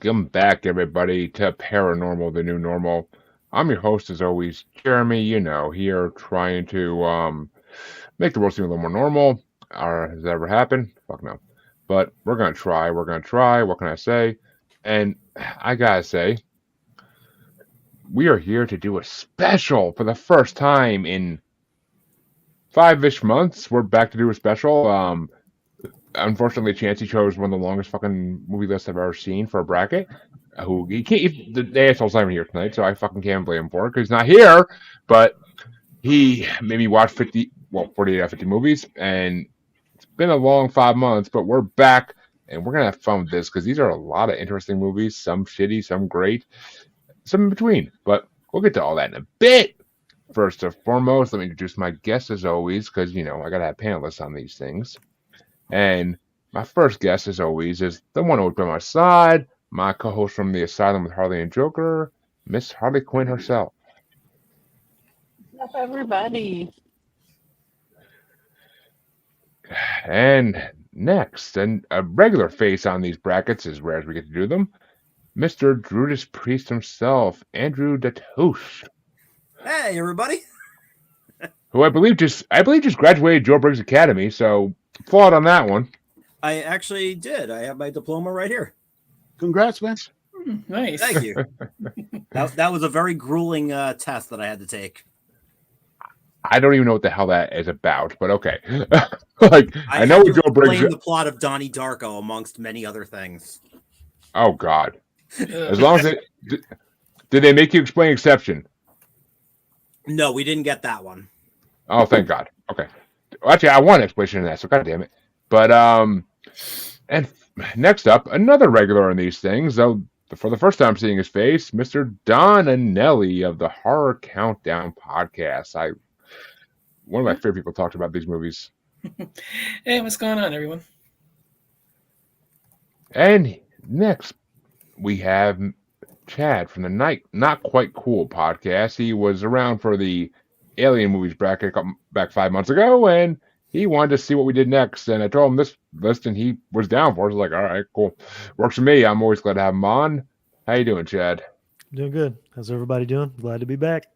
Welcome back, everybody, to Paranormal, the New Normal. I'm your host, as always, Jeremy, here trying to make the world seem a little more normal. Or has that ever happened? Fuck no. But we're going to try. We're going to try. What can I say? And I got to say, we are here to do a special for the first time in 5-ish months. We're back to do a special. Unfortunately, Chancey chose one of the longest fucking movie lists I've ever seen for a bracket. The asshole's not even here tonight, so I fucking can't blame him for it because he's not here. But he made me watch 48 out of 50 movies, and it's been a long 5 months, but we're back and we're gonna have fun with this because these are a lot of interesting movies. Some shitty, some great, some in between. But we'll get to all that in a bit. First and foremost, let me introduce my guest as always, because I gotta have panelists on these things. And my first guest, as always, is the one who's by my side, my co-host from the Asylum with Harley and Joker, Miss Harley Quinn herself. What's up, everybody? And next, and a regular face on these brackets, as rare as we get to do them, Mr. Judas Priest himself, Andrew Datoche. Hey, everybody. Who I believe just graduated Joe Briggs Academy, so flawed on that one. I actually did. I have my diploma right here. Congrats, man. Nice. Thank you. that was a very grueling test that I had to take. I don't even know what the hell that is about, but okay. I know had to Joe Briggs. explain the plot of Donnie Darko amongst many other things. Oh God! As long as did they make you explain Exception? No, we didn't get that one. Oh, thank God. Okay. Actually, I want an explanation of that, so God damn it. But and next up, another regular in these things, though for the first time seeing his face, Mr. Don Anelli of the Horror Countdown podcast. One of my favorite people talked about these movies. Hey, what's going on, everyone? And next, we have Chad from the Not Quite Cool podcast. He was around for the Alien movies bracket back 5 months ago, and he wanted to see what we did next. And I told him this list, and he was down for it. I was like, all right, cool. Works for me. I'm always glad to have him on. How you doing, Chad? Doing good. How's everybody doing? Glad to be back.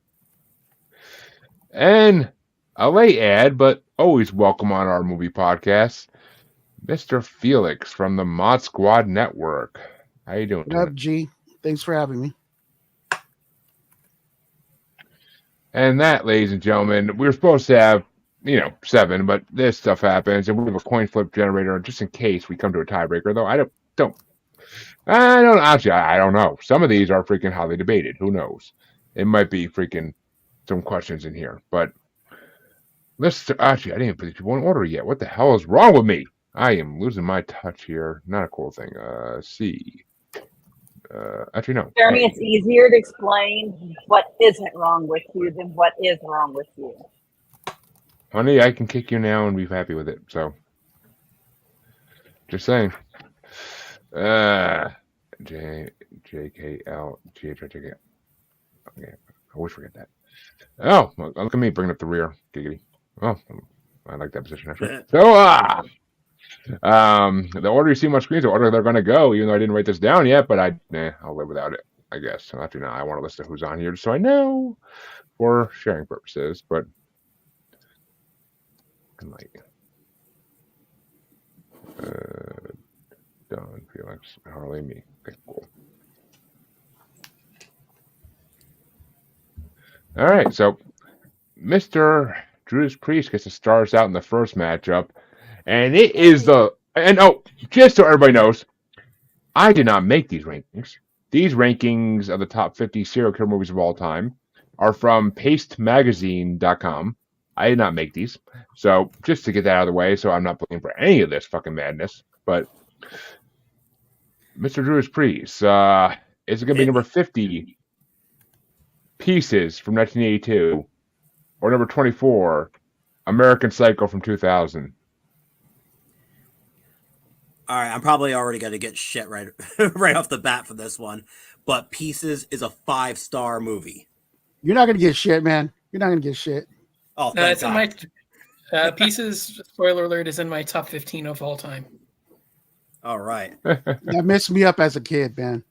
And a late ad, but always welcome on our movie podcast, Mr. Felix from the Mod Squad Network. How you doing? What up, G? Thanks for having me. And that, ladies and gentlemen, we were supposed to have, 7, but this stuff happens, and we have a coin flip generator just in case we come to a tiebreaker. Though I don't know. Some of these are freaking highly debated. Who knows? It might be freaking some questions in here, but I didn't even put these people in order yet. What the hell is wrong with me? I am losing my touch here. Not a cool thing. C. Actually, no. Jeremy, it's easier to explain what isn't wrong with you than what is wrong with you. Honey, I can kick you now and be happy with it. So, just saying. J K L G H I J K. Okay, I always forget that. Oh, look at me bringing up the rear. Giggity. Oh, I like that position actually. So, the order you see on my screen is the order they're going to go, even though I didn't write this down yet, but I'll live without it, I guess. So actually, now I want to list of who's on here just so I know for sharing purposes, but Don, Felix, Harley, me. Okay, cool. All right, so Mr. Judas Priest gets to start us out in the first matchup. And it is just so everybody knows, I did not make these rankings. These rankings of the top 50 serial killer movies of all time are from pastemagazine.com. I did not make these. So just to get that out of the way, so I'm not looking for any of this fucking madness. But Mr. Judas Priest, is it going to be number 50, Pieces from 1982, or number 24, American Psycho from 2000? All right, I'm probably already going to get shit right off the bat for this one, but Pieces is a 5-star movie. You're not going to get shit, man. You're not going to get shit. Oh, No, it's in my Pieces. Spoiler alert: is in my top 15 of all time. All right. That messed me up as a kid, man.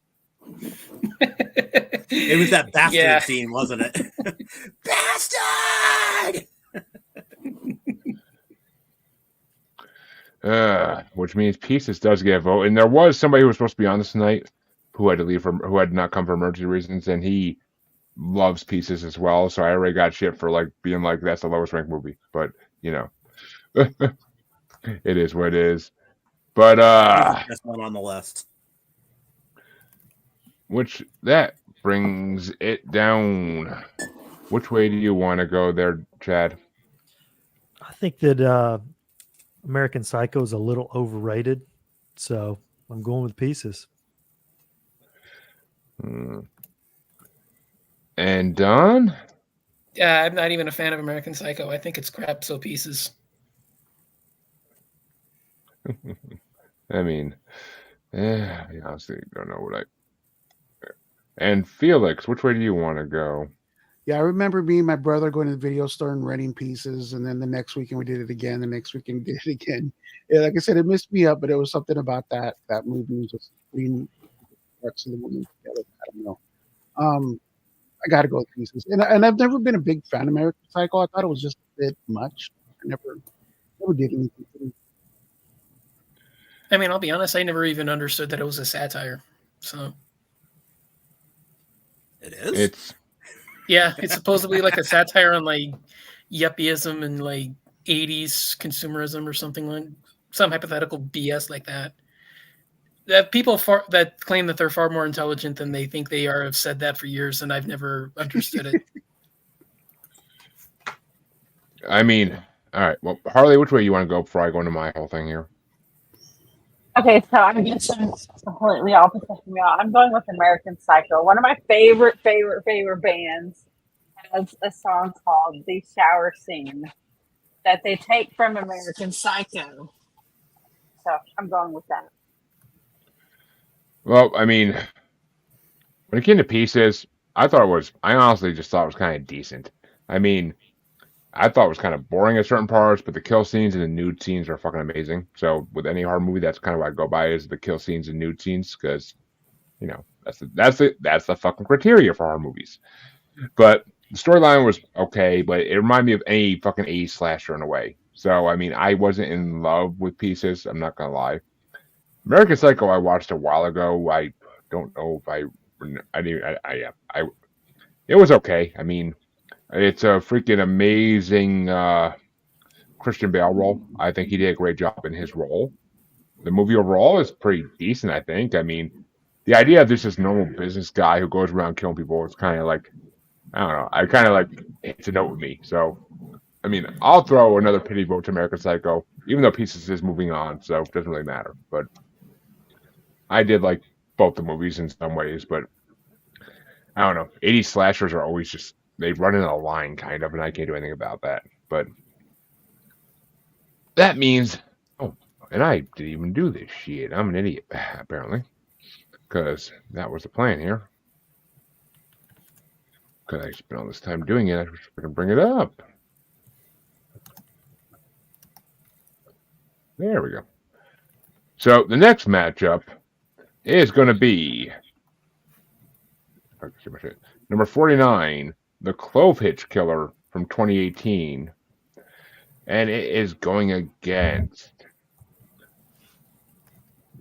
It was that bastard Yeah. scene, wasn't it? Bastard! Which means Pieces does get a vote, and there was somebody who was supposed to be on this tonight who had to leave who had not come for emergency reasons, and he loves Pieces as well. So I already got shit for like being like that's the lowest ranked movie, but you know, it is what it is. But This one on the list. which that brings it down. Which way do you want to go there, Chad? I think that American Psycho is a little overrated, so I'm going with Pieces. And Don? Yeah, I'm not even a fan of American Psycho. I think it's crap. So Pieces. I mean, I honestly don't know what I. And Felix, which way do you want to go? Yeah, I remember me and my brother going to the video store and renting Pieces, and then the next weekend we did it again. The next weekend we did it again. Yeah, like I said, it messed me up, but it was something about that movie, just being parts of the movie together. I don't know. I got to go with Pieces, and I've never been a big fan of American Psycho. I thought it was just a bit much. I never did anything for me. I mean, I'll be honest. I never even understood that it was a satire. So It is? It's yeah, it's supposedly like a satire on like yuppieism and like 80s consumerism or something like some hypothetical BS like that. That people that claim that they're far more intelligent than they think they are have said that for years, and I've never understood it. I mean, all right. Well, Harley, which way you want to go before I go into my whole thing here? Okay, so I'm guessing completely opposite from y'all. I'm going with American Psycho. One of my favorite bands has a song called "The Shower Scene" that they take from American Psycho. So I'm going with that. Well, I mean, when it came to Pieces, I honestly just thought it was kind of decent. I mean, I thought it was kind of boring at certain parts, but the kill scenes and the nude scenes are fucking amazing. So with any horror movie, that's kind of what I go by is the kill scenes and nude scenes, because you know that's the fucking criteria for horror movies. But the storyline was okay, but it reminded me of any fucking 80s slasher in a way. So I mean, I wasn't in love with Pieces. I'm not gonna lie. American Psycho, I watched a while ago. I don't know if it was okay. I mean, it's a freaking amazing Christian Bale role. I think he did a great job in his role. The movie overall is pretty decent, I think. I mean, the idea of this normal business guy who goes around killing people is kind of like, I don't know. I kind of like it's a note with me. So, I mean, I'll throw another pity vote to American Psycho, even though Pieces is moving on, so it doesn't really matter. But I did like both the movies in some ways, but I don't know. 80s slashers are always just, they run in a line kind of, and I can't do anything about that. But that means, and I didn't even do this shit. I'm an idiot, apparently, because that was the plan here. Because I spent all this time doing it, I wish I could bring it up. There we go. So the next matchup is going to be number 49, The Clove Hitch Killer from 2018. And it is going against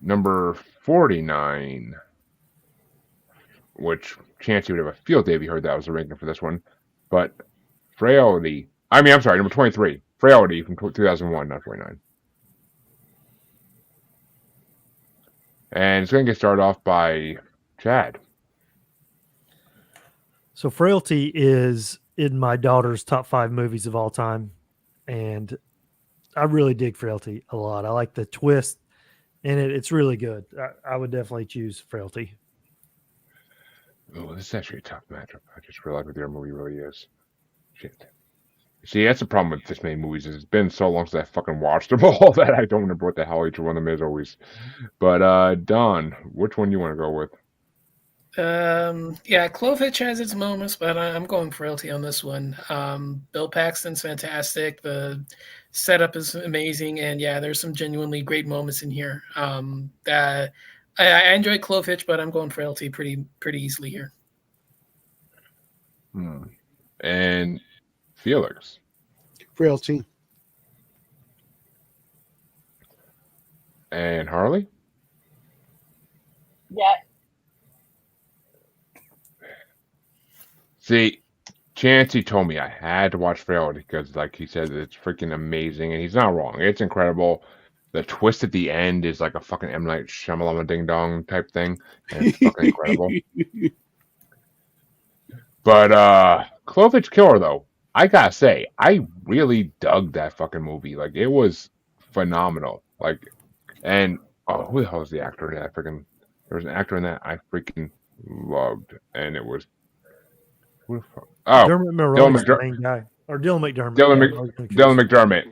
number 49, which Chancey would have a field day if you heard that was the ranking for this one. But Frailty, I'm sorry, number 23, Frailty from 2001, not 49. And it's going to get started off by Chad. So Frailty is in my daughter's top 5 movies of all time. And I really dig Frailty a lot. I like the twist in it. It's really good. I would definitely choose Frailty. Oh, this is actually a tough matchup. I just realized what their movie really is. Shit. See, that's the problem with this many movies. Is it's been so long since I fucking watched them all that I don't remember what the hell each one of them is always. But Don, which one do you want to go with? Yeah, Clove Hitch has its moments, but I'm going Frailty on this one. Bill Paxton's fantastic. The setup is amazing, and yeah, there's some genuinely great moments in here. I enjoy Clovitch, but I'm going Frailty pretty easily here. And Felix. Frailty. And Harley. Yeah. See, Chancey told me I had to watch Frailty because, like he said, it's freaking amazing, and he's not wrong. It's incredible. The twist at the end is like a fucking M. Night Shyamalan ding dong type thing, and it's fucking incredible. But Clovitch Killer, though, I gotta say, I really dug that fucking movie. Like, it was phenomenal. Like, and who the hell is the actor in that? There was an actor in that I freaking loved, and it was who the fuck? Oh, Dermot Mulroney's the main guy, or Dylan McDermott. Dylan McDermott.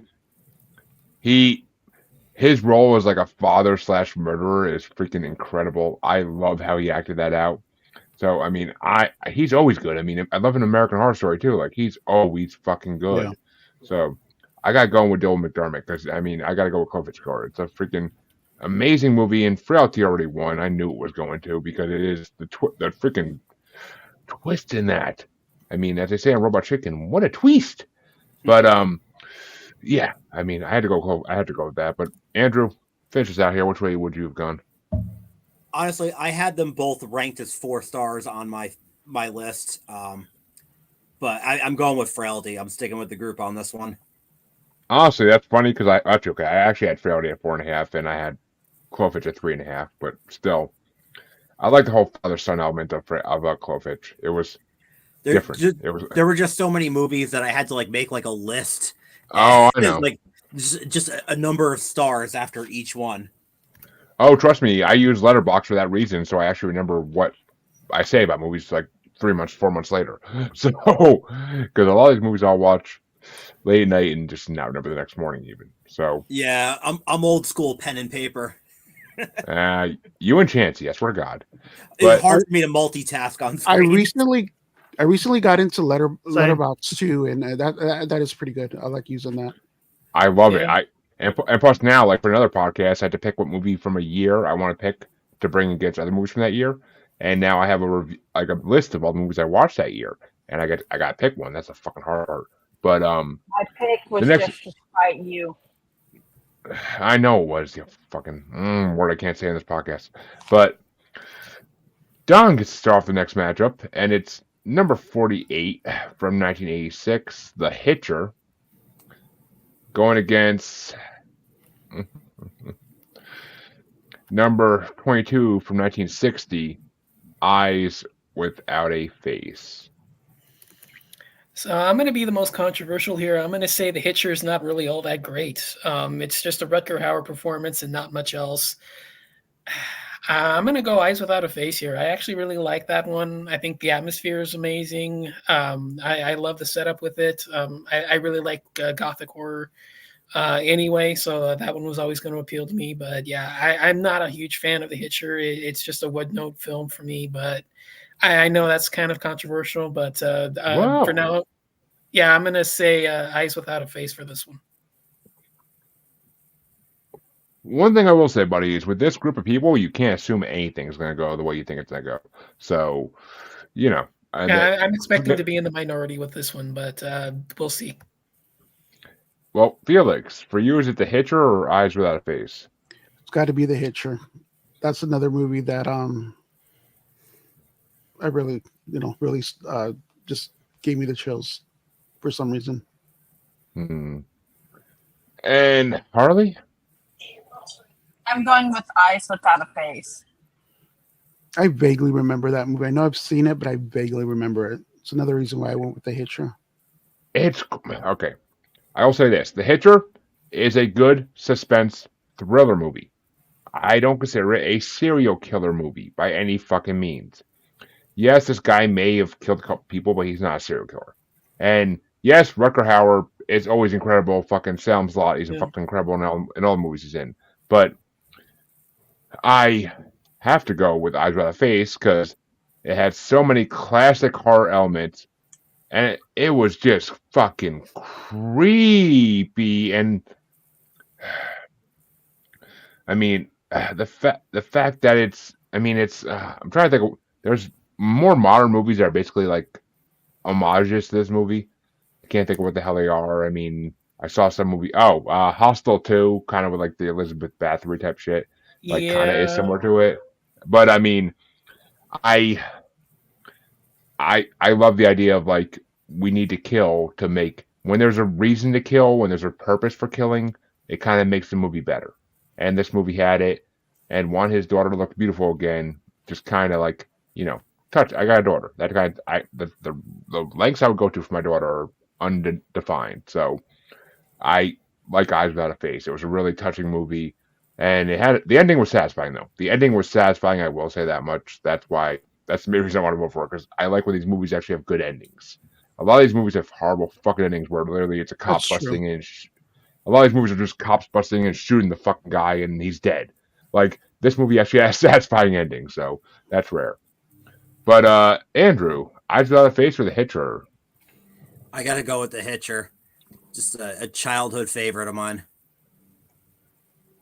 His role as like a father / murderer is freaking incredible. I love how he acted that out. So I mean, he's always good. I mean, I love an American Horror Story too. Like he's always fucking good. Yeah. So I got going with Dylan McDermott because I mean I got to go with Clovitch Killer. It's a freaking amazing movie, and Frailty already won. I knew it was going to because it is the freaking twist in that. I mean, as they say on Robot Chicken, what a twist! But yeah, I mean, I had to go with that. But Andrew, finish us out here. Which way would you have gone? Honestly, I had them both ranked as 4 stars on my list. But I'm going with Frailty. I'm sticking with the group on this one. Honestly, that's funny because I actually had Frailty at 4.5, and I had Clovitch at 3.5. But still, I like the whole father-son element of Clovitch. It was different. There were just so many movies that I had to like make like a list. Oh, I know. Like just a number of stars after each one. Oh, trust me, I use Letterboxd for that reason, so I actually remember what I say about movies like 4 months later. So, because a lot of these movies I'll watch late at night and just not remember the next morning even. So yeah, I'm old school pen and paper. You and Chancey, I swear to God. It's hard for me to multitask on screen. I recently got into Letterboxd too, and that is pretty good. I like using that. I love it. And plus now, like for another podcast, I had to pick what movie from a year I want to pick to bring against other movies from that year. And now I have a list of all the movies I watched that year, and I got to pick one. That's a fucking hard part. But my pick was just to spite you. I know it was the fucking word I can't say on this podcast. But Don gets to start off the next matchup, and it's number 48 from 1986, The Hitcher, going against number 22 from 1960, Eyes Without a Face. So I'm going to be the most controversial here. I'm going to say The Hitcher is not really all that great. It's just a Rutger Hauer performance and not much else. I'm going to go Eyes Without a Face here. I actually really like that one. I think the atmosphere is amazing. I love the setup with it. I really like gothic horror anyway, so that one was always going to appeal to me. But yeah, I'm not a huge fan of The Hitcher. It's just a wood-note film for me, but I know that's kind of controversial, but for now, yeah, I'm going to say Eyes Without a Face for this one. One thing I will say, buddy, is with this group of people, you can't assume anything is going to go the way you think it's going to go. So, you know. I'm expecting to be in the minority with this one, but we'll see. Well, Felix, for you, is it The Hitcher or Eyes Without a Face? It's got to be The Hitcher. That's another movie that I really, just gave me the chills for some reason. And Harley? I'm going with Eyes Without a Face. I vaguely remember that movie. I know I've seen it, but I vaguely remember it. It's another reason why I went with The Hitcher. It's okay. I will say this. The Hitcher is a good suspense thriller movie. I don't consider it a serial killer movie by any fucking means. Yes, this guy may have killed a couple people, but he's not a serial killer. And yes, Rutger Hauer is always incredible. Fucking Salem's Lot, he's fucking incredible in all the movies he's in. But I have to go with Eyes Without a Face because it had so many classic horror elements, and it was just fucking creepy. And I mean, the fact that it's. I mean, it's. I'm trying to think. There's more modern movies that are basically like homages to this movie. I can't think of what the hell they are. I mean, I saw some movie. Oh, Hostel 2, kind of with like the Elizabeth Bathory type shit. Like, kind of is similar to it. But I mean, I love the idea of like we need to kill to make when there's a reason to kill, when there's a purpose for killing, it kind of makes the movie better. And this movie had it, and wanted his daughter to look beautiful again. Just kind of like touch. I got a daughter. That kind. The lengths I would go to for my daughter are undefined. So I like Eyes Without a Face. It was a really touching movie, and the ending was satisfying though. The ending was satisfying. I will say that much. That's the main reason I want to vote for it, because I like when these movies actually have good endings. A lot of these movies have horrible fucking endings where literally it's a cop busting in. A lot of these movies are just cops busting and shooting the fucking guy and he's dead. Like, this movie actually has a satisfying ending, so that's rare. But Andrew, Eyes Without a Face or The Hitcher? I got to go with The Hitcher. Just a childhood favorite of mine.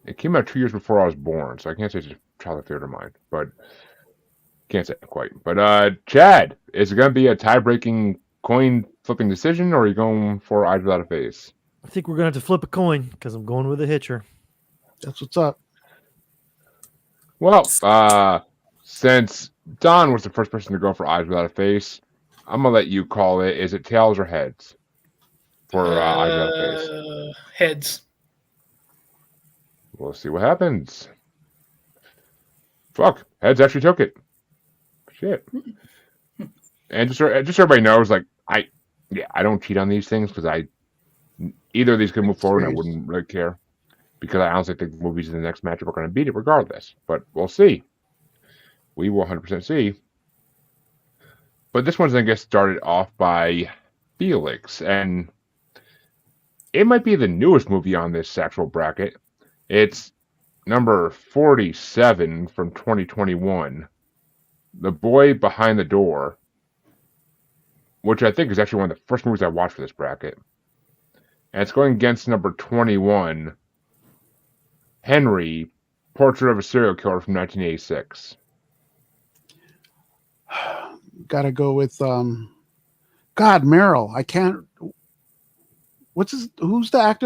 It came out 2 years before I was born, so I can't say it's a childhood favorite of mine, but can't say it quite. But Chad, is it going to be a tie-breaking coin flipping decision, or are you going for Eyes Without a Face? I think we're going to have to flip a coin because I'm going with The Hitcher. That's what's up. Well, since Don was the first person to go for Eyes Without a Face, I'm going to let you call it. Is it tails or heads for Eyes Without a Face? Heads. We'll see what happens. Fuck, heads actually took it. Shit. And just so everybody knows, like, I don't cheat on these things because either of these could move forward and I wouldn't really care, because I honestly think the movies in the next matchup are going to beat it regardless. But we'll see. We will 100% see. But this one's going to get started off by Felix, and it might be the newest movie on this actual bracket. It's number 47 from 2021, The Boy Behind the Door, which I think is actually one of the first movies I watched for this bracket. And it's going against number 21, Henry, Portrait of a Serial Killer from 1986. Gotta go with God, Merrill. I can't. Who's that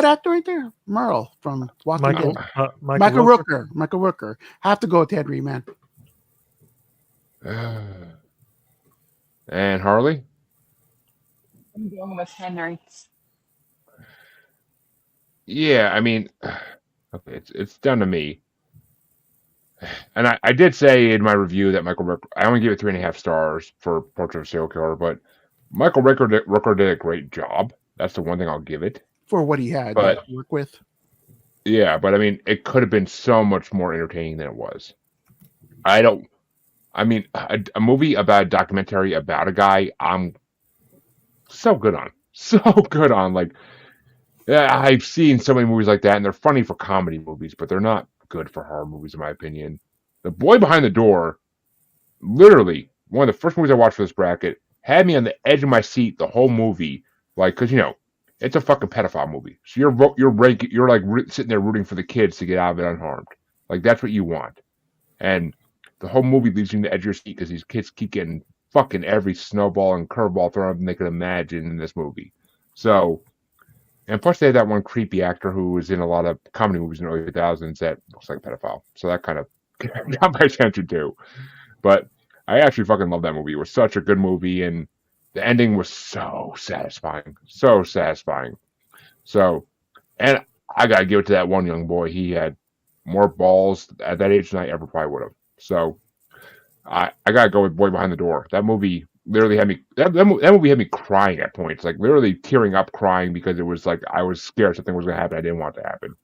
actor right there? Merrill from Walking Dead. Michael Rooker. Michael Rooker. Have to go with Henry, man. And Harley? I'm going with Henry. Yeah, I mean, okay, it's down to me. And I did say in my review that Michael Rooker, I only gave it 3.5 stars for Portrait of a Serial Killer, but Michael Rooker did a great job. That's the one thing I'll give it. For what he had to work with. Yeah, but I mean, it could have been so much more entertaining than it was. A movie about a documentary about a guy, I'm so good on. So good on. Like, yeah, I've seen so many movies like that, and they're funny for comedy movies, but they're not good for horror movies, in my opinion. The Boy Behind the Door, literally, one of the first movies I watched for this bracket, had me on the edge of my seat the whole movie. Like, because, it's a fucking pedophile movie. So you're like sitting there rooting for the kids to get out of it unharmed. Like, that's what you want. And the whole movie leaves you on the edge of your seat because these kids keep getting fucking every snowball and curveball thrown up they could imagine in this movie. So, and plus they had that one creepy actor who was in a lot of comedy movies in the early 2000s that looks like a pedophile. So that kind of got my attention too. But I actually fucking love that movie. It was such a good movie, and the ending was so satisfying. So satisfying. So, and I gotta give it to that one young boy. He had more balls at that age than I ever probably would have. So I gotta go with Boy Behind the Door. That movie literally had me. That movie had me crying at points, like literally tearing up, crying because it was like I was scared something was gonna happen. I didn't want it to happen.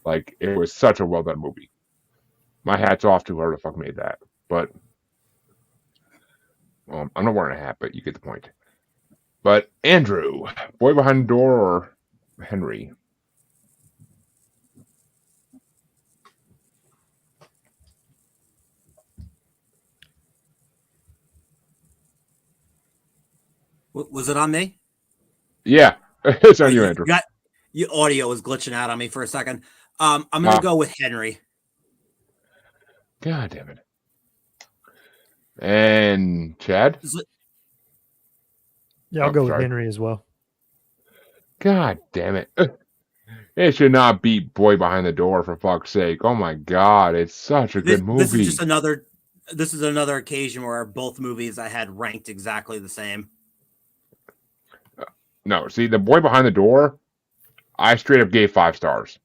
Like, it was such a well done movie. My hat's off to whoever the fuck made that. But I'm not wearing a hat, but you get the point. But Andrew, Boy Behind the Door or Henry? Was it on me? Yeah, it's on you, Andrew. Your audio was glitching out on me for a second. I'm going to go with Henry. God damn it. And Chad? Yeah, I'll Oh, go with sorry. Henry as well. God damn it. It should not beat Boy Behind the Door, for fuck's sake. Oh my god, it's such a good movie. This is just another. This is another occasion where both movies I had ranked exactly the same. No, see, The Boy Behind the Door, I straight up gave 5 stars.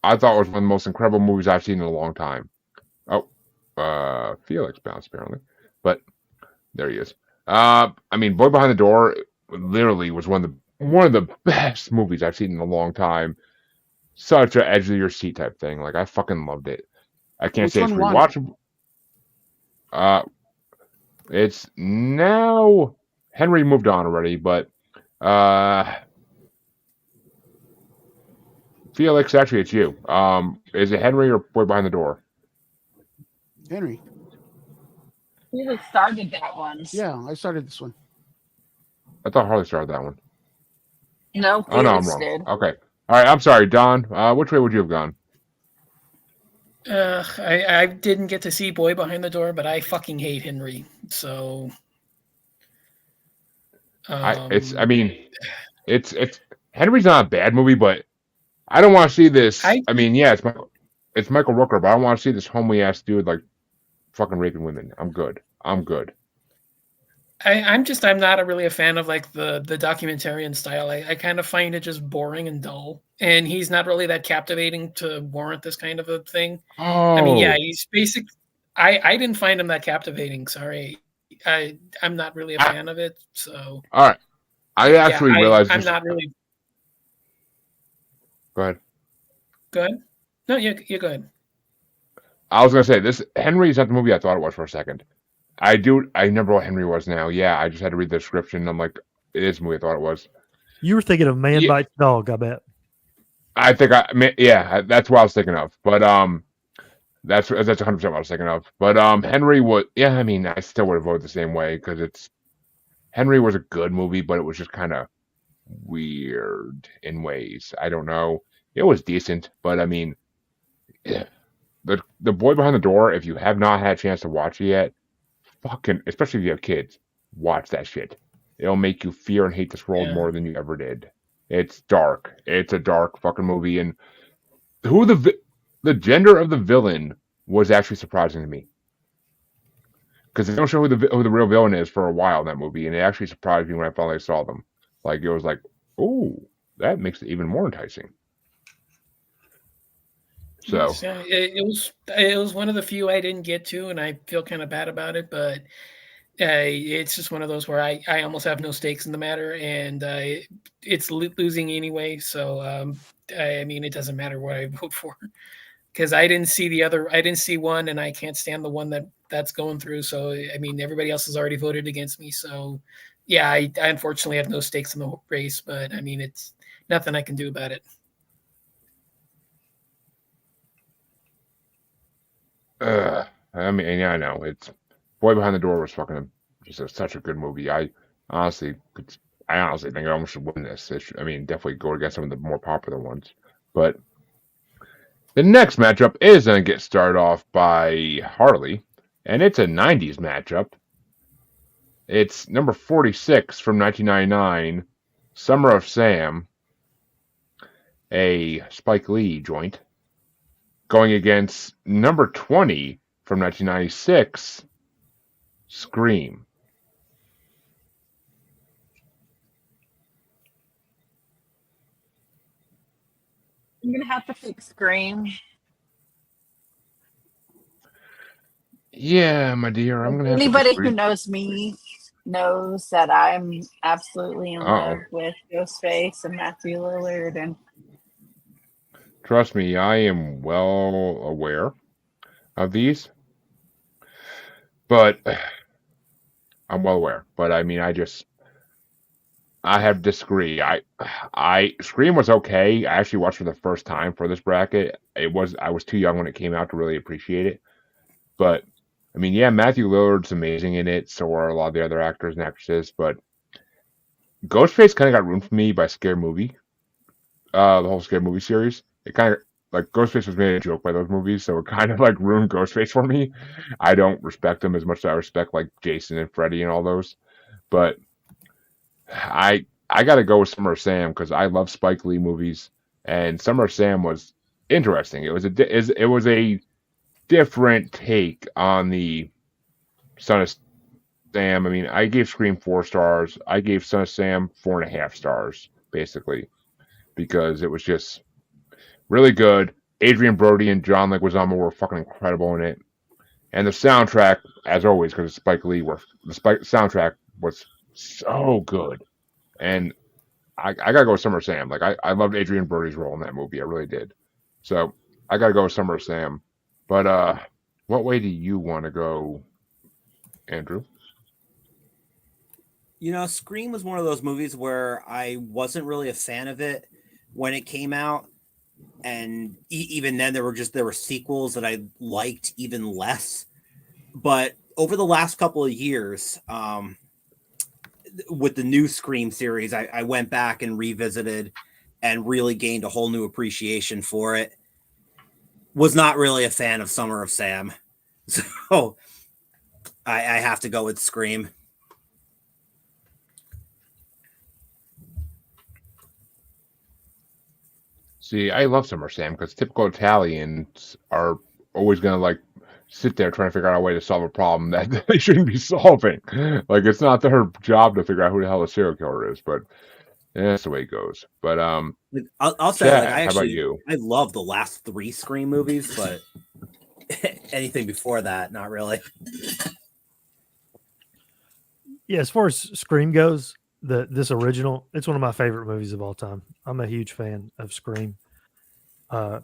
I thought it was one of the most incredible movies I've seen in a long time. Oh, Felix bounced apparently, but there he is. I mean, Boy Behind the Door literally was one of the best movies I've seen in a long time. Such a edge of your seat type thing. Like I fucking loved it. I can't Which say it's one won? rewatchable. It's now Henry moved on already, but Felix, actually, it's you. Is it Henry or Boy Behind the Door? Henry. Felix started that one. Yeah, I started this one. I thought Harley started that one. No, Oh no, I'm Felix wrong. did. Okay, all right. I'm sorry, Don. Which way would you have gone? I didn't get to see Boy Behind the Door, but I fucking hate Henry. So, It's Henry's not a bad movie, but I don't want to see this. I mean, yeah, it's Michael Rooker, but I don't want to see this homely ass dude like fucking raping women. I'm good. I'm not really a fan of like the documentarian style. I kind of find it just boring and dull. And he's not really that captivating to warrant this kind of a thing. Oh, I mean, yeah, he's basic. I didn't find him that captivating. Sorry, I'm not really a fan of it. So all right, I actually realized I'm not really. Go ahead. Go ahead. No, you go ahead. I was gonna say this. Henry's not the movie I thought it was for a second. I remember what Henry was now. Yeah, I just had to read the description. I'm like, it is the movie I thought it was. You were thinking of Man Bites Dog, I bet. I think that's what I was thinking of. But that's 100% what I was thinking of. But Henry would, yeah, I mean, I still would have voted the same way because Henry was a good movie, but it was just kind of weird in ways. I don't know. It was decent, but I mean, yeah, the Boy Behind the Door. If you have not had a chance to watch it yet, fucking, especially if you have kids, watch that shit. It'll make you fear and hate this world more than you ever did. It's dark. It's a dark fucking movie, and who the gender of the villain was actually surprising to me because they don't show who the real villain is for a while in that movie, and it actually surprised me when I finally saw them. Like it was like, oh, that makes it even more enticing. So it was one of the few I didn't get to, and I feel kind of bad about it. But it's just one of those where I almost have no stakes in the matter, and it's losing anyway. So I mean, it doesn't matter what I vote for because I didn't see one, and I can't stand the one that's going through. So I mean, everybody else has already voted against me. So yeah, I unfortunately have no stakes in the race. But I mean, it's nothing I can do about it. I mean, yeah, I know. It's Boy Behind the Door was fucking just such a good movie. I honestly think I almost should win this. I mean, definitely go against some of the more popular ones. But the next matchup is going to get started off by Harley, and it's a 90s matchup. It's number 46 from 1999, Summer of Sam, a Spike Lee joint, going against number 20 from 1996, Scream. I'm gonna have to pick Scream. Yeah, my dear, I'm gonna have Anybody to who knows me knows that I'm absolutely in love with Ghostface and Matthew Lillard, and trust me, I am well aware of these, but I'm well aware. But I mean, I have to disagree. I Scream was okay. I actually watched for the first time for this bracket. I was too young when it came out to really appreciate it. But I mean, yeah, Matthew Lillard's amazing in it. So are a lot of the other actors and actresses. But Ghostface kind of got ruined for me by Scary Movie. The whole Scary Movie series. It kind of like Ghostface was made a joke by those movies, so it kind of like ruined Ghostface for me. I don't respect him as much as I respect like Jason and Freddy and all those. But I got to go with Summer of Sam because I love Spike Lee movies, and Summer of Sam was interesting. It was a different take on the Son of Sam. I mean, I gave Scream 4 stars. I gave Son of Sam 4.5 stars, basically, because it was just really good. Adrian Brody and John Leguizamo were fucking incredible in it, and the soundtrack, as always, because Spike Lee, soundtrack was so good. And I gotta go with Summer of Sam. Like I loved Adrian Brody's role in that movie. I really did. So I gotta go with Summer of Sam. But what way do you want to go, Andrew? Scream was one of those movies where I wasn't really a fan of it when it came out, and even then there were sequels that I liked even less. But over the last couple of years, with the new Scream series, I went back and revisited and really gained a whole new appreciation for it. Was not really a fan of Summer of Sam, so I have to go with Scream. See, I love Summer of Sam because typical Italians are always gonna like sit there trying to figure out a way to solve a problem that they shouldn't be solving. Like it's not their job to figure out who the hell the serial killer is, but that's the way it goes. But I'll say, Chad, like, how about you? I love the last 3 Scream movies, but anything before that, not really. Yeah, as far as Scream goes, this original, it's one of my favorite movies of all time. I'm a huge fan of Scream. I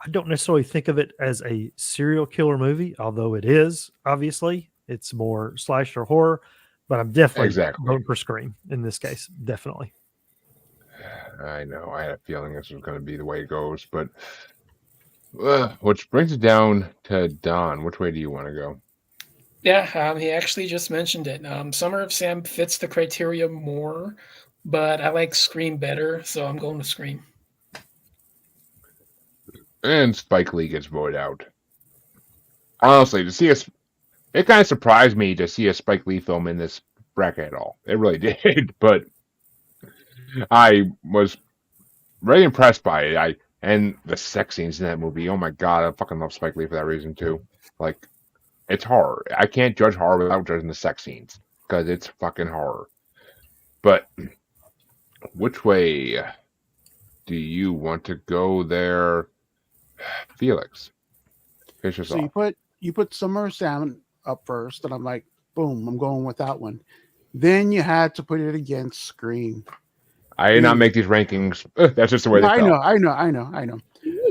don't necessarily think of it as a serial killer movie, although it is, obviously. It's more slasher horror, but I'm definitely voting for Scream in this case. Definitely. I know. I had a feeling this was going to be the way it goes, but which brings it down to Don. Which way do you want to go? Yeah, he actually just mentioned it. Summer of Sam fits the criteria more, but I like Scream better, so I'm going with Scream. And Spike Lee gets voted out. Honestly, it kind of surprised me to see a Spike Lee film in this bracket at all. It really did, but I was very impressed by it. And the sex scenes in that movie. Oh my god, I fucking love Spike Lee for that reason too. Like, it's horror. I can't judge horror without judging the sex scenes because it's fucking horror. But which way do you want to go there, Felix? Finish us So off. you put Summer of Sam up first, and I'm like, boom, I'm going with that one. Then you had to put it against Scream. I did not make these rankings. That's just the way they I fell. know.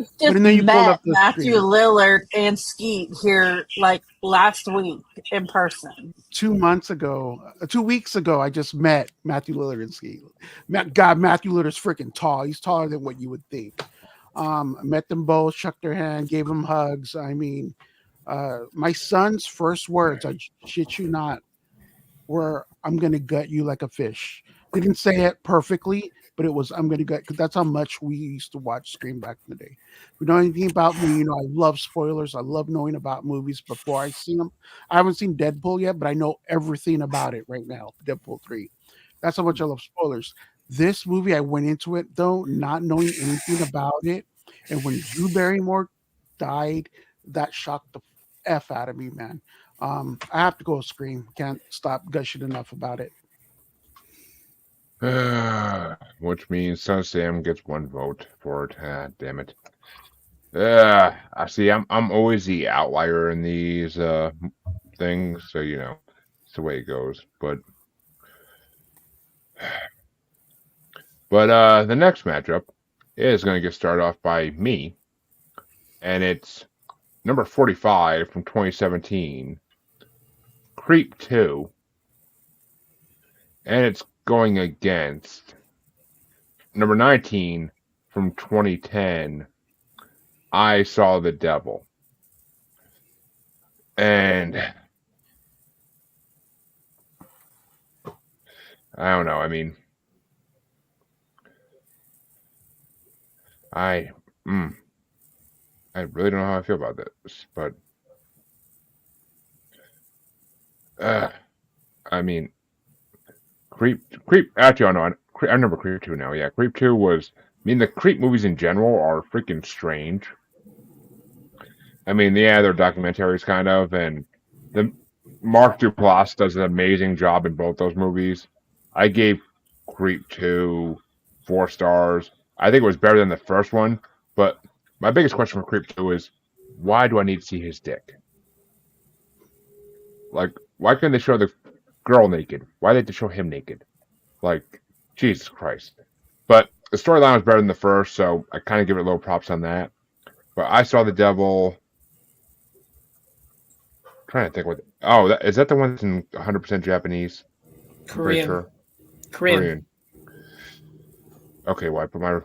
Just But then you pulled met up the Matthew Scream. Lillard and Skeet here like last week in person. 2 months ago, 2 weeks ago, I just met Matthew Lillard and Skeet. God, Matthew Lillard's freaking tall. He's taller than what you would think. I met them both, shook their hand, gave them hugs. I mean, my son's first words, I shit you not, were, "I'm gonna gut you like a fish." They didn't say it perfectly, but it was, "I'm gonna gut," because that's how much we used to watch Scream back in the day. If you know anything about me, I love spoilers. I love knowing about movies before I see them. I haven't seen Deadpool yet, but I know everything about it right now. Deadpool 3. That's how much I love spoilers. This movie, I went into it though not knowing anything about it, and when Drew Barrymore died, that shocked the f out of me, man. I have to go with Scream. Can't stop gushing enough about it. Which means Son of Sam gets 1 vote for it. Damn it. I see. I'm always the outlier in these things, so it's the way it goes. But the next matchup is going to get started off by me, and it's number 45 from 2017, Creep 2, and it's going against number 19 from 2010, I Saw the Devil. And I don't know. I mean, I really don't know how I feel about this, but I mean, Creep. Actually, I remember Creep 2 now. Yeah, Creep 2 was. I mean, the Creep movies in general are freaking strange. I mean, yeah, they're documentaries kind of, and the Mark Duplass does an amazing job in both those movies. I gave Creep 2 4 stars. I think it was better than the first one, but my biggest question for Creep 2 is why do I need to see his dick? Like, why couldn't they show the girl naked? Why did they show him naked? Like, Jesus Christ. But the storyline was better than the first, so I kind of give it a little props on that. But I Saw the Devil. Trying to think what. Oh, is that the one that's in 100% Japanese? I'm pretty Korean. sure. Korean. Okay, well, I put my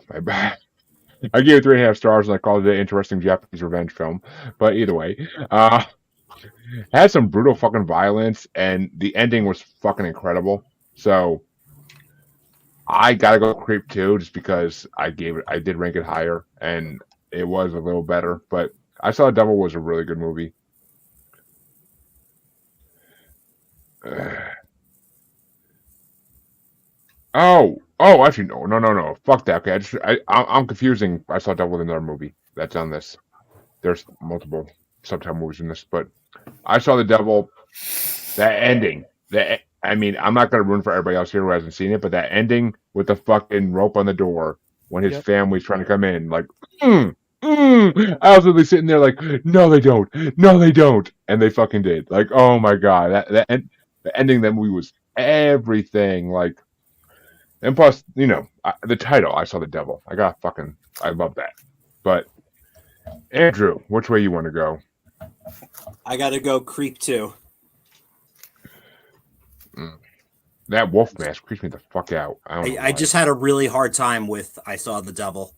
I gave it 3.5 stars and I called it an interesting Japanese revenge film. But either way, had some brutal fucking violence and the ending was fucking incredible. So I gotta go Creep 2 just because I did rank it higher and it was a little better. But I Saw the Devil was a really good movie. Actually, no. Fuck that. Okay, I'm confusing. I Saw Devil with another movie that's on this. There's multiple subtitle movies in this, but I Saw the Devil. That ending. I mean, I'm not gonna ruin for everybody else here who hasn't seen it, but that ending with the fucking rope on the door when his family's trying to come in, like, I was literally sitting there like, no, they don't, and they fucking did. Like, oh my god, the ending of that movie was everything. Like, and plus, the title, I Saw the Devil. I love that. But Andrew, which way you want to go? I gotta go Creep 2. That wolf mask creeps me the fuck out. I just had a really hard time with I Saw the Devil.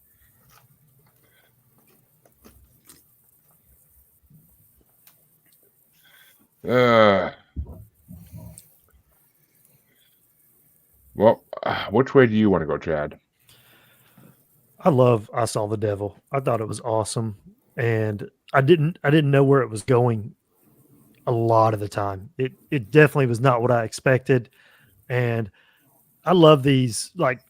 Well, which way do you want to go, Chad? I Saw the Devil. I thought it was awesome, and I didn't know where it was going a lot of the time. It definitely was not what I expected, and I love these like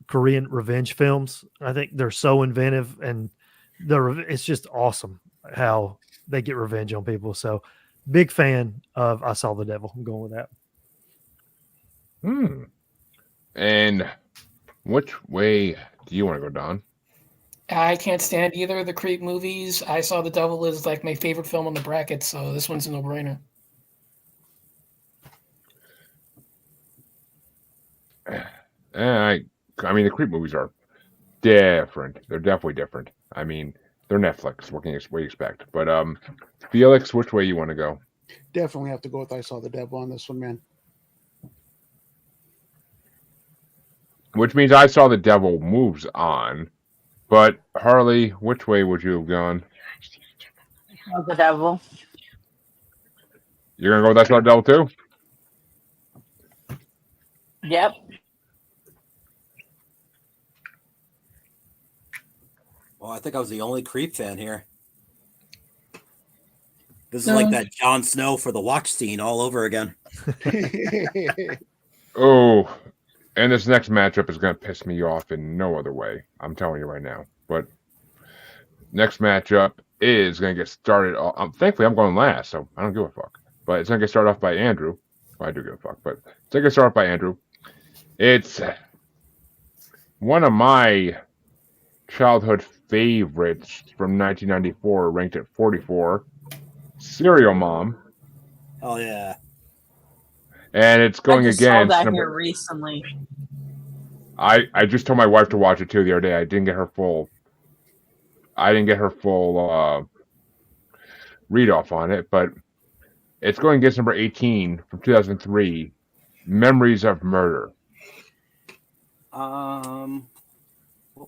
Korean revenge films. I think they're so inventive, and it's just awesome how they get revenge on people. So, big fan of I Saw the Devil. I'm going with that. And which way do you want to go, Don? I can't stand either of the Creep movies. I Saw the Devil is like my favorite film on the bracket, so this one's a no-brainer. I mean, the Creep movies are different. They're definitely different. I mean, they're Netflix. What can you expect? But Felix, which way you want to go? Definitely have to go with I Saw the Devil on this one, man. Which means I Saw the Devil moves on. But Harley, which way would you have gone? The Devil. You're gonna go with I Saw the Devil too? Yep. Well, I think I was the only Creep fan here. This is like that Jon Snow for the watch scene all over again. Oh, and this next matchup is going to piss me off in no other way. I'm telling you right now. But next matchup is going to get started. Thankfully, I'm going last, so I don't give a fuck. But it's going to get started off by Andrew. Well, I do give a fuck, but it's going to get started off by Andrew. It's one of my childhood favorites from 1994, ranked at 44. Serial Mom. Oh yeah. And it's going I just saw against that here recently. I just told my wife to watch it too the other day. I didn't get her full read off on it, but it's going against number 18 from 2003, Memories of Murder. What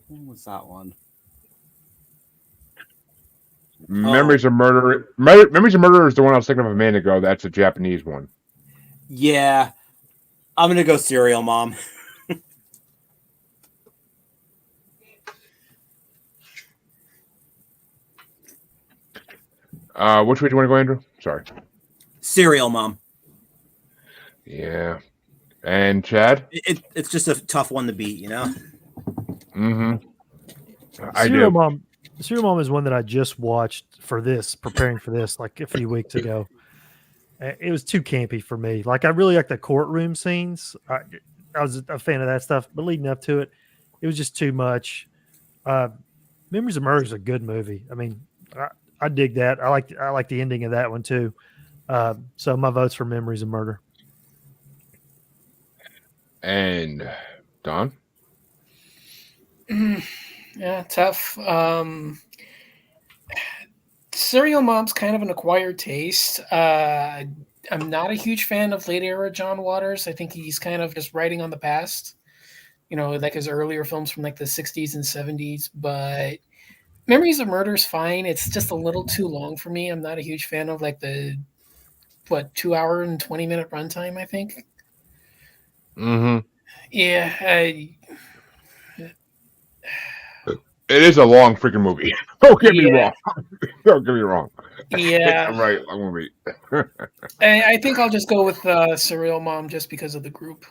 one was that one? Memories of Murder. Memories of Murder is the one I was thinking of a minute ago. That's a Japanese one. Yeah. I'm gonna go Serial Mom. Which way do you want to go, Andrew? Sorry. Serial Mom. Yeah. And Chad? It's just a tough one to beat, you know. Mm-hmm. I Serial do. Mom. Serial Mom is one that I just watched for this, preparing for this, like a few weeks ago. It was too campy for me. Like I really like the courtroom scenes. I was a fan of that stuff, but leading up to it, it was just too much. Memories of Murder is a good movie. I mean, I dig that. I like the ending of that one too. So my vote's for Memories of Murder. And Don? Yeah, tough. Serial Mom's kind of an acquired taste. I'm not a huge fan of late era John Waters. I think he's kind of just writing on the past. You know, like his earlier films from like the 60s and 70s. But Memories of Murder is fine. It's just a little too long for me. I'm not a huge fan of like the 2 hour and 20-minute runtime, I think. Mm-hmm. Yeah, It is a long freaking movie. Don't get me wrong. Don't get me wrong. yeah. I'm right. Long movie. I think I'll just go with Serial Mom just because of the group.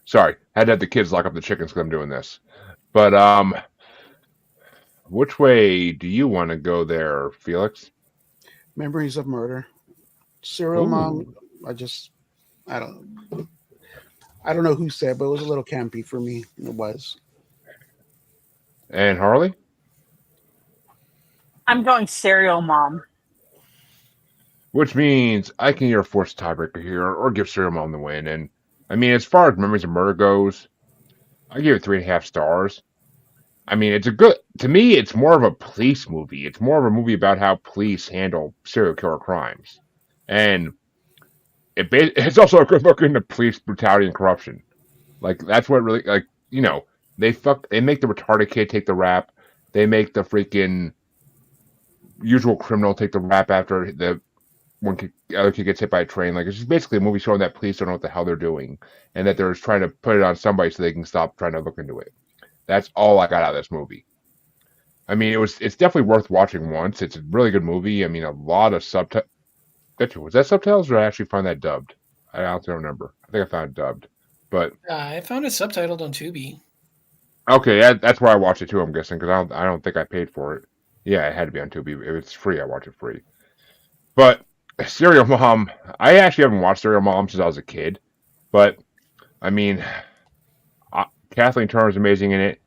Sorry, had to have the kids lock up the chickens because I'm doing this. But which way do you want to go there, Felix? Memories of Murder. Serial Mom. Ooh. I don't know who said, but it was a little campy for me. It was. And Harley? I'm going Serial Mom. Which means I can either force a tiebreaker here or give Serial Mom the win. And I mean, as far as Memories of Murder goes, I give it 3.5 stars. I mean, to me, it's more of a police movie. It's more of a movie about how police handle serial killer crimes. And it's also a good look into police brutality and corruption. Like, that's what really, like, you know, they make the retarded kid take the rap. They make the freaking usual criminal take the rap after the other kid gets hit by a train. Like, it's just basically a movie showing that police don't know what the hell they're doing and that they're just trying to put it on somebody so they can stop trying to look into it. That's all I got out of this movie. I mean, it's definitely worth watching once. It's a really good movie. I mean, a lot of subtitles. Was that subtitles or did I actually find that dubbed? I don't remember. I think I found it dubbed. But I found it subtitled on Tubi. okay, that's where I watched it too. I'm guessing because I don't think I paid for it. Yeah, it had to be on Tubi. If it's free, I watch it free. But Serial Mom, I actually haven't watched Serial Mom since I was a kid. But I mean, Kathleen Turner's amazing in it.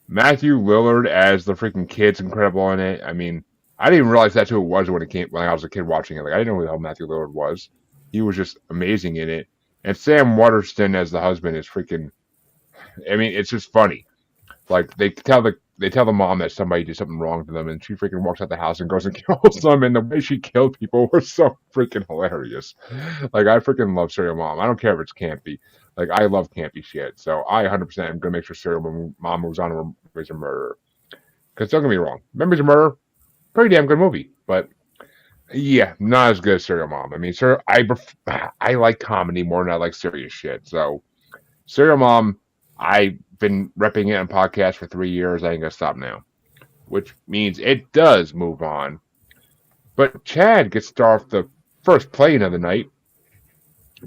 Matthew Lillard as the freaking kid's incredible in it. I mean, I didn't even realize that's who it was when I was a kid watching it. Like I didn't know who the hell Matthew Lillard was. He was just amazing in it. And Sam Waterston as the husband is freaking. I mean, it's just funny. Like they tell the mom that somebody did something wrong to them, and she freaking walks out the house and goes and kills them. And the way she killed people was so freaking hilarious. Like I freaking love Serial Mom. I don't care if it's campy. Like I love campy shit. So I 100% am gonna make sure Serial Mom moves on to Memories of Murder. Because don't get me wrong, Memories of Murder, pretty damn good movie, but yeah, not as good as Serial Mom. I mean, I like comedy more than I like serious shit. So Serial Mom, I've been repping it on podcasts for 3 years. I ain't gonna stop now, which means it does move on. But Chad gets to start the first play-in of the night.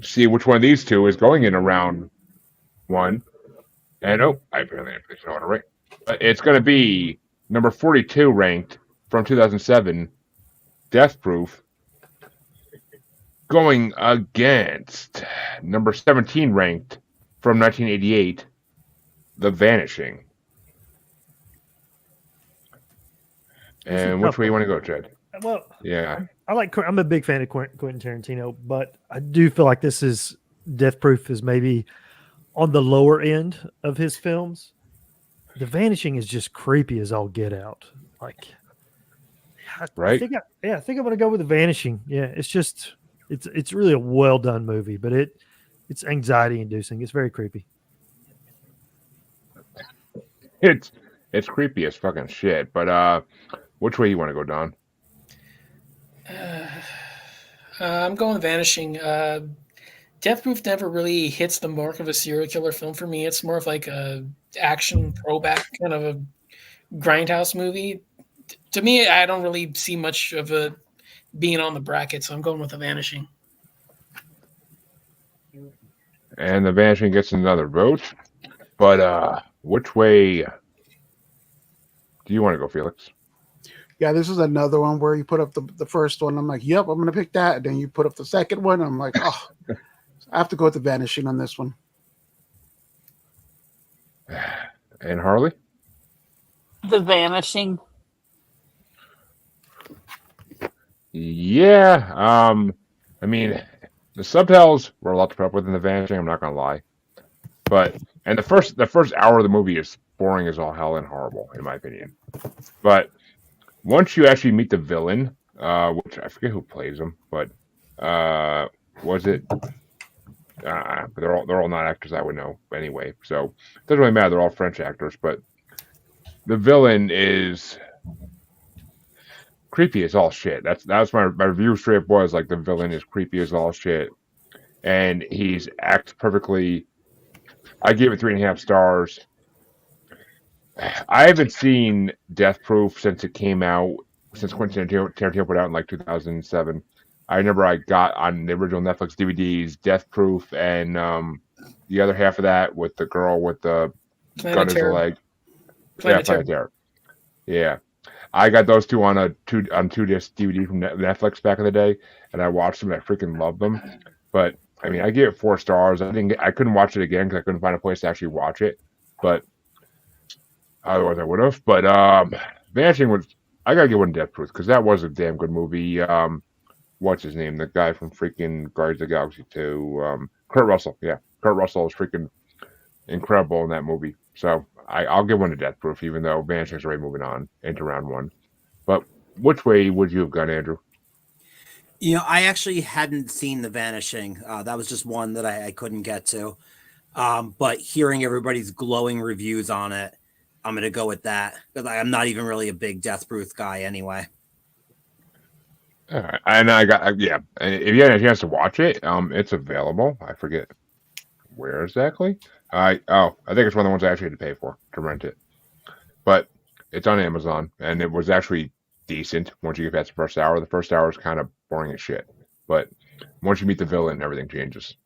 See which one of these two is going in round one. And I apparently have to order right. But it's going to be number 42 ranked from 2007, Death Proof, going against number 17 ranked from 1988, The Vanishing. And which way you want to go, Chad? Well, Yeah. I'm a big fan of Quentin Tarantino, but I do feel like Death Proof is maybe on the lower end of his films. The Vanishing is just creepy as all get out. Like, right? I think I'm gonna go with The Vanishing. Yeah, it's really a well done movie, but it's anxiety inducing. It's very creepy. It's creepy as fucking shit. But which way you want to go, Don? I'm going Vanishing. Death Proof never really hits the mark of a serial killer film for me. It's more of like a action throwback kind of a grindhouse movie. To me, I don't really see much of a being on the bracket, so I'm going with The Vanishing. And The Vanishing gets another vote. But which way do you want to go, Felix? Yeah, this is another one where you put up the first one. I'm like, yep, I'm gonna pick that. And then you put up the second one. I'm like, oh, I have to go with The Vanishing on this one. And Harley? The Vanishing. Yeah. I mean, the subtitles were a lot to put up with in The Vanishing. I'm not gonna lie, and the first hour of the movie is boring as all hell and horrible, in my opinion. But once you actually meet the villain, which I forget who plays him, but was it? They're all not actors I would know anyway, so it doesn't really matter. They're all French actors, but the villain is creepy as all shit. That's my review straight up was like the villain is creepy as all shit, and he's acts perfectly. I gave it 3.5 stars. I haven't seen Death Proof since it came out, since Quentin Tarantino put out in like 2007. I remember I got on the original Netflix DVDs Death Proof and the other half of that with the girl with the gun as a leg. Planet Planet Terror. Yeah. I got those two on two disc DVD from Netflix back in the day, and I watched them and I freaking loved them. But I mean, I gave it 4 stars. I couldn't watch it again because I couldn't find a place to actually watch it. But otherwise, I would have. But Vanishing was. I gotta give one Death Proof because that was a damn good movie. What's his name? The guy from freaking Guardians of the Galaxy 2. Kurt Russell. Yeah, Kurt Russell is freaking incredible in that movie. So I'll give one to Death Proof, even though Vanishing's already moving on into round 1. But which way would you have gone, Andrew? You know, I actually hadn't seen The Vanishing. That was just one that I couldn't get to. But hearing everybody's glowing reviews on it, I'm going to go with that because I'm not even really a big Death Proof guy anyway. All right. And I got, yeah. If you had a chance to watch it, it's available. I forget where exactly. I think it's one of the ones I actually had to pay for to rent it. But it's on Amazon, and it was actually decent once you get past the first hour. The first hour is kind of boring as shit. But once you meet the villain, everything changes.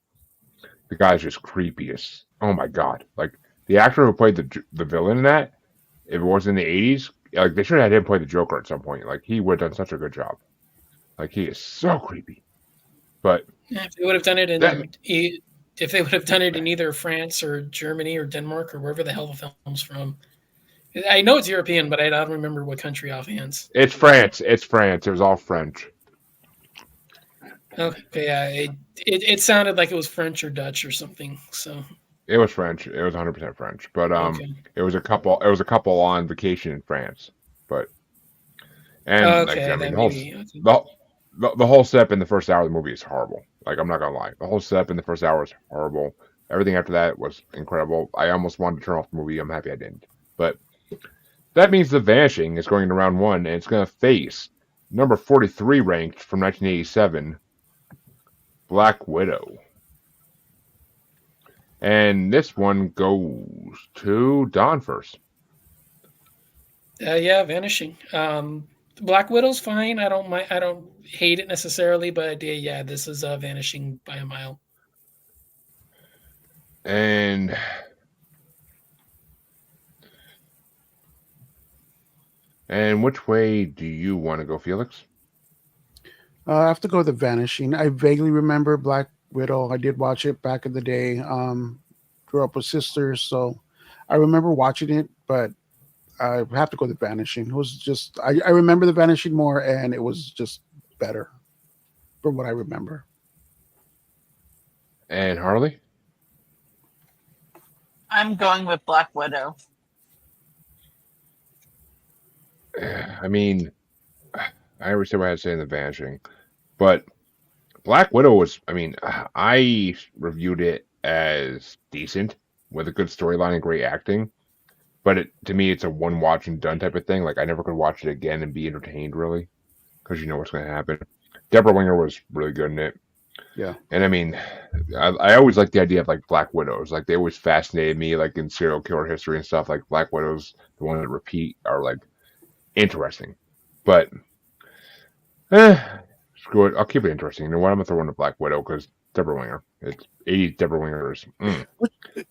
The guy's just creepy as, oh my god. Like, the actor who played the villain in that, if it was in the 80s, like, they should have had him play the Joker at some point. Like, he would have done such a good job. Like, he is so creepy. But Yeah, if they would have done it in either France or Germany or Denmark or wherever the hell the film's from. I know it's European, but I don't remember what country offhand. it's France. It's France. It was all French. Okay, yeah, it sounded like it was French or Dutch or something. So It was French. It was 100% French. But okay. it was a couple on vacation in France. But and Okay, like, I mean, then the whole maybe. Okay. the whole setup in the first hour of the movie is horrible. Like, I'm not gonna lie, the whole setup in the first hour is horrible. Everything after that was incredible. I almost wanted to turn off the movie. I'm happy I didn't. But that means The Vanishing is going to round 1, and it's going to face number 43 ranked from 1987, Black Widow. And this one goes to Don first. Yeah, Vanishing. Black Widow's fine. I don't mind. I don't hate it necessarily, but yeah, this is Vanishing by a mile. And which way do you want to go, Felix? I have to go with The Vanishing. I vaguely remember Black Widow. I did watch it back in the day. Grew up with sisters, so I remember watching it, but I have to go with The Vanishing. It was just I remember The Vanishing more, and it was just better from what I remember. And Harley? I'm going with Black Widow. I mean, I always say what I had to say in The Vanishing, but Black Widow was, I mean, I reviewed it as decent with a good storyline and great acting, but to me, it's a one watch and done type of thing. Like, I never could watch it again and be entertained, really, because you know what's going to happen. Deborah Winger was really good in it. Yeah. And I mean, I always like the idea of like Black Widows. Like they always fascinated me, like in serial killer history and stuff. Like Black Widows, the ones that repeat, are like interesting. But screw it, I'll keep it interesting. You know what? I'm gonna throw in a Black Widow because Deborah Winger. It's 80s Deborah Wingers.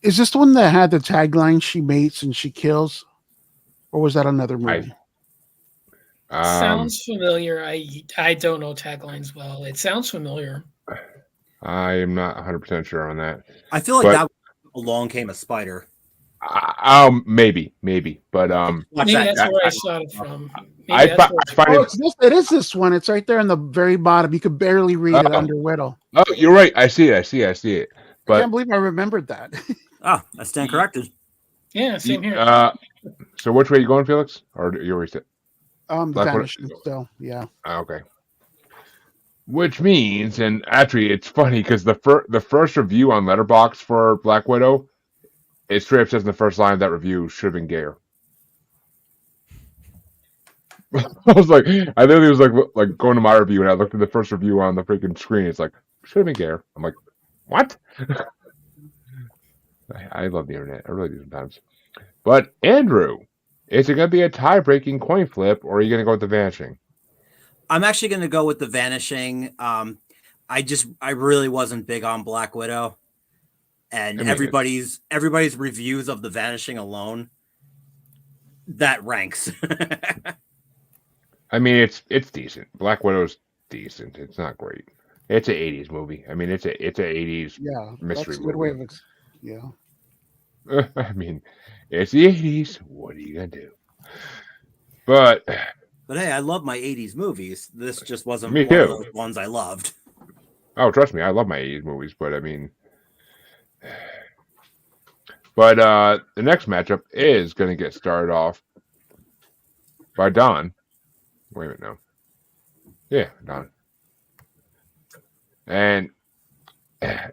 Is this the one that had the tagline "She mates and she kills," or was that another movie? Sounds familiar. I don't know taglines well. It sounds familiar. I am not 100% sure on that. I feel like But- that Along Came a Spider. Maybe, but Watch Maybe that. that's where I saw it from. Maybe I that's where find Oh, it. it is this one. It's right there on the very bottom. You could barely read it Oh. under Whittle. Oh, you're right. I see it. I But can't believe I remembered that. Oh, I stand corrected. Yeah, same here. So which way are you going, Felix? Or you already said? The Black Widow- Vanishing still, yeah. Okay. Which means, and actually, it's funny because the first review on Letterboxd for Black Widow, it straight up says in the first line of that review should have been gayer. I literally was like going to my review and I looked at the first review on the freaking screen. It's like should have been gayer. I'm like, what? I love the internet. I really do sometimes. But Andrew, is it going to be a tie-breaking coin flip, or are you going to go with the Vanishing? I'm actually going to go with The Vanishing. I really wasn't big on Black Widow, and I mean, everybody's reviews of The Vanishing alone, that ranks. I mean, it's decent. Black Widow's decent. It's not great. It's an '80s movie. I mean, it's a '80s. Yeah. Mystery That's a good way movie. of yeah. I mean, it's the '80s. What are you gonna do? But But hey, I love my 80s movies. This just wasn't Me one of too. those ones I loved. oh, trust me, I love my '80s movies. But I mean, the next matchup is gonna get started off by Don. Wait a minute, no. Yeah, Don. And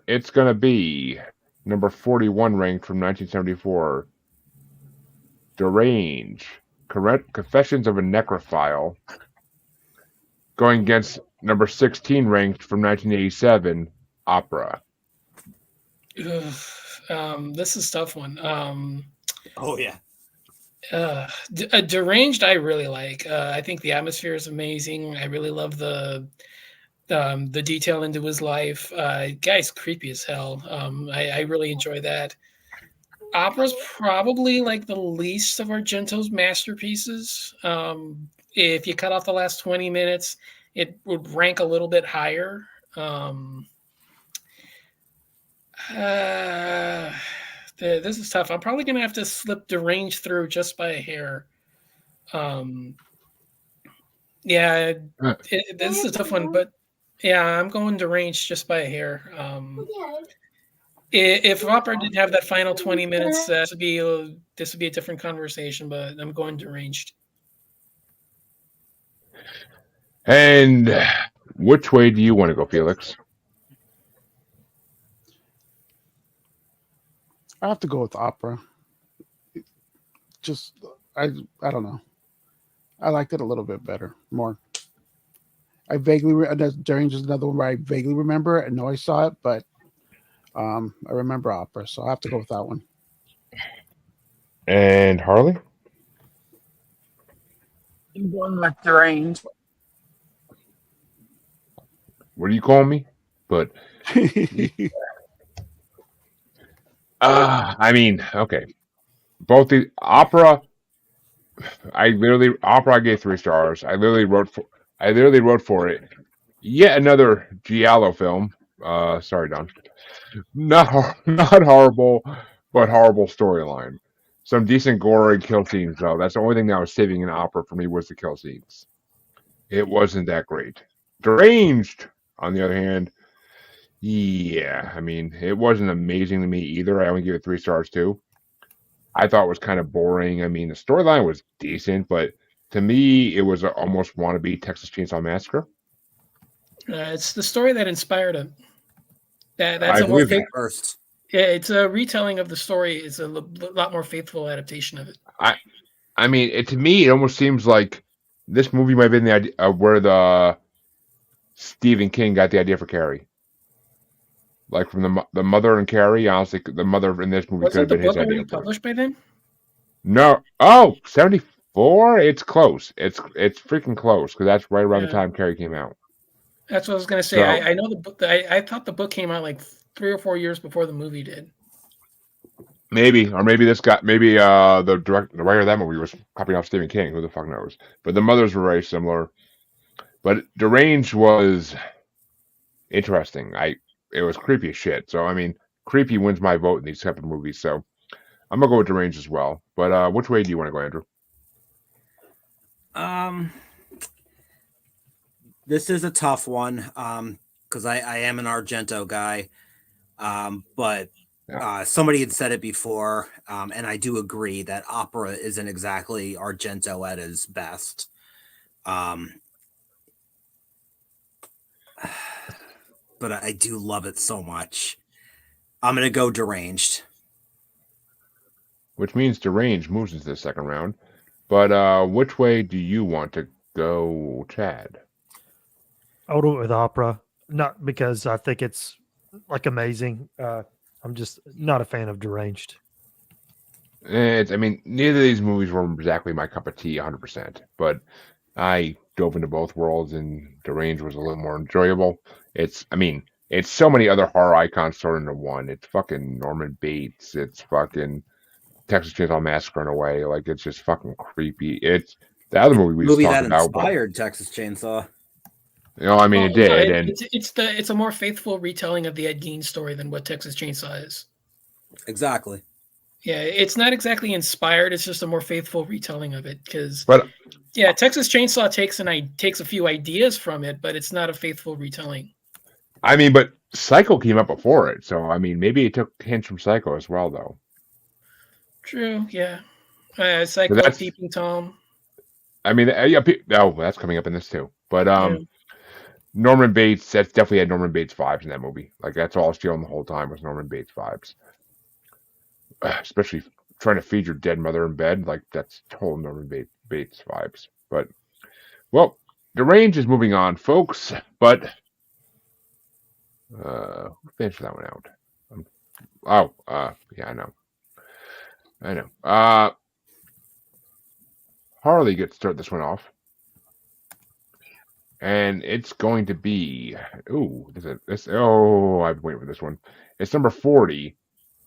it's going to be number 41 ranked from 1974, Derange, Confessions of a Necrophile, going against number 16 ranked from 1987, Opera. This is a tough one. Oh yeah. Deranged, I really like. I think the atmosphere is amazing. I really love the detail into his life. Guy's creepy as hell. I really enjoy that. Opera's probably like the least of Argento's masterpieces. If you cut off the last 20 minutes, it would rank a little bit higher. This is tough. I'm probably going to have to slip Deranged through just by a hair. This is a tough one, but yeah, I'm going Deranged just by a hair. If Opera didn't have that final 20 minutes, this would be a different conversation, but I'm going Deranged. And which way do you want to go, Felix? I have to go with Opera. Just I don't know. I liked it a little bit better, more. I vaguely Deranged is another one where I vaguely remember it. I know I saw it, but I remember Opera, so I have to go with that one. And Harley? I'm going with Deranged. What do you call me? But I mean, okay. Both the Opera, I gave 3 stars. I literally wrote for it. Yet another Giallo film. Sorry, Don. Not horrible, but horrible storyline. Some decent gore and kill scenes, though. That's the only thing that was saving an Opera for me was the kill scenes. It wasn't that great. Deranged, on the other hand, yeah, I mean, it wasn't amazing to me either. I only gave it 3 stars too. I thought it was kind of boring. I mean, the storyline was decent, but to me, it was almost wannabe Texas Chainsaw Massacre. It's the story that inspired it. That's I a more believe that. First. yeah, it's a retelling of the story. It's a lot more faithful adaptation of it. I mean, to me, it almost seems like this movie might have been the idea where the Stephen King got the idea for Carrie. Like from the mother and Carrie, honestly, the mother in this movie could Wasn't have the been his book idea. already published by then? No, oh, 74? It's close. It's freaking close because that's right around the Yeah. time Carrie came out. That's what I was gonna say. So- I know the book. I thought the book came out like 3 or 4 years before the movie did. Maybe, or maybe the writer of that movie was copying off Stephen King. Who the fuck knows? But the mothers were very similar. But Deranged was interesting. It was creepy as shit. So I mean, creepy wins my vote in these type of movies. So I'm gonna go with Deranged as well. But which way do you want to go, Andrew? This is a tough one because I am an Argento guy, but somebody had said it before, and I do agree that opera isn't exactly Argento at his best. But I do love it so much. I'm gonna go Deranged. Which means Deranged moves into the second round. But which way do you want to go, Chad? I'll do it with opera, not because I think it's like amazing. I'm just not a fan of Deranged. I mean, neither of these movies were exactly my cup of tea 100%, but I dove into both worlds, and Deranged was a little more enjoyable. It's so many other horror icons thrown into one. It's fucking Norman Bates. It's fucking Texas Chainsaw Massacre in a way. Like, it's just fucking creepy. It's the other movie we just Movie talked that about. inspired Texas Chainsaw. You know, I mean, it did. Yeah, And it's a more faithful retelling of the Ed Gein story than what Texas Chainsaw is. Exactly. Yeah, it's not exactly inspired. It's just a more faithful retelling of it. Because But- yeah, Texas Chainsaw takes a few ideas from it, but it's not a faithful retelling. I mean, but Psycho came up before it, so I mean, maybe it took hints from Psycho as well, though. True. Yeah. Psycho, that's- Peeping Tom. I mean, that's coming up in this too. But Yeah. Norman Bates, that's definitely had Norman Bates vibes in that movie. Like, that's all I was feeling the whole time was Norman Bates vibes. Especially trying to feed your dead mother in bed, like that's total Norman Bates vibes. But well, Deranged is moving on, folks. But who finished that one out? Yeah, I know. Harley gets to start this one off. And it's going to be I've been waiting for this one. It's number 40.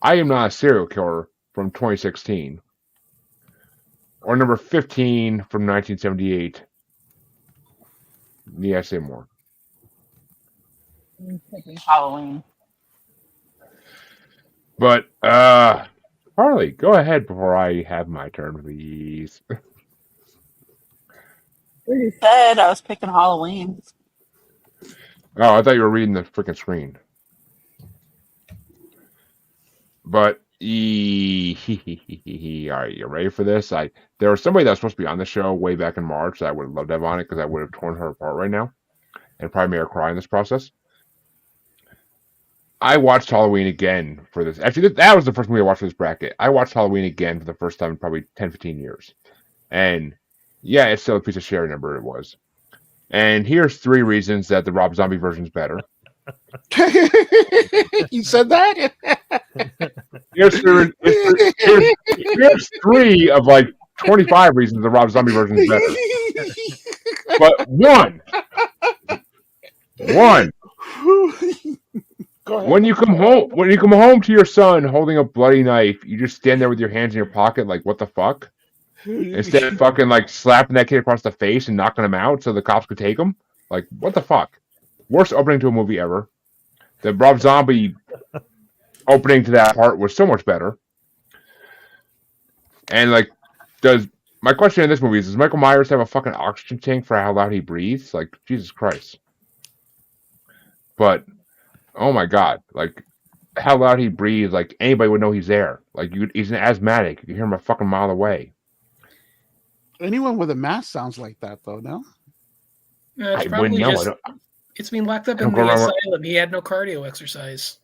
I Am Not a Serial Killer from 2016. Or number 15 from 1978. Yeah, say more. I'm thinking Halloween. But Harley, go ahead before I have my turn, please. You said I was picking Halloween. Oh, I thought you were reading the freaking screen. But all right, you ready for this? There was somebody that was supposed to be on the show way back in March that I would have loved to have on it because I would have torn her apart right now and probably made her cry in this process. I watched Halloween again for this. Actually, that was the first movie I watched for this bracket. I watched Halloween again for the first time in probably 10, 15 years. And yeah, it's still a piece of share number it was. And here's 3 reasons that the Rob Zombie version is better. You said that? Here's 3 of like 25 reasons the Rob Zombie version is better. But one. Go ahead. When you come home to your son holding a bloody knife, you just stand there with your hands in your pocket like, what the fuck? Instead of fucking like slapping that kid across the face and knocking him out so the cops could take him. Like, what the fuck? Worst opening to a movie ever. The Rob Zombie opening to that part was so much better. And like, my question in this movie is, does Michael Myers have a fucking oxygen tank for how loud he breathes? Like, Jesus Christ. But, oh my God, like, how loud he breathes, like, anybody would know he's there. Like, he's an asthmatic. You can hear him a fucking mile away. Anyone with a mask sounds like that, though, no? It's I probably wouldn't know. just it's being locked up I don't in go the around- asylum. He had no cardio exercise.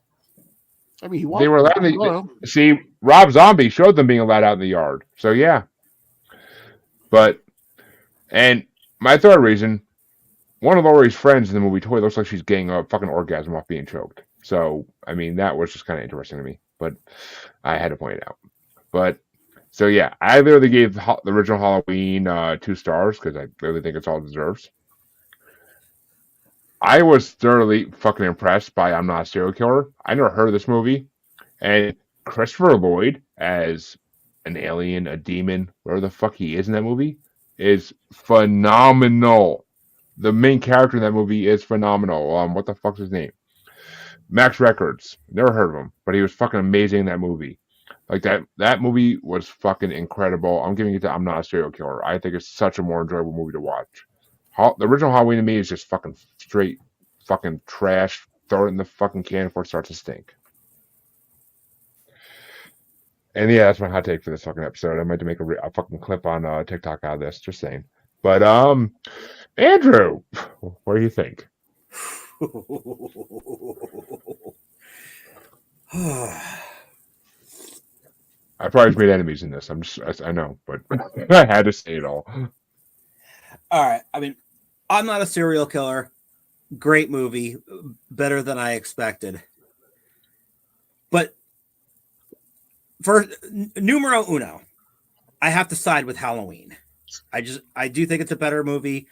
I mean, They were allowed Hello. see, Rob Zombie showed them being allowed out in the yard. So yeah. And my third reason, one of Laurie's friends in the movie Toy looks like she's getting a fucking orgasm off being choked. So, I mean, that was just kind of interesting to me, but I had to point it out. But, so yeah, I literally gave the original Halloween 2 stars because I really think it's all it deserves. I was thoroughly fucking impressed by I'm Not a Serial Killer. I never heard of this movie. And Christopher Lloyd as an alien, a demon, whatever the fuck he is in that movie, is phenomenal. The main character in that movie is phenomenal. What the fuck's his name? Max Records. Never heard of him, but he was fucking amazing in that movie. Like that movie was fucking incredible. I'm giving it to I'm Not a Serial Killer. I think it's such a more enjoyable movie to watch. The original Halloween to me is just fucking straight fucking trash. Throw it in the fucking can before it starts to stink. And yeah, that's my hot take for this fucking episode. I might have to make a fucking clip on TikTok out of this. Just saying. But Andrew, what do you think? I probably just made enemies in this. I know, but I had to say it all. All right. I mean, I'm Not a Serial Killer. Great movie. Better than I expected. But for numero uno, I have to side with Halloween. I do think it's a better movie,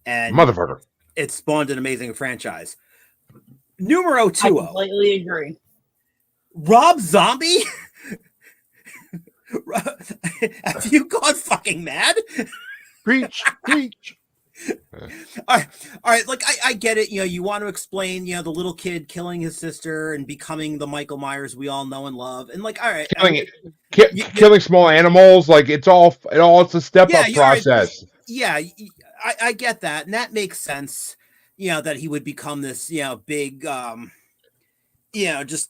and Motherfucker. it spawned an amazing franchise. Numero I two, completely agree. Rob Zombie. Have you gone fucking mad? Preach, preach. All right. Like I get it. You know, you want to explain, the little kid killing his sister and becoming the Michael Myers we all know and love, and like, all right, Killing small animals, like it's a step up process. Yeah, I get that, and that makes sense. That he would become this, big, just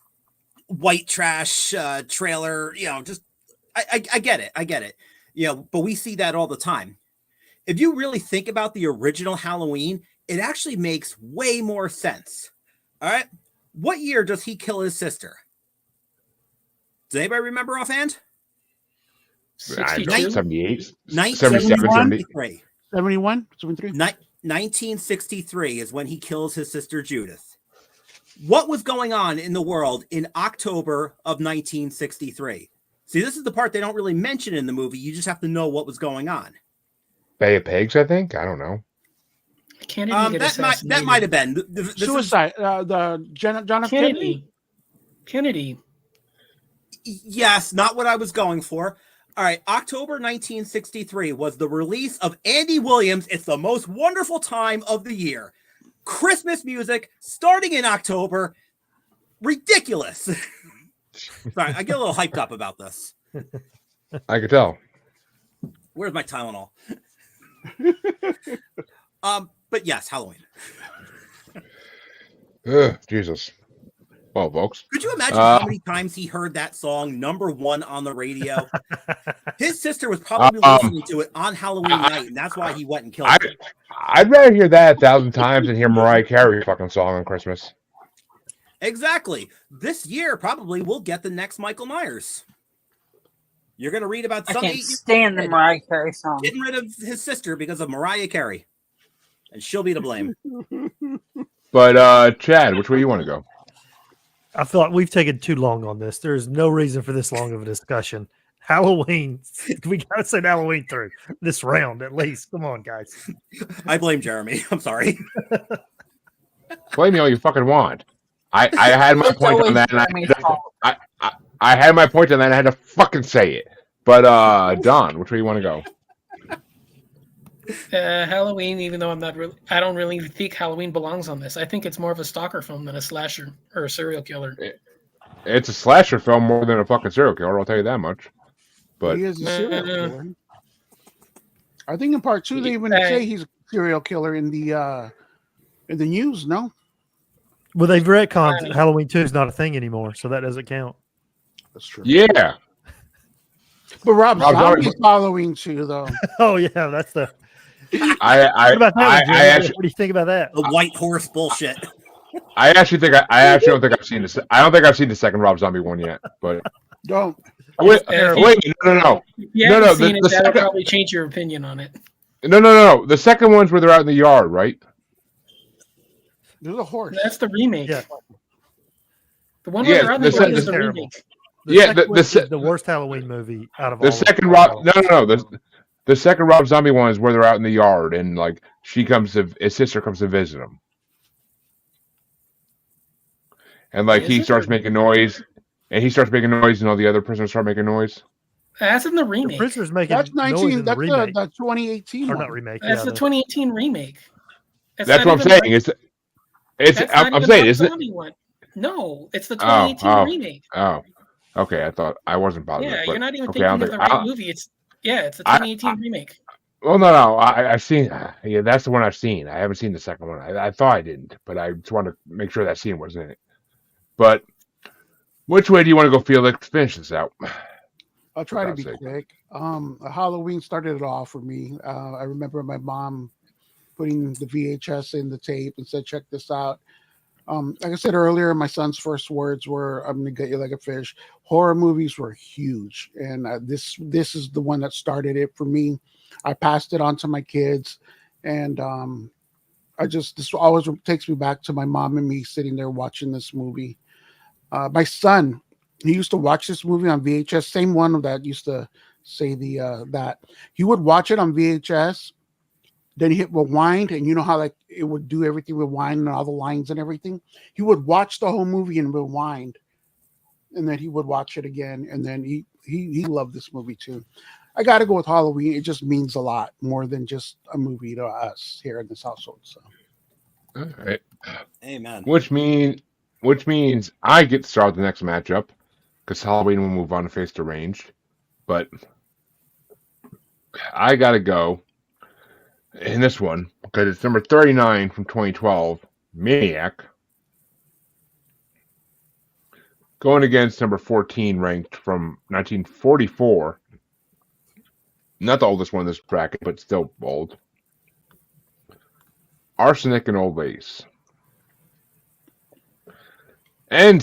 white trash trailer. I get it. I get it. But we see that all the time. If you really think about the original Halloween, it actually makes way more sense. All right. What year does he kill his sister? Does anybody remember offhand? 62? 78, 1973. 71, 73. 1963 is when he kills his sister Judith. What was going on in the world in October of 1963? See, this is the part they don't really mention in the movie. You just have to know what was going on. Bay of Pigs, I think. I don't know. Kennedy get that might have been Suicide. John F. Kennedy. Kennedy. Yes, not what I was going for. All right, October 1963 was the release of Andy Williams' It's the Most Wonderful Time of the Year. Christmas music starting in October. Ridiculous. Sorry, I get a little hyped up about this. I could tell. Where's my Tylenol? But yes, Halloween. Jesus. Well, folks. Could you imagine how many times he heard that song #1 on the radio? His sister was probably listening to it on Halloween night, and that's why he went and killed her. I'd rather hear that 1,000 times than hear Mariah Carey fucking song on Christmas. Exactly. This year, probably we'll get the next Michael Myers. You're going to read about I some can't stand the Mariah Carey song. getting rid of his sister because of Mariah Carey, and she'll be to blame. But Chad, which way you want to go? I feel like we've taken too long on this. There's no reason for this long of a discussion. Halloween. We got to say Halloween through this round at least. Come on, guys. I blame Jeremy. I'm sorry. Blame me all you fucking want. I had my It's point on always that, and Jeremy's fault. I had my point on that, and I had to fucking say it. But Don, which way you want to go? Halloween, even though I don't really think Halloween belongs on this. I think it's more of a stalker film than a slasher or a serial killer. It's a slasher film more than a fucking serial killer. I'll tell you that much. But He is a serial killer. I think in part 2 they even say he's a serial killer in the news. No, Well, they've retconned Halloween 2 is not a thing anymore, so that doesn't count. that's true. yeah, But Rob Rob Zombie's Zombie- following too, though. Oh yeah, that's the. I What about that? I actually What do you think about that? The white horse bullshit. I actually don't think I've seen this. I don't think I've seen the second Rob Zombie one yet. But Don't. wait, terrible. wait, no. If you haven't No, seen it, the that'll second- probably change your opinion on it. No. The second one's where they're out in the yard, right? There's a horse. That's the remake. Yeah. The one Yeah, where they're out in the the se- woods is the- the terrible. remake. The Yeah, second the one is se- the worst Halloween movie out of all. The of second them. Rob, no. The second Rob Zombie one is where they're out in the yard and like his sister comes to visit him, and like Is he it? starts making noise, and all the other prisoners start making noise. That's in the The remake. prisoner's making That's noise 19. in the That's remake, the 2018 or one. not remake. That's yeah, the 2018 remake. That's what I'm not even saying. the- It's. that's I'm not even saying, the isn't it? zombie one. No, it's the 2018 Oh. remake. Oh, okay. I thought I wasn't positive. Yeah, but, you're not even okay, thinking of the right movie. It's the 2018 remake. Well, no. I've seen. Yeah, that's the one I've seen. I haven't seen the second one. I thought I didn't, but I just wanted to make sure that scene was in it. But which way do you want to go, Felix? Finish this out. I'll try to God's be sake. quick. Halloween started it all for me. I remember my mom putting the VHS in the tape and said, "Check this out." Like I said earlier, my son's first words were, "I'm gonna get you like a fish." Horror movies were huge, and this is the one that started it for me. I passed it on to my kids, and this always takes me back to my mom and me sitting there watching this movie. My son, he used to watch this movie on VHS, same one that used to say that he would watch it on VHS, then hit rewind, and you know how like it would do everything rewind and all the lines and everything. He would watch the whole movie and rewind, and then he would watch it again, and then he loved this movie too. I got to go with Halloween. It just means a lot more than just a movie to us here in this household. So, All right. Amen. Which means I get to start the next matchup because Halloween will move on to face the range. But I gotta go in this one because it's number 39 from 2012, Maniac, going against number 14 ranked from 1944. Not the oldest one in this bracket, but still old. Arsenic and Old Lace. And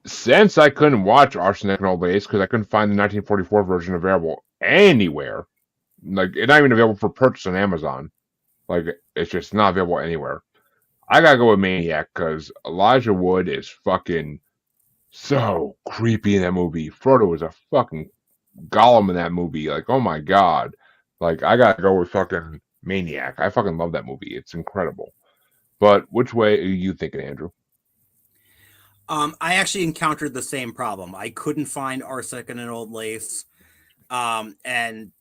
since I couldn't watch Arsenic and Old Lace because I couldn't find the 1944 version available anywhere, like it's not even available for purchase on Amazon, like it's just not available anywhere. I gotta go with Maniac because Elijah Wood is fucking so creepy in that movie. Frodo is a fucking Gollum in that movie. Like, oh my god. Like, I gotta go with fucking Maniac. I fucking love that movie. It's incredible. But which way are you thinking, Andrew? I actually encountered the same problem. I couldn't find Arsenic and an Old Lace. And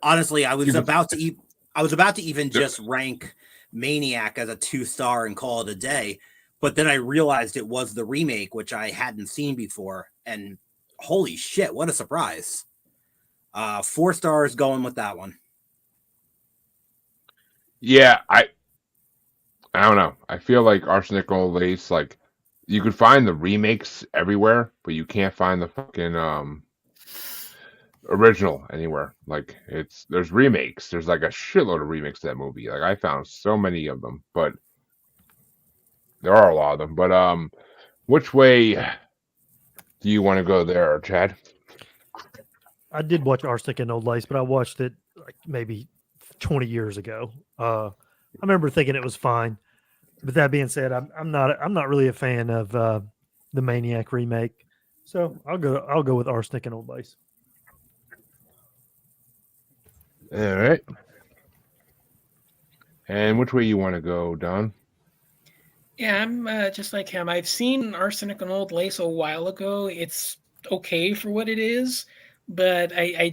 honestly, I was about to even just rank Maniac as a 2-star and call it a day. But then I realized it was the remake, which I hadn't seen before. And holy shit, what a surprise. 4 stars going with that one. Yeah, I don't know. I feel like Arsenic and Old Lace, like, you could find the remakes everywhere, but you can't find the fucking original anywhere. Like, there's remakes. There's like a shitload of remakes to that movie. Like, I found so many of them, but there are a lot of them. But which way do you want to go there, Chad? I did watch Arsenic and Old Lace, but I watched it like maybe 20 years ago. I remember thinking it was fine. But that being said, I'm not really a fan of the Maniac remake. So I'll go with Arsenic and Old Lace. All right. And which way you want to go, Don? Yeah, I'm just like him. I've seen Arsenic and Old Lace a while ago. It's okay for what it is, but I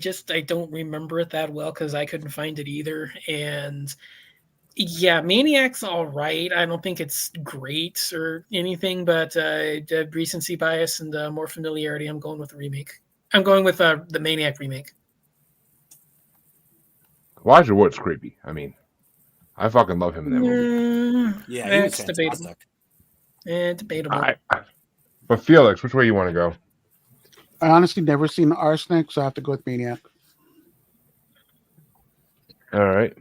don't remember it that well because I couldn't find it either. And yeah, Maniac's all right. I don't think it's great or anything, but recency bias and more familiarity, I'm going with the remake. I'm going with the Maniac remake. Elijah Wood's creepy. I mean, I fucking love him in that movie. Yeah, he was It's debatable. fantastic. Debatable. But Felix, which way you want to go? I honestly never seen Arsenic, so I have to go with Maniac. All right.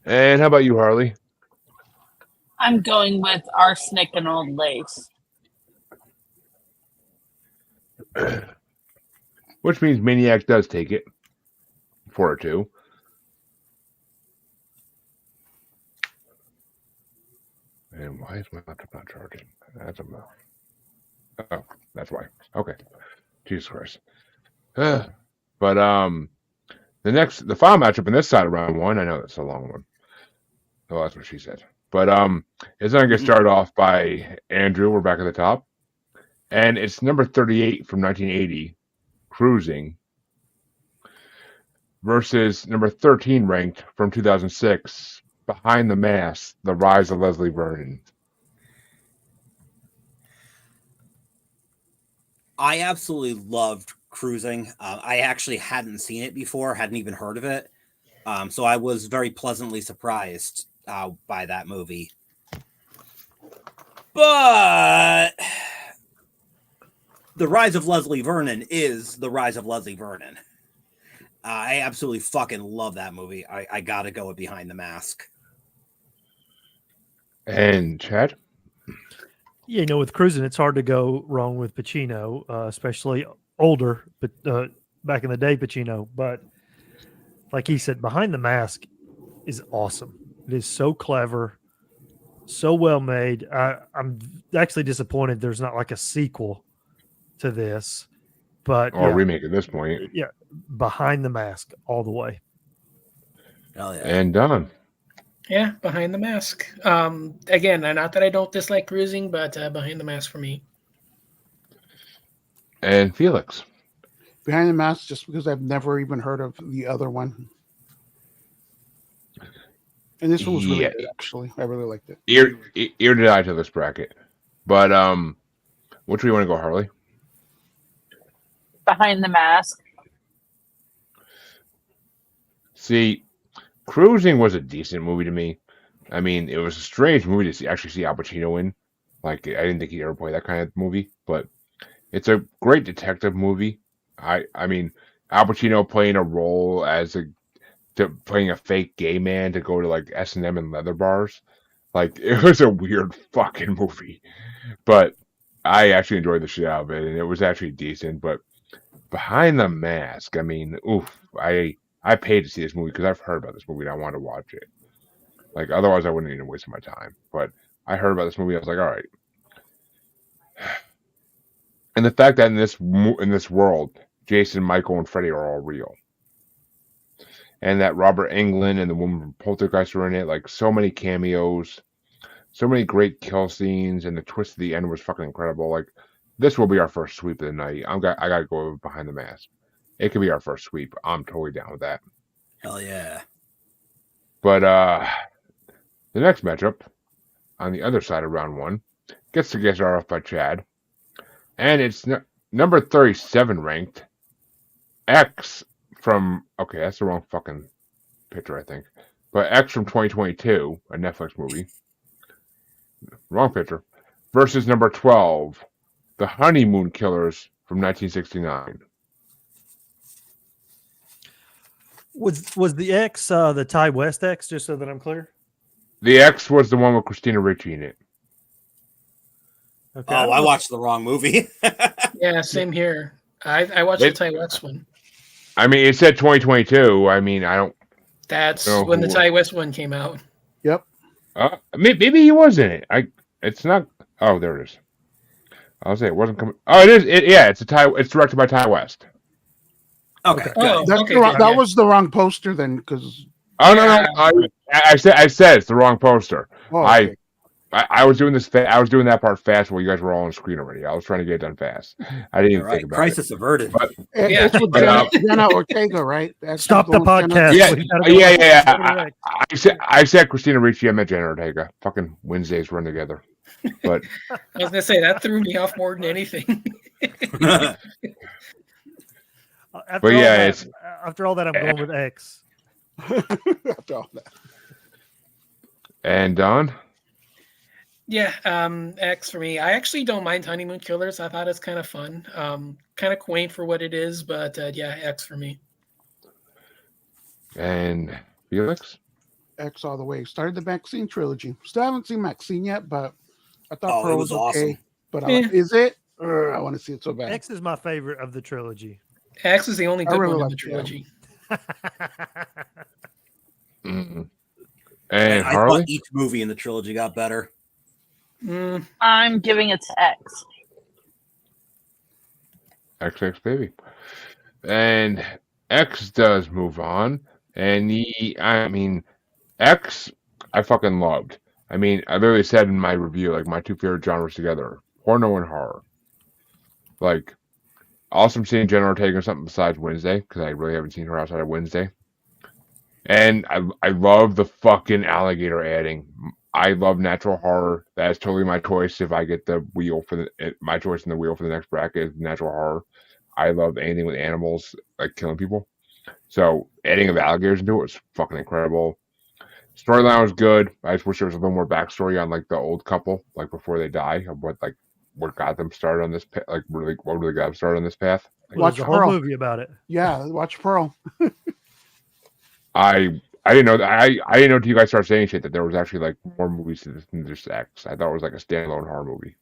And how about you, Harley? I'm going with Arsenic and Old Lace. Which means Maniac does take it. 4-2. And why is my laptop not charging? That's a mouth. Oh, that's why. Okay. Jesus Christ. But the final matchup in this side of round one, I know that's a long one. Oh, that's what she said. But it's gonna get started off by Andrew. We're back at the top. And it's number 38 from 1980, Cruising, versus number 13 ranked from 2006, Behind the Mask, The Rise of Leslie Vernon. I absolutely loved Cruising. I actually hadn't seen it before, hadn't even heard of it. So I was very pleasantly surprised by that movie. But The Rise of Leslie Vernon is The Rise of Leslie Vernon. I absolutely fucking love that movie. I gotta go with Behind the Mask. And Chad? Yeah, with Cruising, it's hard to go wrong with Pacino, especially older, but back in the day, Pacino. But like he said, Behind the Mask is awesome. It is so clever, so well made. I'm actually disappointed there's not like a sequel to this, but Or remake at this point. yeah, Behind the Mask all the way. Hell yeah. And Don. Yeah, Behind the Mask. Again, not that I don't dislike Cruising, but Behind the Mask for me. And Felix. Behind the Mask, just because I've never even heard of the other one. And this one was really good, actually. I really liked it. Ear to eye to this bracket. But which way you want to go, Harley? Behind the Mask. See, Cruising was a decent movie to me. I mean, it was a strange movie to actually see Al Pacino in. Like, I didn't think he'd ever play that kind of movie, but it's a great detective movie. I mean, Al Pacino playing a role playing a fake gay man to go to like S&M and leather bars. Like, it was a weird fucking movie, but I actually enjoyed the shit out of it, and it was actually decent. But Behind the Mask, I mean, oof, I paid to see this movie because I've heard about this movie and I wanted to watch it. Like, otherwise I wouldn't even waste my time. But I heard about this movie, I was like, all right. And the fact that in this world, Jason, Michael, and Freddy are all real, and that Robert Englund and the woman from Poltergeist are in it, like so many cameos, so many great kill scenes, and the twist at the end was fucking incredible. Like, this will be our first sweep of the night. I gotta go Behind the Mask. It could be our first sweep. I'm totally down with that. Hell yeah. But the next matchup on the other side of round one gets to get started off by Chad. And it's number 37 ranked. X from... Okay, that's the wrong fucking picture, I think. But X from 2022, a Netflix movie. Wrong picture. Versus number 12, The Honeymoon Killers from 1969. Was the X the Ty West X? Just so that I'm clear. The X was the one with Christina Ricci in it. Okay. Oh, I watched the wrong movie. Yeah, same here. I watched the Ty West one. I mean, it said 2022. I mean, I don't... That's Oh, when the who- Ty West one came out. Yep. Maybe he was in it. It's not... Oh, there it is. I was saying it wasn't coming... Oh, it is. It's directed by Ty West. Okay, good. Oh, That's okay, the wrong, good, that yeah. was the wrong poster then, because Oh, no. I said it's the wrong poster. okay. I was doing this. I was doing that part fast while you guys were all on screen already. I was trying to get it done fast. I didn't even All right, think about crisis averted. But- Yeah. It's with But, Jenna Ortega, right? That's Stop the one Jenna- podcast. Yeah, We gotta go yeah. on. I said Christina Ricci. I meant Jenna Ortega. Fucking Wednesdays run together. But I was gonna say that threw me off more than anything. After all that, I'm going with X. After all that. and Don. Yeah, X for me. I actually don't mind Honeymoon Killers. I thought it's kind of fun, kind of quaint for what it is, but yeah, X for me. And Felix. X all the way. Started the Maxine trilogy. Still haven't seen Maxine yet, but I thought Oh, Pearl it was okay. awesome. But Yeah. is it? I want to see it so bad. X is my favorite of the trilogy. X is the only I good really one in the like trilogy. Mm-mm. And I Harley. thought each movie in the trilogy got better. I'm giving it to X. XX baby. And X does move on. And X, I fucking loved. I mean, I literally said in my review, like, my two favorite genres together, porno and horror. Like, awesome seeing Jenna Ortega in something besides Wednesday, because I really haven't seen her outside of Wednesday. And I love the fucking alligator adding. I love natural horror. That's totally my choice. If I get the wheel my choice in the wheel for the next bracket is natural horror. I love anything with animals, like killing people. So adding of alligators into it was fucking incredible. Storyline was good. I just wish there was a little more backstory on like the old couple, like before they die, of what got them started on this what really got them started on this path. Well, Watch there's a whole Pearl. movie about it. Yeah, watch Pearl. I didn't know that. I didn't know until you guys started saying shit that there was actually like more movies to this than just X. I thought it was like a standalone horror movie.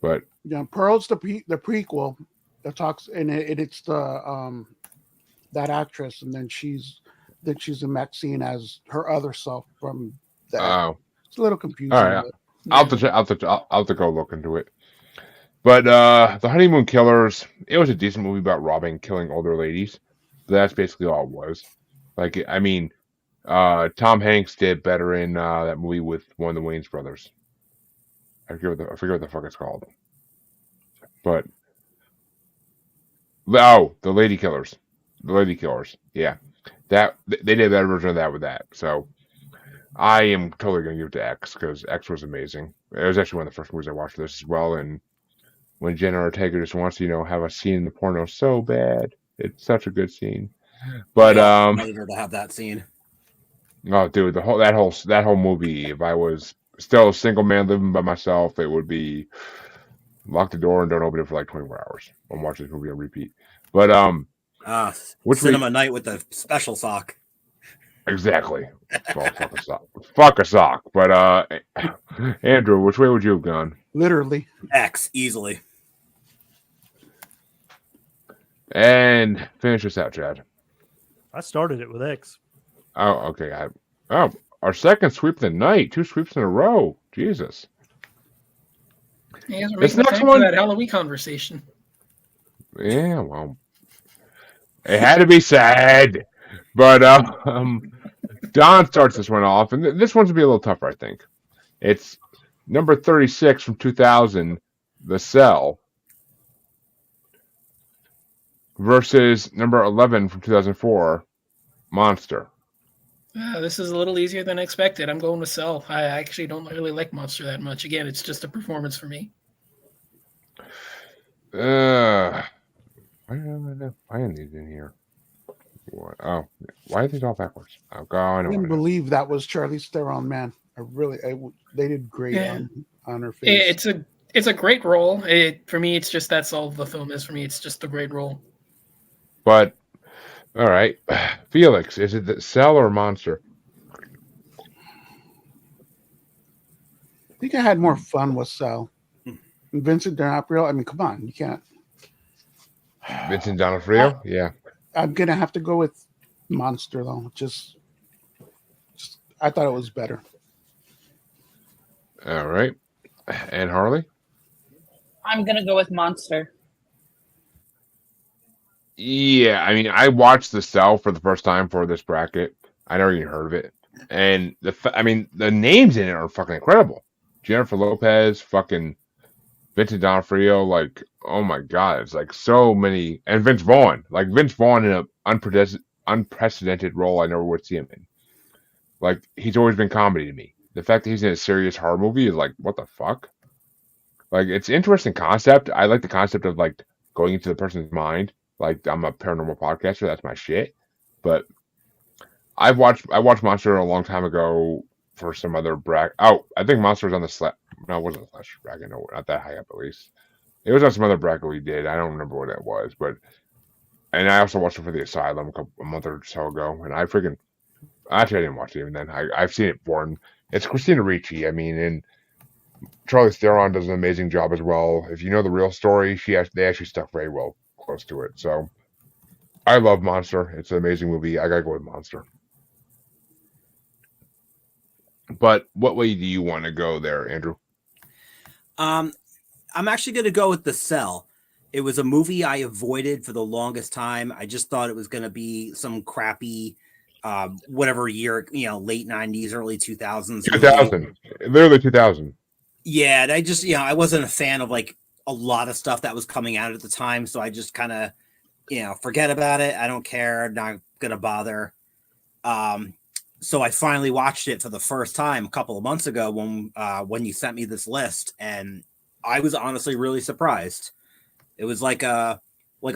But Yeah, Pearl's the prequel that talks, and it's the that actress, and then she's in Maxine as her other self from that. It's a little confusing. All right. but- I'll have to go look into it. But the Honeymoon Killers, it was a decent movie about robbing and killing older ladies. That's basically all it was. Like, I mean, Tom Hanks did better in that movie with one of the Wayans brothers. I forget what the fuck it's called. But the Lady Killers. The Lady Killers. Yeah. They did a better version of that with that. So I am totally gonna give it to X because X was amazing. It was actually one of the first movies I watched this as well. And when Jenna Ortega just wants to, have a scene in the porno so bad, it's such a good scene. But Later to have that scene. oh, dude, that whole movie. If I was still a single man living by myself, it would be lock the door and don't open it for like 24 hours. I'm watching this movie on repeat. But Cinema night with the special sock. exactly. Well, fuck a sock. Fuck a sock. But Andrew, which way would you have gone? Literally. X easily. And finish this out, Chad. I started it with X. Oh, okay. Our second sweep of the night. 2 sweeps in a row. Jesus. You guys are This making next time one- for that Halloween conversation. Yeah, well, it had to be sad. But Don starts this one off, and this one's gonna be a little tougher, I think. It's number 36 from 2000, The Cell, versus number 11 from 2004, Monster. This is a little easier than expected. I'm going with Cell. I actually don't really like Monster that much. Again, it's just a performance for me. Why did I find these in here? What? Oh, why are these all backwards? Oh, God, I didn't believe that was Charlize Theron, man. They did great Yeah. on her face. It's a great role. For me, it's just that's all the film is for me. It's just a great role. But, all right. Felix, is it the Cell or Monster? I think I had more fun with Cell. And Vincent D'Onofrio. I mean, come on, you can't. Vincent D'Onofrio? Yeah. I'm gonna have to go with Monster though. Just I thought it was better. All right. And Harley? I'm gonna go with Monster. Yeah, I mean, I watched The Cell for the first time for this bracket. I never even heard of it. And the names in it are fucking incredible. Jennifer Lopez, fucking Vincent D'Onofrio, like, oh my God, it's like so many. And Vince Vaughn in an unprecedented role I never would see him in. Like, he's always been comedy to me. The fact that he's in a serious horror movie is like, what the fuck? Like, it's an interesting concept. I like the concept of like going into the person's mind. Like, I'm a paranormal podcaster, that's my shit. But I watched Monster a long time ago for some other bracket. Oh, I think Monster was on the no, it wasn't the Slash bracket. No, not that high up at least. It was on some other bracket we did. I don't remember what it was, and I also watched it for the Asylum a month or so ago. And actually I didn't watch it even then. I've seen it before. And it's Christina Ricci. I mean, and Charlize Theron does an amazing job as well. If you know the real story, they actually stuck very well close to it. So I love Monster. It's an amazing movie. I gotta go with Monster. But what way do you want to go there, Andrew? I'm actually going to go with The Cell. It was a movie I avoided for the longest time. I just thought it was going to be some crappy, whatever year, late 90s, early 2000s. 2000. Literally 2000. Yeah, and I just, I wasn't a fan of like a lot of stuff that was coming out at the time. So I just kind of, forget about it. I don't care. I'm not going to bother. So I finally watched it for the first time a couple of months ago when you sent me this list, and I was honestly really surprised. It was like a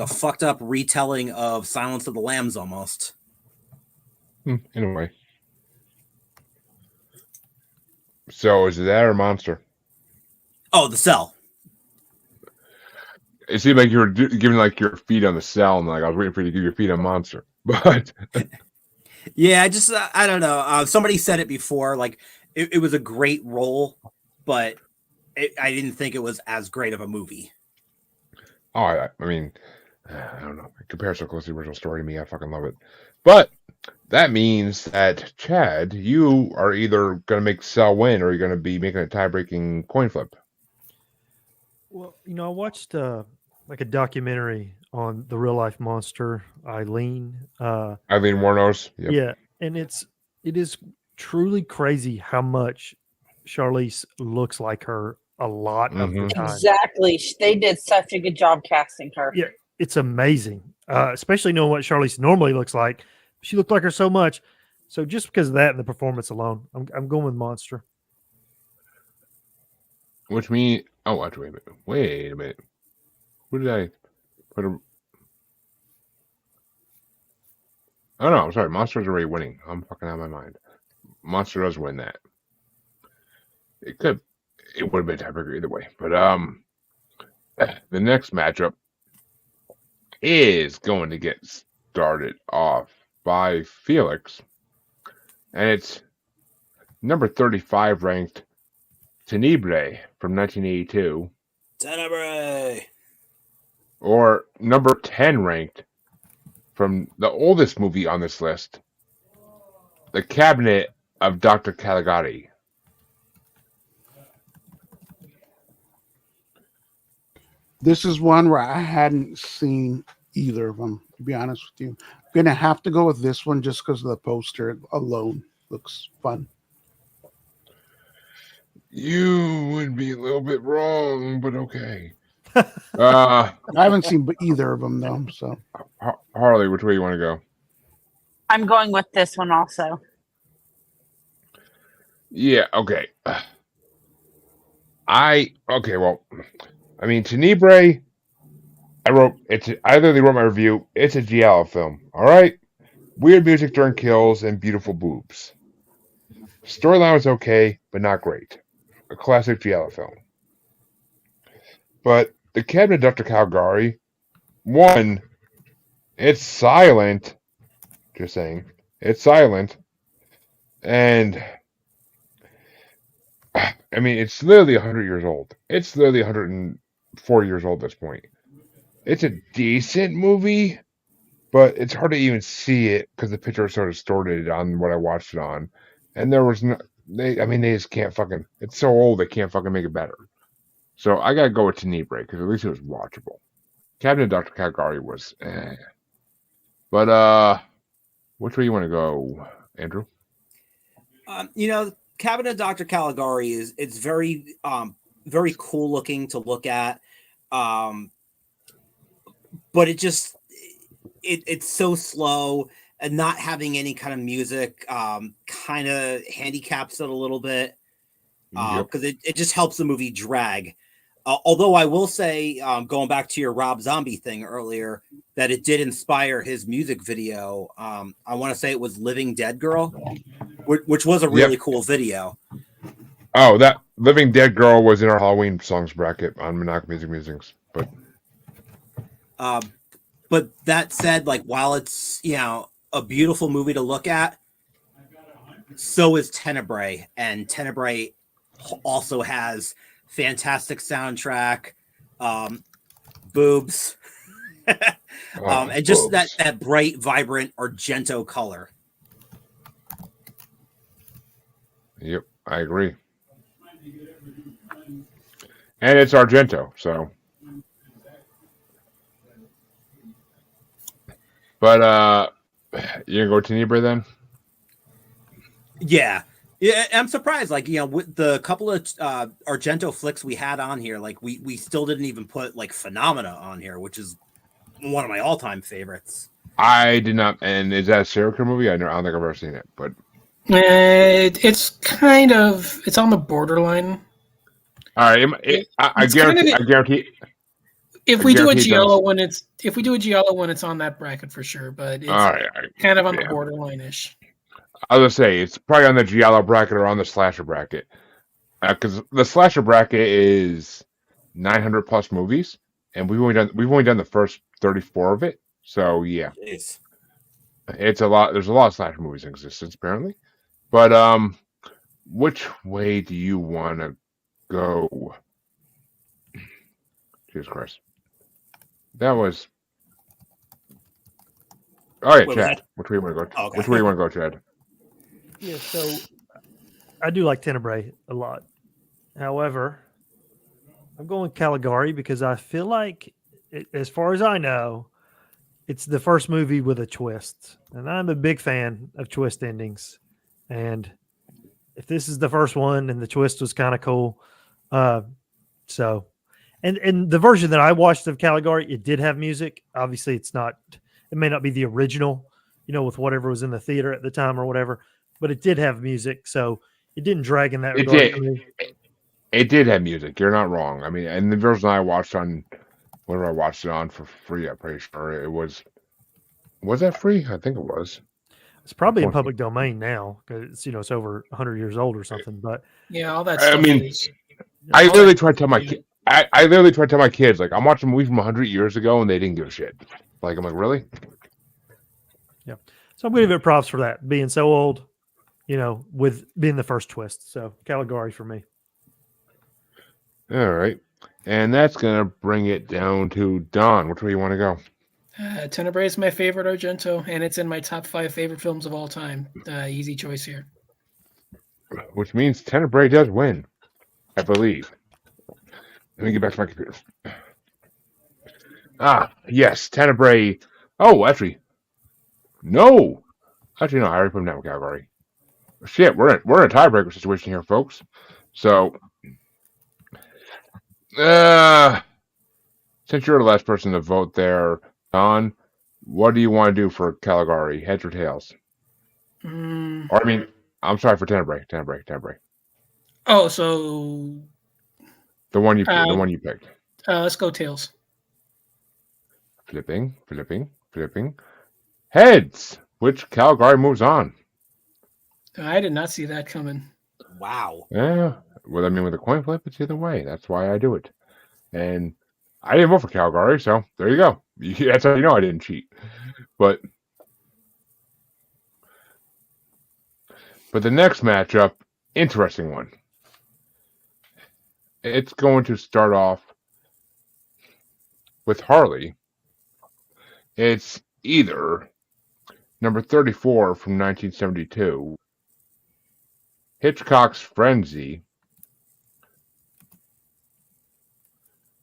fucked up retelling of Silence of the Lambs almost. In a way. So is it that or Monster? Oh, The Cell. It seemed like you were giving like your feet on The Cell, and like I was waiting for you to give your feet on Monster. But yeah, I don't know. Somebody said it before. Like it was a great role, but I didn't think it was as great of a movie. oh, I mean, I don't know. It compares so close to the original story to me. I fucking love it. But that means that Chad, you are either going to make Cell win, or you're going to be making a tie-breaking coin flip. Well, I watched like a documentary on the real life monster Eileen. Eileen Wuornos. Yep. Yeah, and it is truly crazy how much Charlize looks like her a lot of the time. Exactly. They did such a good job casting her. Yeah, it's amazing, especially knowing what Charlize normally looks like. She looked like her so much. So just because of that and the performance alone, I'm going with Monster. Which means, oh, wait a minute. Wait a minute. Who did I put a? Oh no, I'm sorry. Monster's already winning. I'm fucking out of my mind. Monster does win that. It would have been tiebreaker either way. But the next matchup is going to get started off by Felix, and it's number 35 ranked Tenebrae from 1982, Tenebrae. or number 10 ranked from the oldest movie on this list, The Cabinet of Dr. Caligari. This is one where I hadn't seen either of them, to be honest with you. I'm going to have to go with this one just because of the poster alone. Looks fun. You would be a little bit wrong, but okay. I haven't seen either of them, though. So, Harley, which way you want to go? I'm going with this one also. Yeah, okay. Well, I mean, Tenebrae, I literally wrote my review. It's a giallo film, all right? Weird music during kills and beautiful boobs. Storyline was okay, but not great. A classic giallo film. But The Cabinet of Dr. Caligari, one, it's silent. Just saying. It's silent. And I mean, it's literally 100 years old. It's literally 104 years old at this point. It's a decent movie, but it's hard to even see it because the picture is sort of distorted on what I watched it on. And there was no, they just can't fucking, it's so old they can't fucking make it better. So I gotta go with Tenebrae because at least it was watchable. Cabinet of Dr. Caligari was But which way you want to go, Andrew? Cabinet of Dr. Caligari it's very very cool looking to look at. But it's so slow, and not having any kind of music kind of handicaps it a little bit because it just helps the movie drag. Although I will say, going back to your Rob Zombie thing earlier, that it did inspire his music video. I want to say it was Living Dead Girl, which was a really cool video. Oh, that Living Dead Girl was in our Halloween songs bracket on Monaco Music Musings. But that said, like, while it's, a beautiful movie to look at, so is Tenebrae. And Tenebrae also has fantastic soundtrack, boobs, and just boobs. that bright, vibrant Argento color. Yep, I agree. And it's Argento, so. But you gonna go Tenebrae then? Yeah. Yeah, I'm surprised. Like, with the couple of Argento flicks we had on here, like we still didn't even put like Phenomena on here, which is one of my all-time favorites. I did not. And is that a serial killer movie? I don't think I've ever seen it, but It's on the borderline. all right. I It's kind of guarantee. I guarantee. If we do a guarantee it Giallo does. one, it's on that bracket for sure. But it's All right. kind of on the yeah. borderline-ish. I was gonna say it's probably on the Giallo bracket or on the slasher bracket, because the slasher bracket is 900 plus movies, and we've only done the first 34 of it. So yeah, Jeez. it's a lot. There's a lot of slasher movies in existence apparently, but which way do you want to go? Jesus Christ, that was. All right, Wait, was Chad. that- Which way you want to go? Oh, okay. Which way you want to go, Chad? Yeah, so I do like Tenebrae a lot. However, I'm going Caligari because I feel like, as far as I know, it's the first movie with a twist. And I'm a big fan of twist endings. And if this is the first one and the twist was kind of cool, so and the version that I watched of Caligari, it did have music. Obviously, it may not be the original, with whatever was in the theater at the time or whatever, but it did have music, so it didn't drag in that It regard did. for me. It did have music. You're not wrong. I mean, and the version I watched on, whatever I watched it on for free, I'm pretty sure it was. Was that free? I think it was. It's probably in Point. public domain now because it's over 100 years old or something. But Yeah, all that I stuff. mean, is, I all literally that- tried to tell my kid. I literally tried to tell my kids, like, I'm watching a movie from 100 years ago, and they didn't give a shit. Like, I'm like, really? so I'm going to give it props for that being so old, with being the first twist. So Caligari for me. All right. And that's going to bring it down to Don. Which way you want to go? Tenebrae is my favorite Argento, and it's in my top 5 favorite films of all time. Easy choice here. Which means Tenebrae does win, I believe. Let me get back to my computer. Yes, Tenebrae. Oh, actually, no. Actually, no. I already put him down with Caligari. Shit, we're in a tiebreaker situation here, folks. So, since you're the last person to vote there, Don, what do you want to do for Caligari? Heads or tails? Mm. Or I mean, I'm sorry for Tenebrae. Tenebrae. Oh, so The one you picked. let's go tails. Flipping. Heads, which Caligari moves on. I did not see that coming. Wow. Yeah. Well, I mean, with a coin flip, it's either way. That's why I do it. And I didn't vote for Caligari, so there you go. That's how you know I didn't cheat. But the next matchup, interesting one. It's going to start off with Harley. It's either number 34 from 1972, Hitchcock's Frenzy,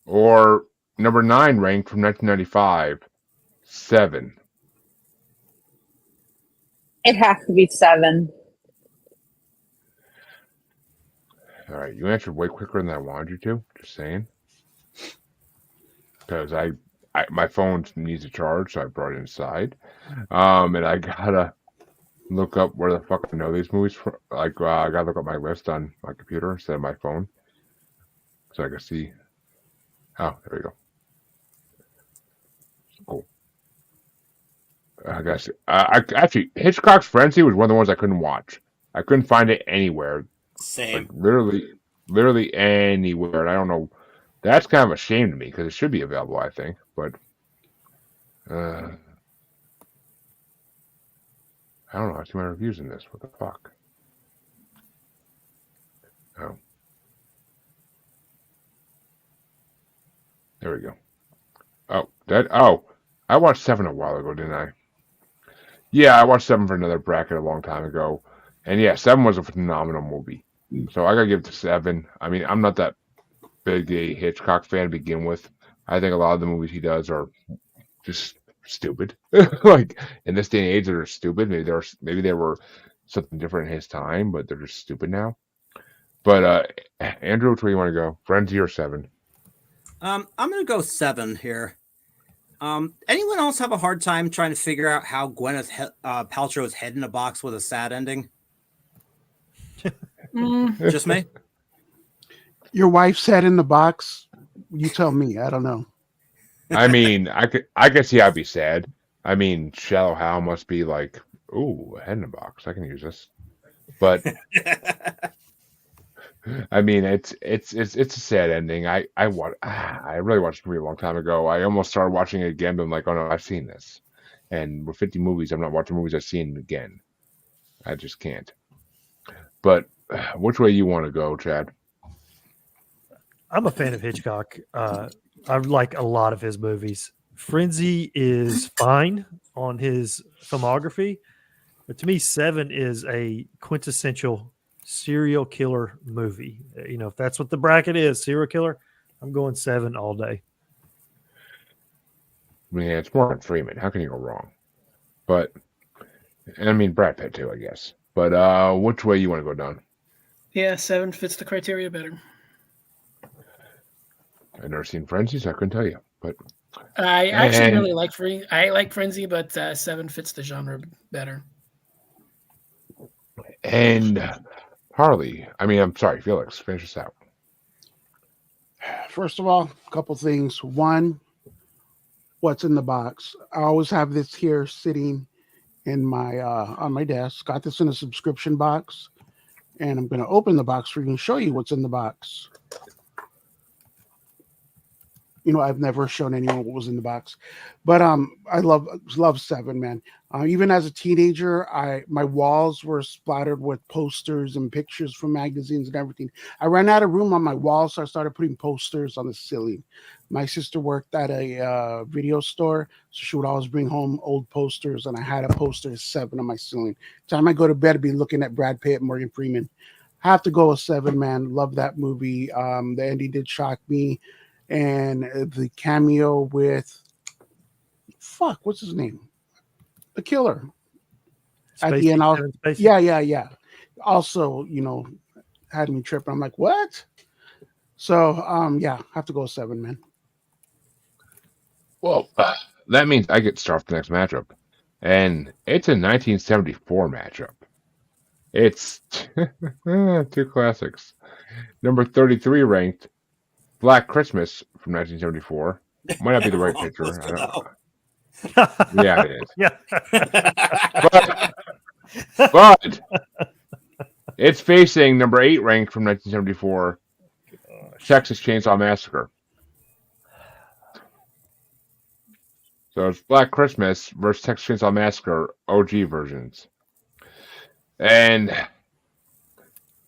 or number 9 ranked from 1995, 7. It has to be 7. All right, you answered way quicker than I wanted you to. Just saying. Because my phone needs a charge, so I brought it inside. And I gotta look up where the fuck I know these movies from. Like, I gotta look up my list on my computer instead of my phone, so I can see. Oh, there we go. Cool. I guess actually Hitchcock's Frenzy was one of the ones I couldn't watch. I couldn't find it anywhere. Same. Like, literally anywhere. And I don't know. That's kind of a shame to me because it should be available, I think. But I don't know. I see my reviews in this. What the fuck? Oh. There we go. Oh, I watched 7 a while ago, didn't I? Yeah, I watched 7 for another bracket a long time ago. And yeah, 7 was a phenomenal movie. So I gotta give it to 7. I mean, I'm not that big a Hitchcock fan to begin with. I think a lot of the movies he does are just stupid. Like in this day and age, they're stupid. Maybe they were something different in his time, but they're just stupid now. But Andrew, which way you want to go? Frenzy or 7? I'm gonna go 7 here. Anyone else have a hard time trying to figure out how Gwyneth Paltrow's head in a box with a sad ending? Just me? Your wife said in the box. You tell me. I don't know. I mean, I could see how it'd be sad. I mean, Shallow Hal must be like, ooh, a head in a box. I can use this. But I mean, it's a sad ending. I really watched the movie a long time ago. I almost started watching it again, but I'm like, oh no, I've seen this. And with 50 movies, I'm not watching movies I've seen again. I just can't. But which way you want to go, Chad? I'm a fan of Hitchcock. I like a lot of his movies. Frenzy is fine on his filmography, but to me, 7 is a quintessential serial killer movie. You know, if that's what the bracket is, serial killer, I'm going 7 all day. I mean, it's Morgan Freeman. How can you go wrong? But, and I mean, Brad Pitt too, I guess. But which way you want to go, Don? Yeah, 7 fits the criteria better. I've never seen Frenzy, so I couldn't tell you. But I actually really like Frenzy. I like Frenzy, but 7 fits the genre better. And Harley, I mean, I'm sorry, Felix, finish this out. First of all, a couple things. One, what's in the box? I always have this here sitting in my on my desk. Got this in a subscription box, and I'm going to open the box for you and show you what's in the box. You know, I've never shown anyone what was in the box, but I love 7, man. Even as a teenager, my walls were splattered with posters and pictures from magazines and everything. I ran out of room on my walls, so I started putting posters on the ceiling. My sister worked at a video store, so she would always bring home old posters, and I had a poster of 7 on my ceiling. Time I go to bed, I'd be looking at Brad Pitt, Morgan Freeman. Have to go with 7, man. Love that movie. The ending did shock me. And the cameo with what's his name? The killer. At the end, yeah. Also, you know, had me tripping. I'm like, what? So, yeah, have to go 7, man. Well, that means I get to start the next matchup, and it's a 1974 matchup. It's 2 classics. Number 33 ranked Black Christmas from 1974. Might not be the right picture. I don't know. Yeah, it is. Yeah. But it's facing number 8 ranked from 1974, Texas Chainsaw Massacre. So it's Black Christmas versus Texas Chainsaw Massacre OG versions. And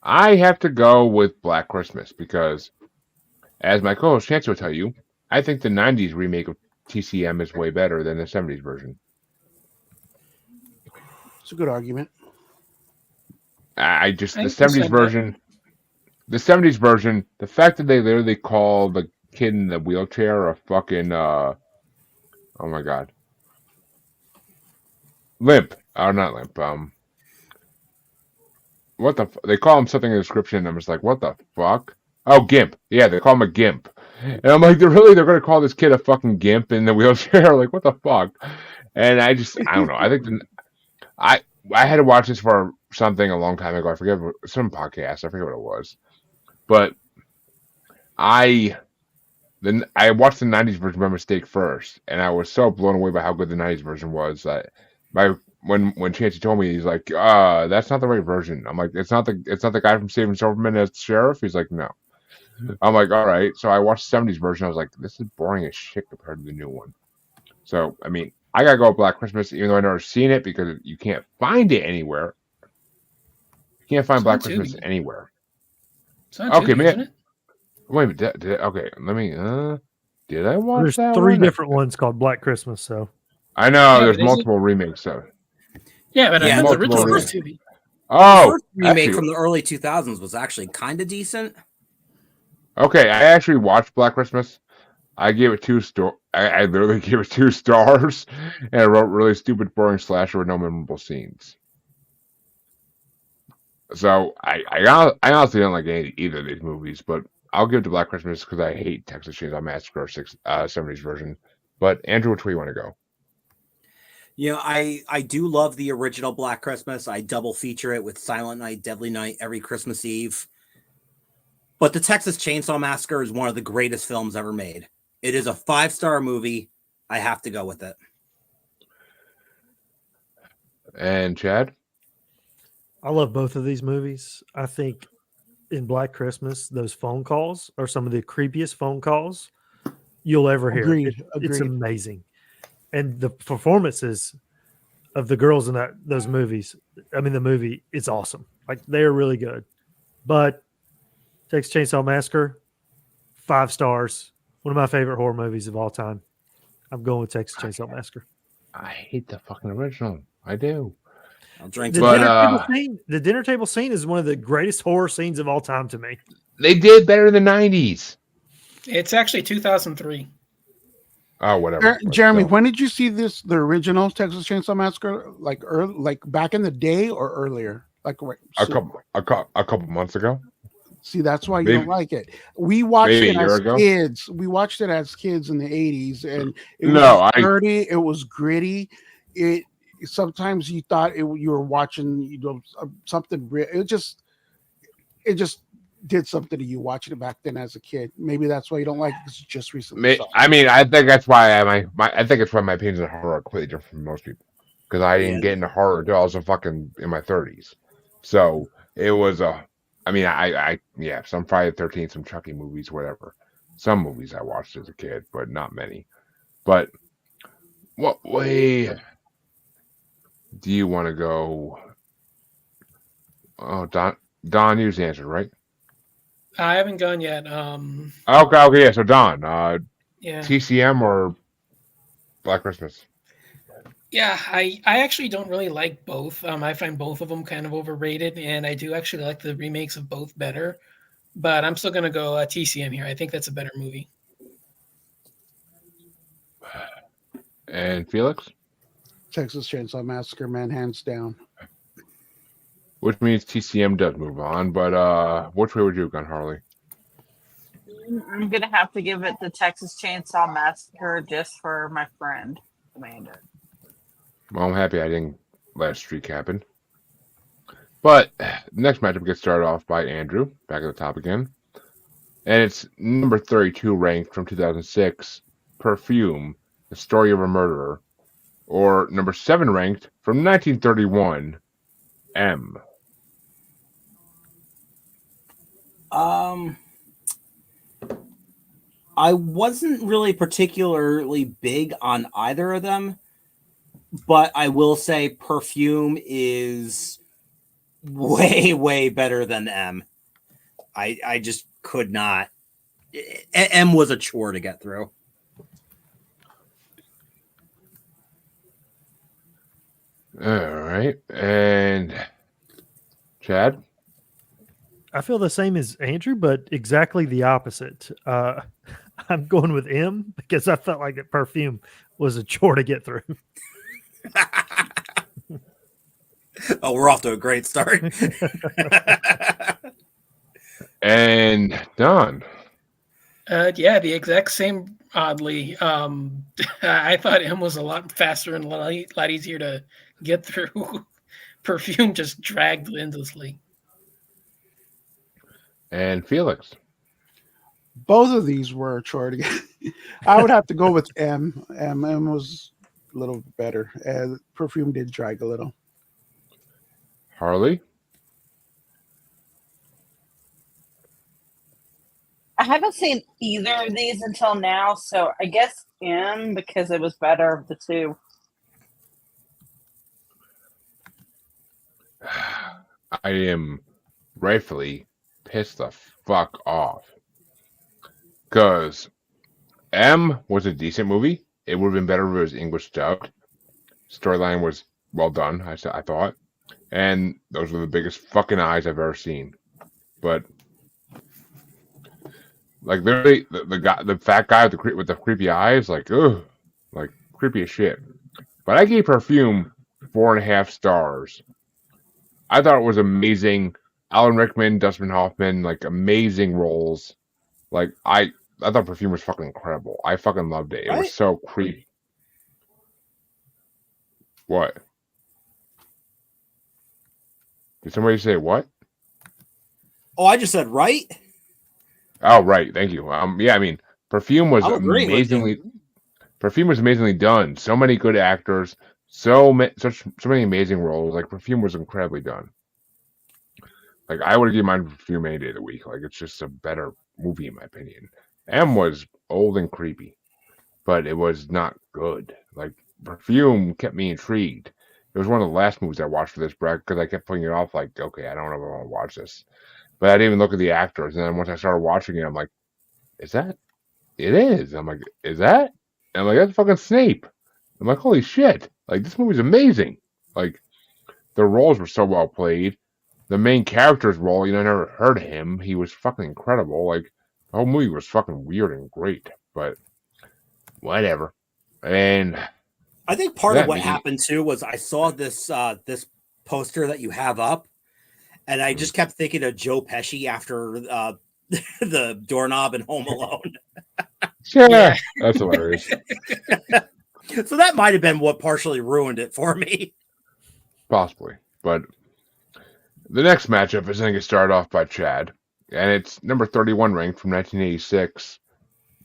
I have to go with Black Christmas because, as my co-host Chance will tell you, I think the 90s remake of TCM is way better than the 70s version. It's a good argument. The 70s version, the fact that they literally call the kid in the wheelchair a fucking, oh my God. Limp. Or not limp. They call him something in the description. I'm just like, what the fuck? Oh, Gimp. Yeah, they call him a Gimp. And I'm like, they're going to call this kid a fucking Gimp in the wheelchair? Like, what the fuck? And I don't know. I think I had to watch this for something a long time ago. I forget, some podcast. I forget what it was. But I watched the 90s version by mistake first, and I was so blown away by how good the 90s version was that when Chancey told me, he's like, that's not the right version. I'm like, it's not the guy from Saving Silverman as sheriff? He's like, no. I'm like, all right. So I watched the 70s version. I was like, this is boring as shit compared to the new one. So, I mean, I got to go with Black Christmas, even though I've never seen it, because you can't find it anywhere. You can't find Black Christmas anywhere. Okay, man. Wait a minute. Okay, let me, did I watch There's that 3 one? different ones called Black Christmas, so. I know, Yeah, there's but multiple remakes, so. Yeah, but Yeah, the multiple original remakes. was Tubi. Oh, first remake actually, from the early 2000s was actually kind of decent. okay. I actually watched Black Christmas. I gave it I literally gave it 2 stars, and I wrote really stupid, boring slasher with no memorable scenes. So I honestly don't like either of these movies, but I'll give it to Black Christmas because I hate Texas Chainsaw Massacre 70s version. But Andrew, which way you want to go? You know, I do love the original Black Christmas. I double feature it with Silent Night, Deadly Night every Christmas Eve. But the Texas Chainsaw Massacre is one of the greatest films ever made. It is a 5-star movie. I have to go with it. And Chad? I love both of these movies. I think in Black Christmas, those phone calls are some of the creepiest phone calls you'll ever hear. Agreed. It's Agreed. amazing. And the performances of the girls in those movies, I mean, the movie is awesome. Like, they're really good. But Texas Chainsaw Massacre, 5 stars. One of my favorite horror movies of all time. I'm going with Texas Chainsaw Massacre. I hate the fucking original. I do. I'll drink The to But, dinner table scene is one of the greatest horror scenes of all time to me. They did better in the 90s. It's actually 2003. Oh, whatever. But Jeremy, still. when did you see this? The original Texas Chainsaw Massacre, like back in the day or earlier? Like a couple months ago. See, that's why you Maybe- don't like it. We watched maybe it a year as ago. kids. We watched it as kids in the 80s, and it No, was I- dirty. It was gritty. It sometimes you thought you were watching something. It just did something to you watching it back then as a kid. Maybe that's why you don't like it, 'cause you just recently saw it. I mean, I think that's why I think it's why my opinions on horror are completely different from most people. Because I didn't get into horror until I was in my 30s. So it was some Friday the 13th, some Chucky movies, whatever. Some movies I watched as a kid, but not many. But what way do you want to go? Oh, Don, you just answered, right? I haven't gone yet. Okay, yeah. So Don, Yeah. TCM or Black Christmas? Yeah, I actually don't really like both. I find both of them kind of overrated, and I do actually like the remakes of both better. But I'm still gonna go TCM here. I think that's a better movie. And Felix? Texas Chainsaw Massacre, man, hands down. Which means TCM does move on, but which way would you have gone, Harley? I'm gonna have to give it the Texas Chainsaw Massacre just for my friend Amanda. Well, I'm happy I didn't let a streak happen. But the next matchup gets started off by Andrew, back at the top again. And it's number 32 ranked from 2006, Perfume, The Story of a Murderer. Or number 7 ranked from 1931, M. I wasn't really particularly big on either of them, but I will say Perfume is way, way better than M. I just could not. M was a chore to get through. All right. And Chad? I feel the same as Andrew, but exactly the opposite. I'm going with M because I felt like that Perfume was a chore to get through. Oh, we're off to a great start. And Don? Yeah, the exact same. Oddly, I thought M was a lot faster and a lot easier to get through. Perfume just dragged endlessly. And Felix? Both of these were a chore to get. I would have to go with M. M was a little better. Perfume did drag a little. Harley? I haven't seen either of these until now, so I guess M because it was better of the two. I am rightfully pissed the fuck off. Because M was a decent movie. It would have been better if it was English dubbed. Storyline was well done, I thought. and those are the biggest fucking eyes I've ever seen. But like literally, the guy, the fat guy with the creepy eyes, like ugh, like creepy as shit. But I gave Perfume 4.5 stars. I thought it was amazing. Alan Rickman, Dustin Hoffman, like amazing roles. Like I thought Perfume was fucking incredible. I fucking loved it. It Right? was so creepy. What? Did somebody say what? Oh, I just said right. Oh, right. Thank you. Yeah, I mean, Perfume was I'm agreeing with you. Perfume was amazingly done. So many good actors, so many amazing roles. Like Perfume was incredibly done. Like I would have given mine Perfume any day of the week. Like it's just a better movie in my opinion. M was old and creepy, but it was not good. Like Perfume kept me intrigued. It was one of the last movies I watched for this bracket because I kept putting it off. Like, okay, I don't know if I want to watch this, but I didn't even look at the actors. And then once I started watching it, I'm like, is that? It is. I'm like, is that? And I'm like, that's fucking Snape. I'm like, holy shit! Like this movie's amazing. Like the roles were so well played. The main character's role, I never heard of him. He was fucking incredible. Like the whole movie was fucking weird and great. But whatever. And I think part of what me- happened too was I saw this this poster that you have up, and I just kept thinking of Joe Pesci after the doorknob in Home Alone. yeah, that's hilarious. So that might have been what partially ruined it for me. Possibly. But the next matchup is going to get started off by Chad. And it's number 31 ranked from 1986.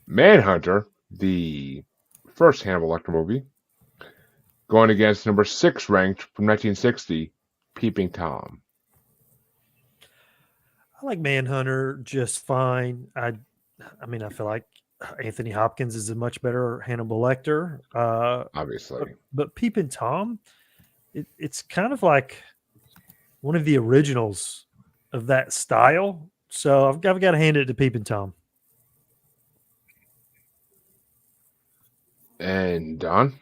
Manhunter, the first Hannibal Lecter movie, going against number 6 ranked from 1960, Peeping Tom. I like Manhunter just fine. I mean, I feel like Anthony Hopkins is a much better Hannibal Lecter. Obviously. But Peeping Tom, it's kind of like one of the originals of that style. So I've got to hand it to Peeping Tom. And Don?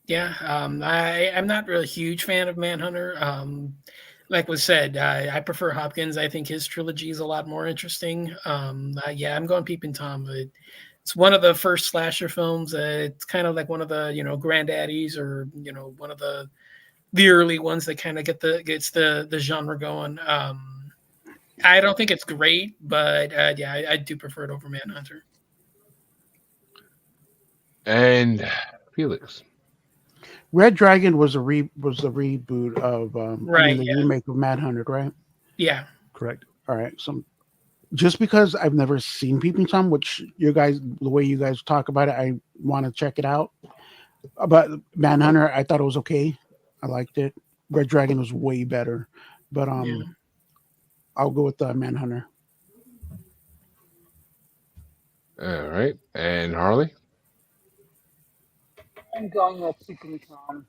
Yeah, I'm not really a huge fan of Manhunter. Like was said, I prefer Hopkins. I think his trilogy is a lot more interesting. Yeah, I'm going Peeping Tom. It's one of the first slasher films. It's kind of like one of the granddaddies, or one of the early ones that kind of gets the genre going. I don't think it's great, but yeah, I do prefer it over Manhunter. And Felix. Red Dragon was a reboot of Right, the yeah. remake of Manhunter, right? Yeah, Correct. All right. So just because I've never seen Peeping Tom, which you guys, the way you guys talk about it, I want to check it out. But Manhunter, I thought it was okay. I liked it. Red Dragon was way better, but Yeah. I'll go with Manhunter. All right. And Harley? I'm going with Peeping Tom.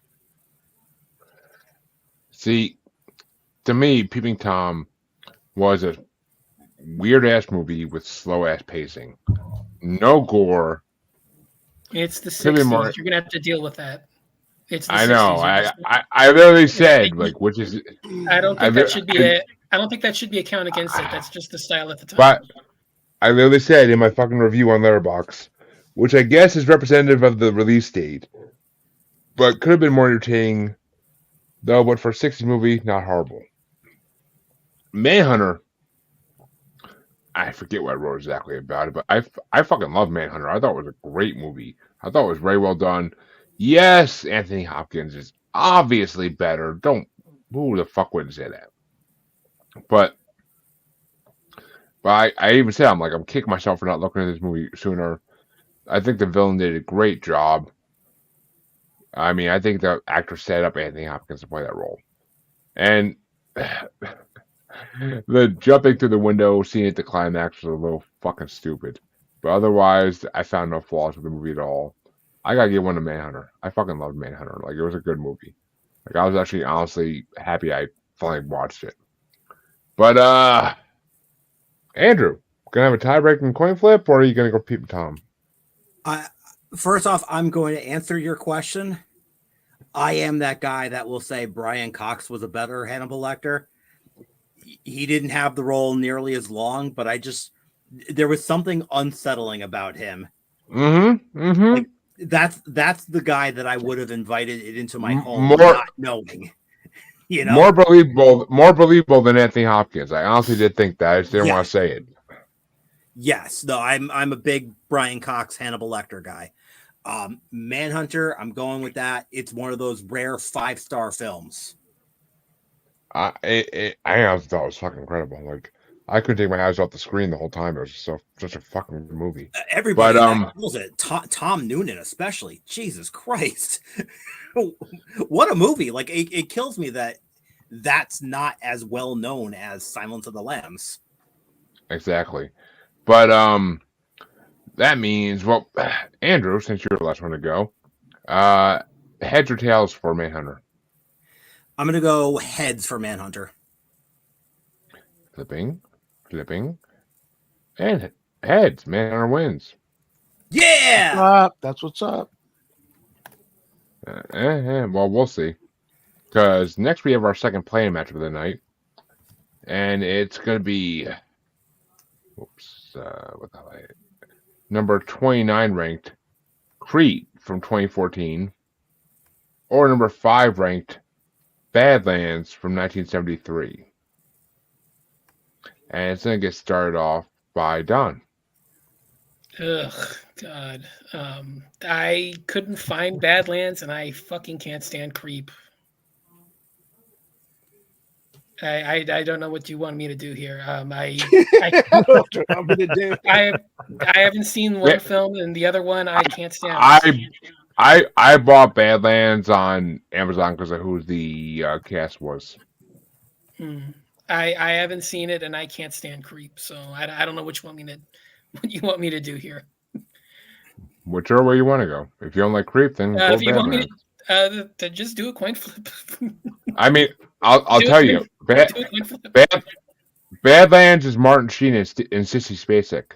See, to me, Peeping Tom was a weird ass movie with slow ass pacing. No gore. It's the Could be 60s. more- You're gonna have to deal with that. It's the I know. 60s. You're just- I literally said, like, which is, I don't I think li- that should be I don't think that should be a count against it. That's just the style at the time. but I literally said in my fucking review on Letterboxd, which I guess is representative of the release date, but could have been more entertaining, though. But for a 60s movie, not horrible. Manhunter, I forget what I wrote exactly about it, but I fucking love Manhunter. I thought it was a great movie. I thought it was very well done. Yes, Anthony Hopkins is obviously better. Who the fuck wouldn't say that? But I even said, I'm kicking myself for not looking at this movie sooner. I think the villain did a great job. I mean, I think the actor set up Anthony Hopkins to play that role. And the jumping through the window, seeing it at the climax was a little fucking stupid. But otherwise, I found no flaws with the movie at all. I gotta give one to Manhunter. I fucking loved Manhunter. Like, it was a good movie. Like, I was actually honestly happy I finally watched it. But, Andrew, gonna have a tie-breaking coin flip, or are you gonna go Peep Tom? First off, I'm going to answer your question. I am that guy that will say Brian Cox was a better Hannibal Lecter. He didn't have the role nearly as long, but there was something unsettling about him. Mm-hmm. Mm-hmm. Like that's the guy that I would have invited it into my home, More- not knowing. You know, more believable than Anthony Hopkins. I honestly did think that. I just didn't want to say it. yes, no, I'm a big Brian Cox Hannibal Lecter guy. Manhunter, I'm going with that. It's one of those rare 5-star films. I honestly thought it was fucking incredible. Like I couldn't take my eyes off the screen the whole time. It was such a fucking good movie. Everybody But, that calls it, Tom Noonan especially. Jesus Christ, what a movie! Like it kills me that that's not as well known as Silence of the Lambs. Exactly. But that means, well, Andrew, since you're the last one to go, heads or tails for Manhunter? I'm gonna go heads for Manhunter. Flipping, and heads. Manhunter wins. Yeah, That's what's up. Well, we'll see. Because next we have our second playing match of the night, and it's gonna be, what the hell? Number 29 ranked Creep from 2014, or number 5 ranked Badlands from 1973. And it's going to get started off by Don. Ugh, God. I couldn't find Badlands, and I fucking can't stand Creep. I don't know what you want me to do here. I I'm gonna do. I haven't seen one film, and the other one I can't stand. I bought Badlands on Amazon because of who the cast was. I haven't seen it, and I can't stand Creep. So I don't know what you want me to do here. Whichever way you want to go. If you don't like Creep, then go If you want me Badlands. to just do a coin flip. I mean, I'll Do tell it. you, Do a coin flip. Badlands is Martin Sheen and Sissy Spacek.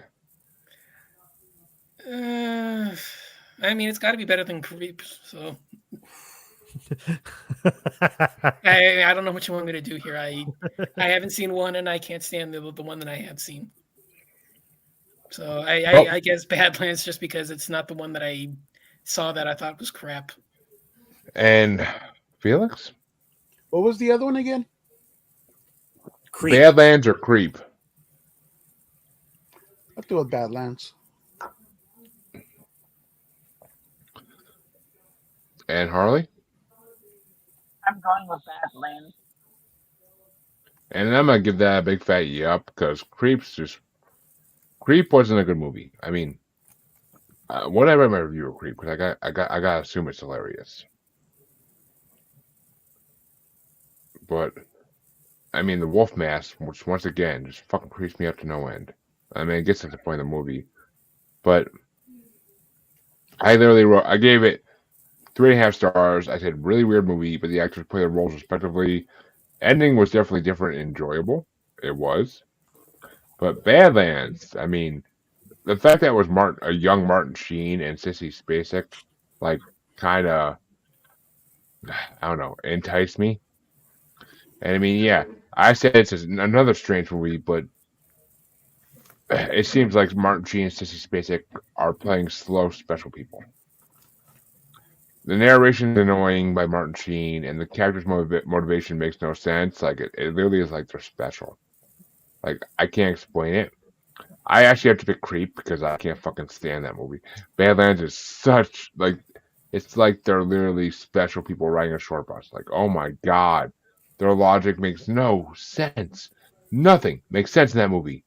I mean, it's got to be better than Creep. So I don't know what you want me to do here. I haven't seen one, and I can't stand the one that I have seen. So I guess Badlands, just because it's not the one that I saw that I thought was crap. And Felix? What was the other one again? Creep. Badlands or Creep? I'll do a Badlands. And Harley? I'm going with Badlands. And I'm gonna give that a big fat yup because Creep wasn't a good movie. I mean, when I read my review of Creep, because I gotta assume it's hilarious. But I mean, the wolf mask, which once again just fucking creeps me up to no end. I mean, it gets to the point of the movie, but I gave it 3.5 stars. I said really weird movie, but the actors play their roles respectively. Ending was definitely different and enjoyable. It was. But Badlands, I mean, the fact that it was a young Martin Sheen and Sissy Spacek, like, kind of, I don't know, enticed me. And I mean, yeah, I said it's another strange movie, but it seems like Martin Sheen and Sissy Spacek are playing slow special people. The narration is annoying by Martin Sheen, and the character's motivation makes no sense. Like, it literally is like they're special. Like, I can't explain it. I actually have to pick Creep because I can't fucking stand that movie. Badlands is such, like, it's like they're literally special people riding a short bus. Like, oh my god. Their logic makes no sense. Nothing makes sense in that movie.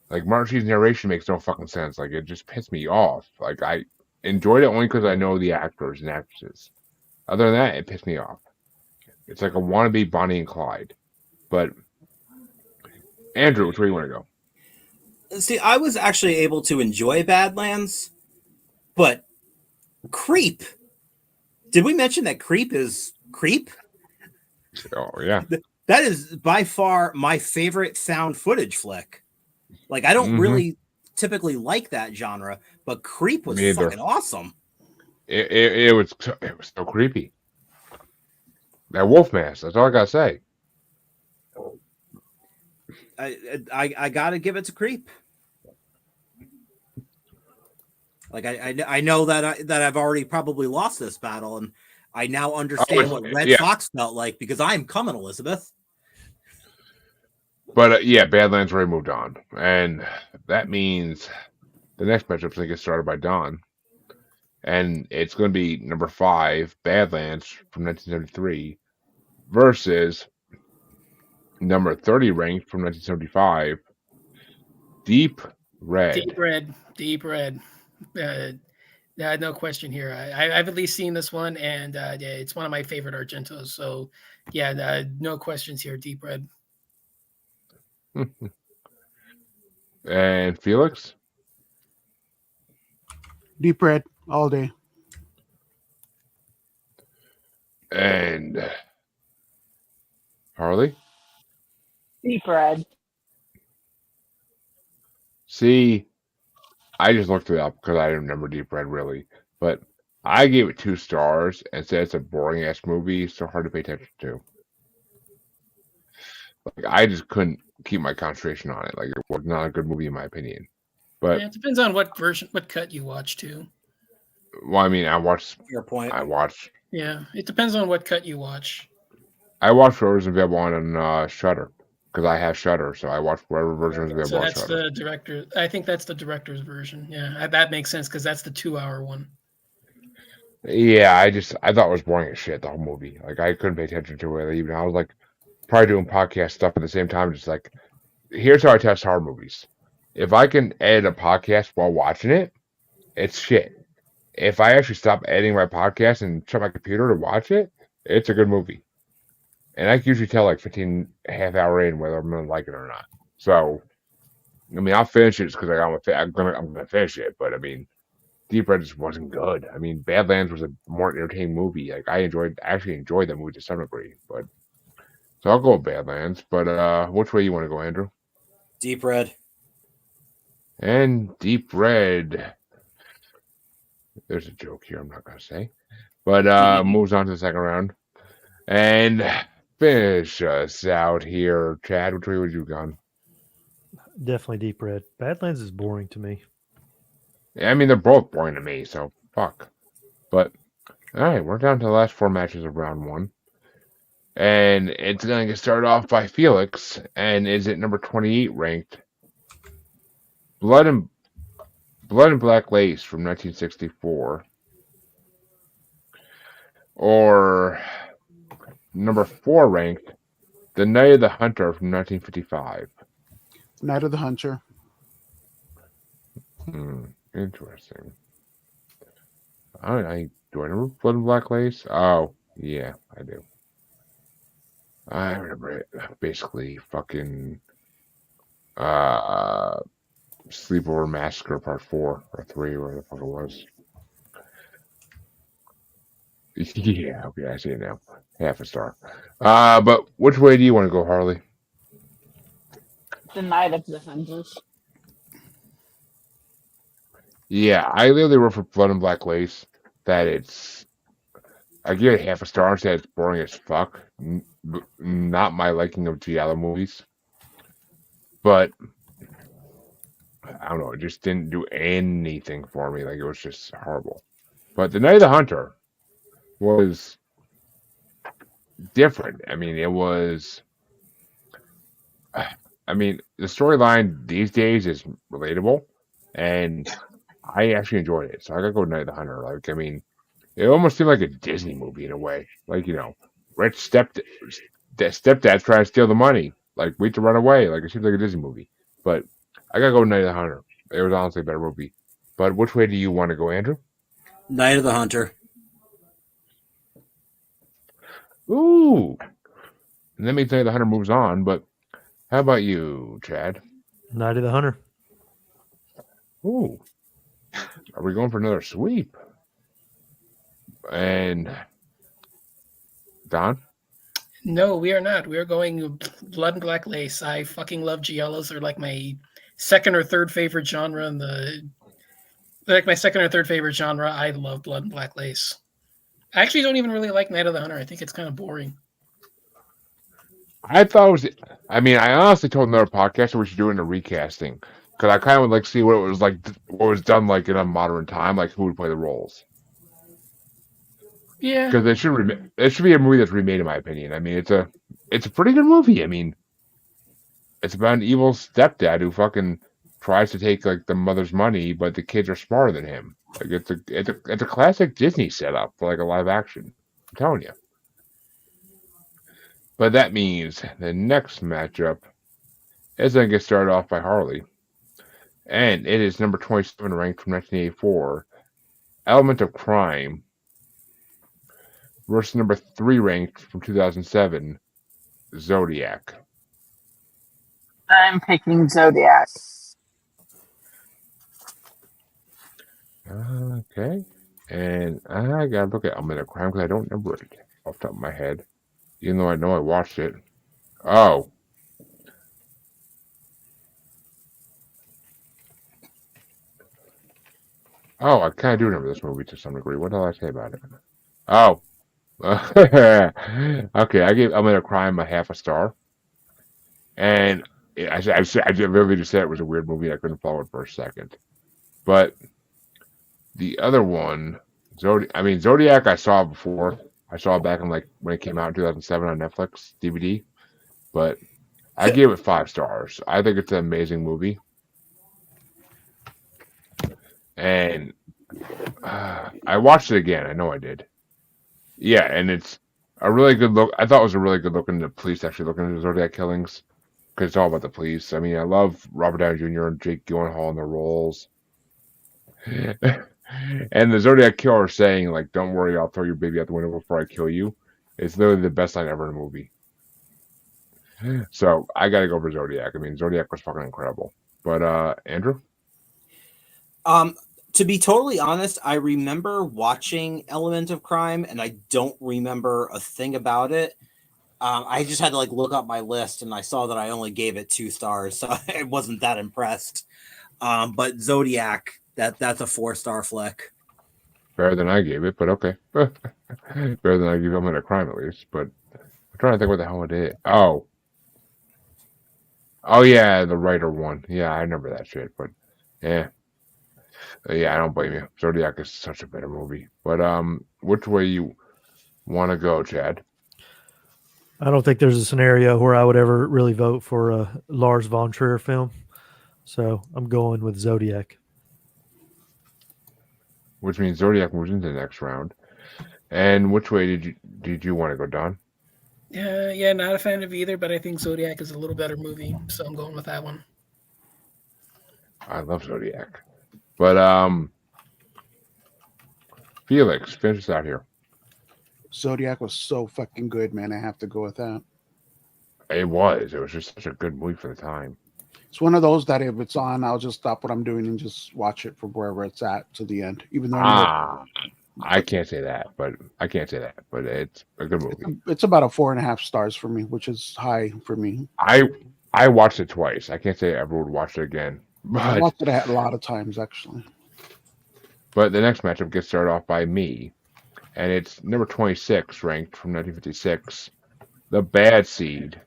Like, Martin Sheen's narration makes no fucking sense. Like, it just pissed me off. Like, I enjoyed it only because I know the actors and actresses. Other than that, it pissed me off. It's like a wannabe Bonnie and Clyde. But, Andrew, which way do you want to go? See, I was actually able to enjoy Badlands, but Creep. Did we mention that Creep is Creep? Oh, yeah. That is by far my favorite found footage flick. Like, I don't really typically like that genre, but Creep was fucking awesome. It was so creepy. That wolf mask. That's all I gotta say. I gotta give it to Creep. Like I know that I've already probably lost this battle, and I now understand what Red yeah. Fox felt like because I'm coming, Elizabeth. But yeah, Badlands already moved on, and that means the next matchup's gonna get started by Don, and it's gonna be number 5 Badlands from 1973 versus number 30 ranked from 1975 Deep Red. Deep Red. No question here. I've at least seen this one, and it's one of my favorite Argentos. So, yeah, no questions here. Deep Red. And Felix? Deep Red all day. And Harley? Deep Red. See, I just looked it up because I didn't remember Deep Red really, but I gave it 2 stars and said it's a boring ass movie, so hard to pay attention to. Like I just couldn't keep my concentration on it. Like it was not a good movie in my opinion. But Yeah, it depends on what cut you watch too. well, I mean, I watched. Yeah, it depends on what cut you watch. I watched whatever's available on Shudder because I have Shudder, so I watch whatever version is available So on that's Shudder. the director. I think that's the director's version. Yeah, that makes sense because that's the 2-hour one. Yeah, I thought it was boring as shit the whole movie. Like I couldn't pay attention to it. Even I was like probably doing podcast stuff at the same time. Just like, here's how I test horror movies. If I can edit a podcast while watching it, it's shit. If I actually stop editing my podcast and shut my computer to watch it, it's a good movie. And I can usually tell like 15 half hour in whether I'm gonna like it or not. So, I mean, I'll finish it just because I'm gonna finish it. But I mean, Deep Red just wasn't good. I mean, Badlands was a more entertaining movie. Like I actually enjoyed that movie to some degree. But so I'll go with Badlands. But which way you want to go, Andrew? Deep Red. And Deep Red. There's a joke here I'm not gonna say. But moves on to the second round. And finish us out here, Chad. Which way would you gone? Definitely Deep Red. Badlands is boring to me. Yeah, I mean they're both boring to me, so fuck. But all right, we're down to the last 4 matches of round 1. And it's gonna get started off by Felix, and is it number 28 ranked? Blood and Black Lace from 1964. Or number 4 ranked, The Night of the Hunter from 1955. Night of the Hunter. Interesting. Do I remember Blood and Black Lace? Oh, yeah, I do. I remember it. Basically, fucking Sleepover Massacre Part 4 or 3, whatever the fuck it was. Yeah, okay, I see it now. Half a star. But which way do you want to go, Harley? The Night of the Hunters. Yeah, I literally wrote for Blood and Black Lace that I give it half a star and say it's boring as fuck. Not my liking of giallo movies. But I don't know, it just didn't do anything for me. Like it was just horrible. But The Night of the Hunter was different. I mean, the storyline these days is relatable, and I actually enjoyed it. So I gotta go Night of the Hunter. Like, I mean, it almost seemed like a Disney movie in a way. Like, Rich stepdad's trying to steal the money. Like, wait to run away. Like, it seems like a Disney movie. But I gotta go Night of the Hunter. It was honestly a better movie. But which way do you want to go, Andrew? Night of the Hunter. Ooh. And that means Night of the Hunter moves on, but how about you, Chad? Night of the Hunter. Ooh. Are we going for another sweep? And Don? No, we are not. We are going Blood and Black Lace. I fucking love giallos. They're like my second or third favorite genre. My second or third favorite genre. I love Blood and Black Lace. I actually don't even really like Night of the Hunter. I think it's kind of boring. I thought it was. I mean, I honestly told another podcast that we should do it in a recasting because I kind of would like to see what it was like, what was done like in a modern time, like who would play the roles. Yeah. Because it should be a movie that's remade, in my opinion. I mean, it's a pretty good movie. I mean, it's about an evil stepdad who fucking tries to take like the mother's money, but the kids are smarter than him. Like it's a classic Disney setup for like a live action. I'm telling you. But that means the next matchup is going to get started off by Harley. And it is number 27 ranked from 1984, Element of Crime, versus number 3 ranked from 2007, Zodiac. I'm picking Zodiac. Okay. And I got to look at Element of Crime because I don't remember it off the top of my head, even though I know I watched it. Oh. Oh, I kind of do remember this movie to some degree. What did I say about it? Oh. Okay, I gave Element of Crime a half a star. And I literally just said it was a weird movie. I couldn't follow it for a second. But the other one, Zodiac, I saw before. I saw it back in like when it came out in 2007 on Netflix DVD. But I gave it 5 stars. I think it's an amazing movie. And I watched it again. I know I did. Yeah, and it's a really good look. I thought it was a really good look into the police actually looking into Zodiac killings because it's all about the police. I mean, I love Robert Downey Jr. and Jake Gyllenhaal in their roles. And the Zodiac killer saying, like, don't worry, I'll throw your baby out the window before I kill you. It's literally the best line ever in a movie. So I got to go for Zodiac. I mean, Zodiac was fucking incredible. But, Andrew? To be totally honest, I remember watching Element of Crime, and I don't remember a thing about it. I just had to like look up my list, and I saw that I only gave it 2 stars, so I wasn't that impressed. But Zodiac, that's a 4-star flick. Better than I gave it, but okay. Better than I gave Element of Crime, at least. But I'm trying to think what the hell it is. Oh, yeah, the writer one. Yeah, I remember that shit, but yeah. Yeah, I don't blame you. Zodiac is such a better movie. But which way you want to go, Chad? I don't think there's a scenario where I would ever really vote for a Lars von Trier film. So I'm going with Zodiac. Which means Zodiac moves into the next round. And which way did you want to go, Don? Yeah, not a fan of either, but I think Zodiac is a little better movie, so I'm going with that one. I love Zodiac. But Felix, finish us out here. Zodiac was so fucking good, man. I have to go with that. It was just such a good movie for the time. It's one of those that if it's on, I'll just stop what I'm doing and just watch it from wherever it's at to the end. Even though I can't say that, but it's a good movie. it's about a 4.5 stars for me, which is high for me. I watched it twice. I can't say I ever would watch it again. I watched it a lot of times, actually. But the next matchup gets started off by me, and it's number 26 ranked from 1956, The Bad Seed.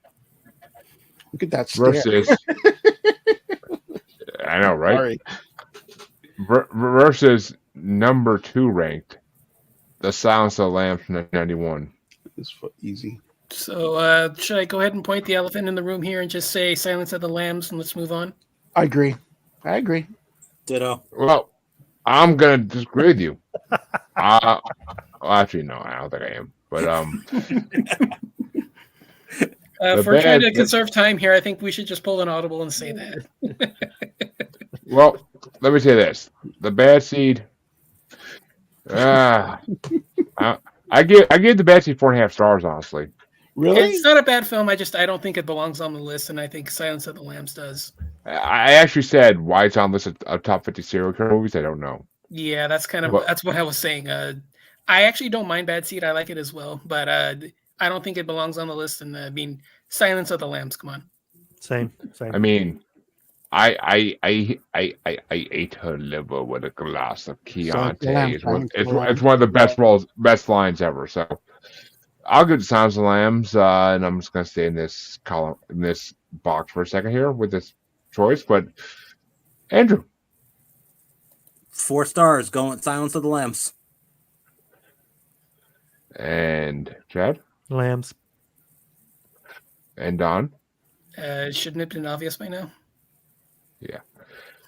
Look at that stare. Versus, I know, right? Sorry. Versus number 2 ranked, The Silence of the Lambs from 1991. It's easy. So should I go ahead and point the elephant in the room here and just say Silence of the Lambs and let's move on? I agree. Ditto. Well, I'm gonna disagree with you. Well, actually, no, I don't think I am. But if we're trying to conserve time here, I think we should just pull an audible and say that. Well, let me say this: The Bad Seed. I give The Bad Seed 4.5 stars. Honestly, Really? It's not a bad film. I don't think it belongs on the list, and I think Silence of the Lambs does. I actually said why it's on the list of top 50 serial killer movies. I don't know. Yeah, that's what I was saying. I actually don't mind Bad Seed. I like it as well, but I don't think it belongs on the list. And Silence of the Lambs. Come on. Same. I mean, I ate her liver with a glass of Chianti. It's one of the best lines ever. So I'll go to Silence of the Lambs, and I'm just gonna stay in this column, in this box for a second here with this choice. But Andrew 4 stars. Going with Silence of the Lambs. and Chad Lambs. and Don Shouldn't it have been obvious by now?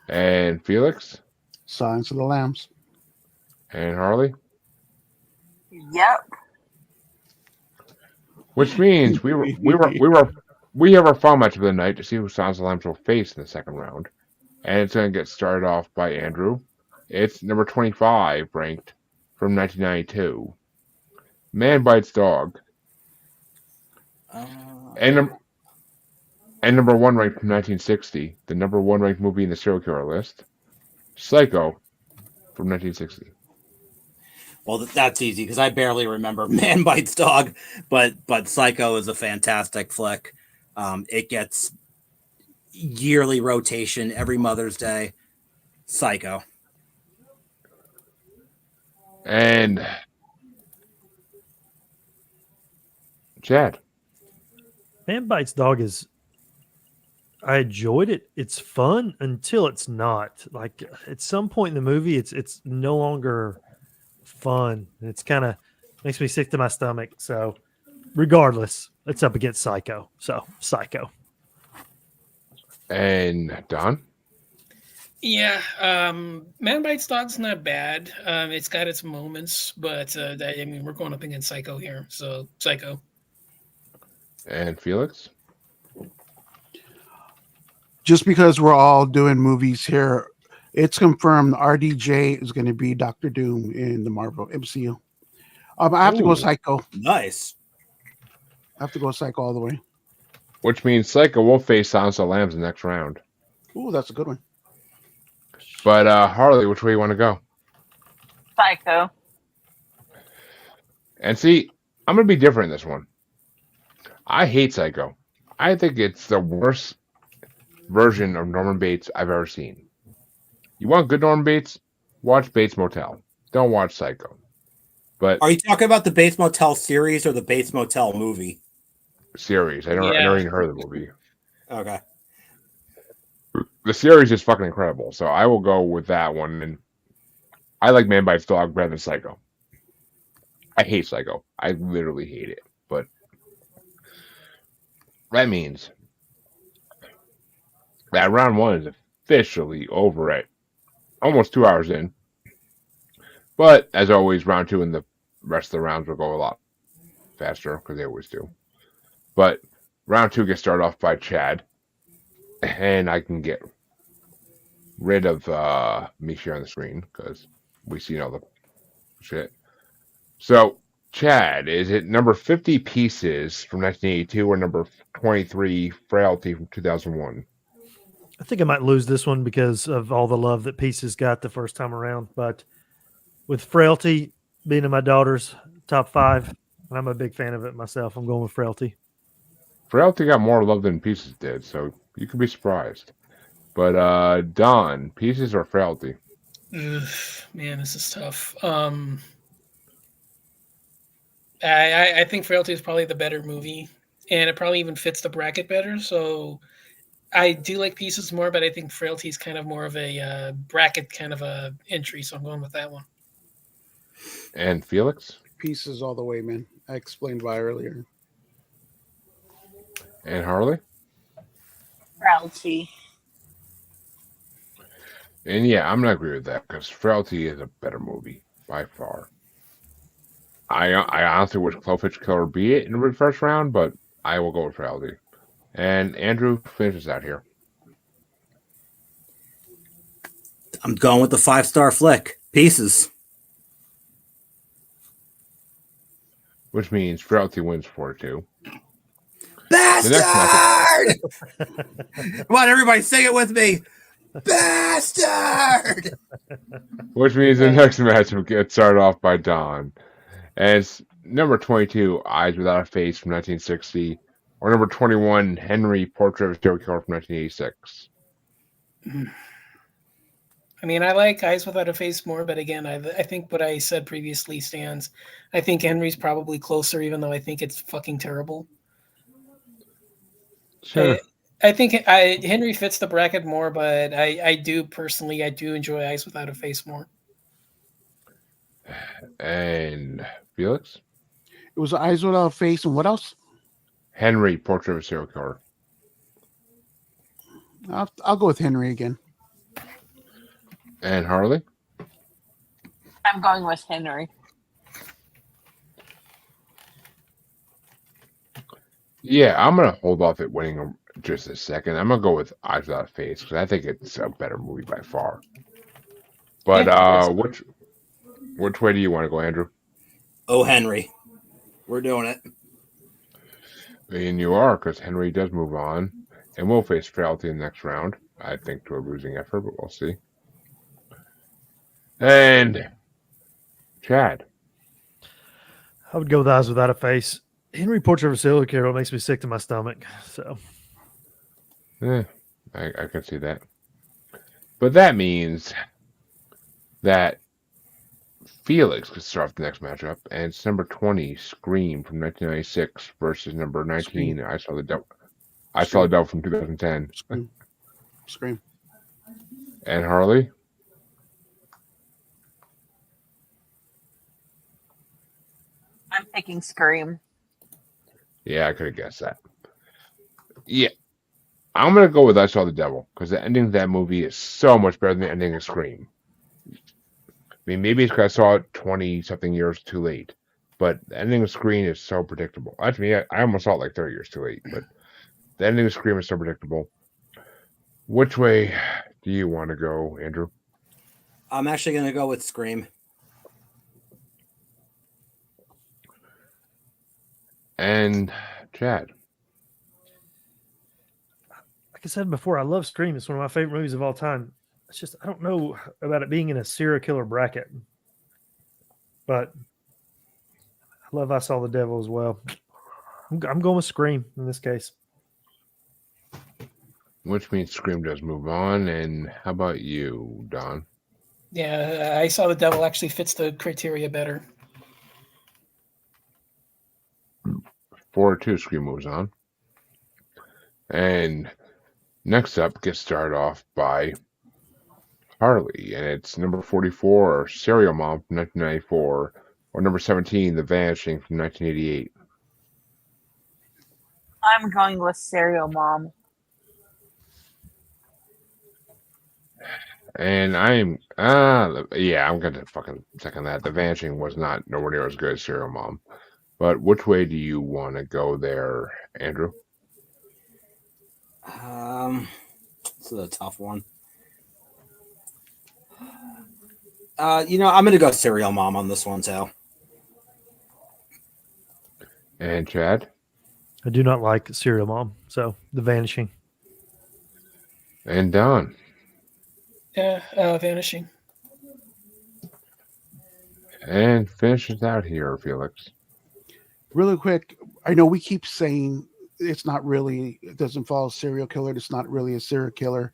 and Felix Silence of the Lambs. and Harley, Yep. which means we have our final match of the night to see who Silence of the Lambs will face in the second round, and it's gonna get started off by Andrew. It's number 25 ranked from 1992, Man Bites Dog, and number 1 ranked from 1960, the number 1 ranked movie in the serial killer list, Psycho from 1960. Well, that's easy because I barely remember Man Bites Dog, but Psycho is a fantastic flick. It gets yearly rotation every Mother's Day. Psycho. And Chad. Man Bites Dog is. I enjoyed it. It's fun until it's not. Like at some point in the movie, it's no longer fun. It's kind of makes me sick to my stomach. So, regardless, it's up against Psycho. So, Psycho. And Don. Yeah, Man Bites Dog's not bad. It's got its moments, but I mean, we're going up against Psycho here, so Psycho. And Felix. Just because we're all doing movies here, it's confirmed RDJ is going to be Doctor Doom in the Marvel MCU. I have to go Ooh. Psycho. Nice. I have to go Psycho all the way. Which means Psycho will face Silence of the Lambs in the next round. Ooh, that's a good one. But Harley, which way you want to go? Psycho. And see, I'm going to be different in this one. I hate Psycho. I think it's the worst version of Norman Bates I've ever seen. You want good Norman Bates? Watch Bates Motel. Don't watch Psycho. But Are you talking about the Bates Motel series or the Bates Motel movie? series. I never even heard of the movie. Okay. The series is fucking incredible, so I will go with that one. And I like Man Bites Dog better than Psycho. I hate Psycho. I literally hate it. But that means that round 1 is officially over at almost 2 hours in. But as always, round 2 and the rest of the rounds will go a lot faster because they always do. But round 2 gets started off by Chad, and I can get rid of me sharing the screen because we see all the shit. So, Chad, is it number 50 Pieces from 1982 or number 23 Frailty from 2001? I think I might lose this one because of all the love that Pieces got the first time around. But with Frailty being in my daughter's top 5, and I'm a big fan of it myself, I'm going with Frailty. Frailty got more love than Pieces did, so you could be surprised. But Don, Pieces or Frailty? Ugh, man, this is tough. I think Frailty is probably the better movie, and it probably even fits the bracket better. So I do like Pieces more, but I think Frailty is kind of more of a bracket kind of a entry. So I'm going with that one. And Felix? Pieces all the way, man. I explained why earlier. And Harley? Frailty. And yeah, I'm gonna agree with that because Frailty is a better movie by far. I honestly wish Cloverfish Killer beat it in the first round, but I will go with Frailty. And Andrew finishes out here. I'm going with the 5-star flick. Pieces. Which means Frailty wins 4-2. Bastard! Come on, everybody, sing it with me. Bastard! Which means the next match will get started off by Don. And it's number 22, Eyes Without a Face from 1960, or number 21, Henry, Portrait of a Serial Killer from 1986. I mean, I like Eyes Without a Face more, but again, I think what I said previously stands. I think Henry's probably closer, even though I think it's fucking terrible. Sure. I think Henry fits the bracket more, but I do personally enjoy Eyes Without a Face more. And Felix? It was Eyes Without a Face, and what else? Henry, Portrait of a Serial Killer. I'll go with Henry again. And Harley? I'm going with Henry. Yeah, I'm gonna hold off at winning just a second. I'm gonna go with Eyes Without a Face because I think it's a better movie by far. But Yeah, which way do you want to go, Andrew? Oh, Henry. We're doing it. And you are, because Henry does move on and will face Frailty in the next round. I think to a losing effort, but we'll see. And Chad. I would go with Eyes Without a Face. Henry Portrait of a Serial Killer makes me sick to my stomach. So I can see that. But that means that Felix could start off the next matchup, and it's number 20, Scream from 1996 versus number 19, Scream. I Saw the Devil. I Saw the Devil from 2010. Scream. And Harley? I'm picking Scream. Yeah, I could have guessed that. Yeah. I'm going to go with I Saw the Devil, because the ending of that movie is so much better than the ending of Scream. I mean, maybe it's because I saw it 20-something years too late, but the ending of Scream is so predictable. Actually, I almost saw it like 30 years too late, but the ending of Scream is so predictable. Which way do you want to go, Andrew? I'm actually going to go with Scream. And Chad. like I said before, I love Scream. It's one of my favorite movies of all time. It's just I don't know about it being in a serial killer bracket, but I love I Saw the Devil as well. I'm going with Scream in this case. Which means Scream does move on. And how about you, Don? Yeah, I Saw the Devil actually fits the criteria better. 4-2, Scream moves on. And next up gets started off by Harley, and it's number 44, Serial Mom from 1994, or number 17, The Vanishing from 1988. I'm going with Serial Mom. And I'm going to fucking second that. The Vanishing was not nowhere near as good as Serial Mom. But which way do you want to go there, Andrew? This is a tough one. I'm going to go Serial Mom on this one, too. And Chad? I do not like Serial Mom, so The Vanishing. And Don? Yeah, Vanishing. And finishes out here, Felix. Really quick, I know we keep saying it doesn't follow serial killer. It's not really a serial killer.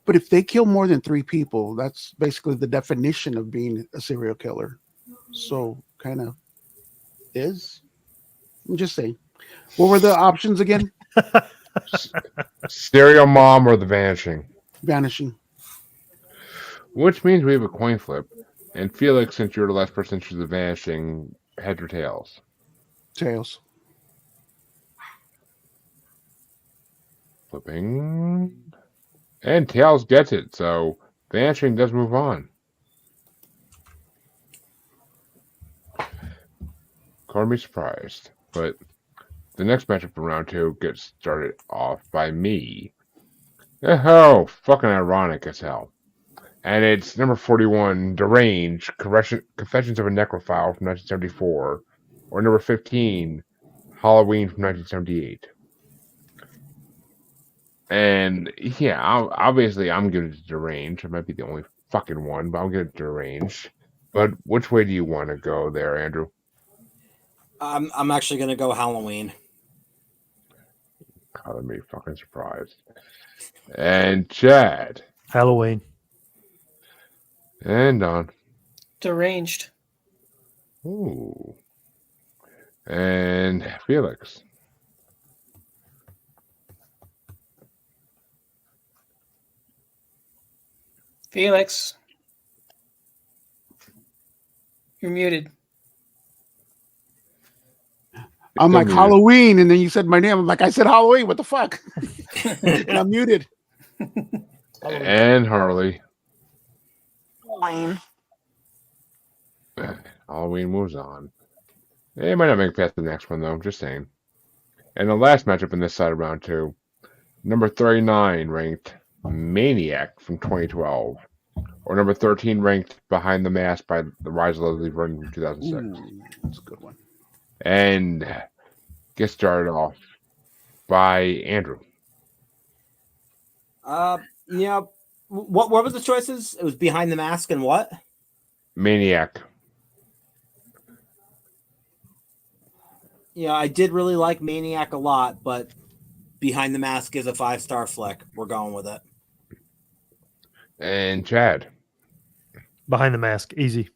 But if they kill more than 3 people, that's basically the definition of being a serial killer. So kind of is. I'm just saying. What were the options again? Serial Mom or The Vanishing? Vanishing. Which means we have a coin flip. And Felix, since you're the last person to choose The Vanishing, heads or tails? Tails. Flipping. And Tails gets it, so Vanishing does move on. Call me surprised. But the next matchup for round 2 gets started off by me. Oh, fucking ironic as hell. And it's number 41, Deranged, Confessions of a Necrophile from 1974. Or number 15, Halloween from 1978. And yeah, obviously I'm giving it to Deranged. It might be the only fucking one, but I'll give it to Deranged. But which way do you want to go there, Andrew? I'm actually going to go Halloween. God, I'm fucking surprised. And Chad. Halloween. And Don. Deranged. Ooh. And Felix. Felix. You're muted. I'm like Still muted. Halloween, and then you said my name. I'm like, I said Halloween. What the fuck? And I'm muted. And Harley. Fine. Halloween moves on. It might not make it past the next one, though. Just saying. And the last matchup in this side of round 2, number 39 ranked Maniac from 2012, or number 13 ranked Behind the Mask by The Rise of Leslie Vernon from 2006. Ooh, that's a good one. And get started off by Andrew. Yeah. What was the choices? It was Behind the Mask and what? Maniac. Yeah, I did really like Maniac a lot, but Behind the Mask is a 5-star flick. We're going with it. And Chad. Behind the Mask, easy.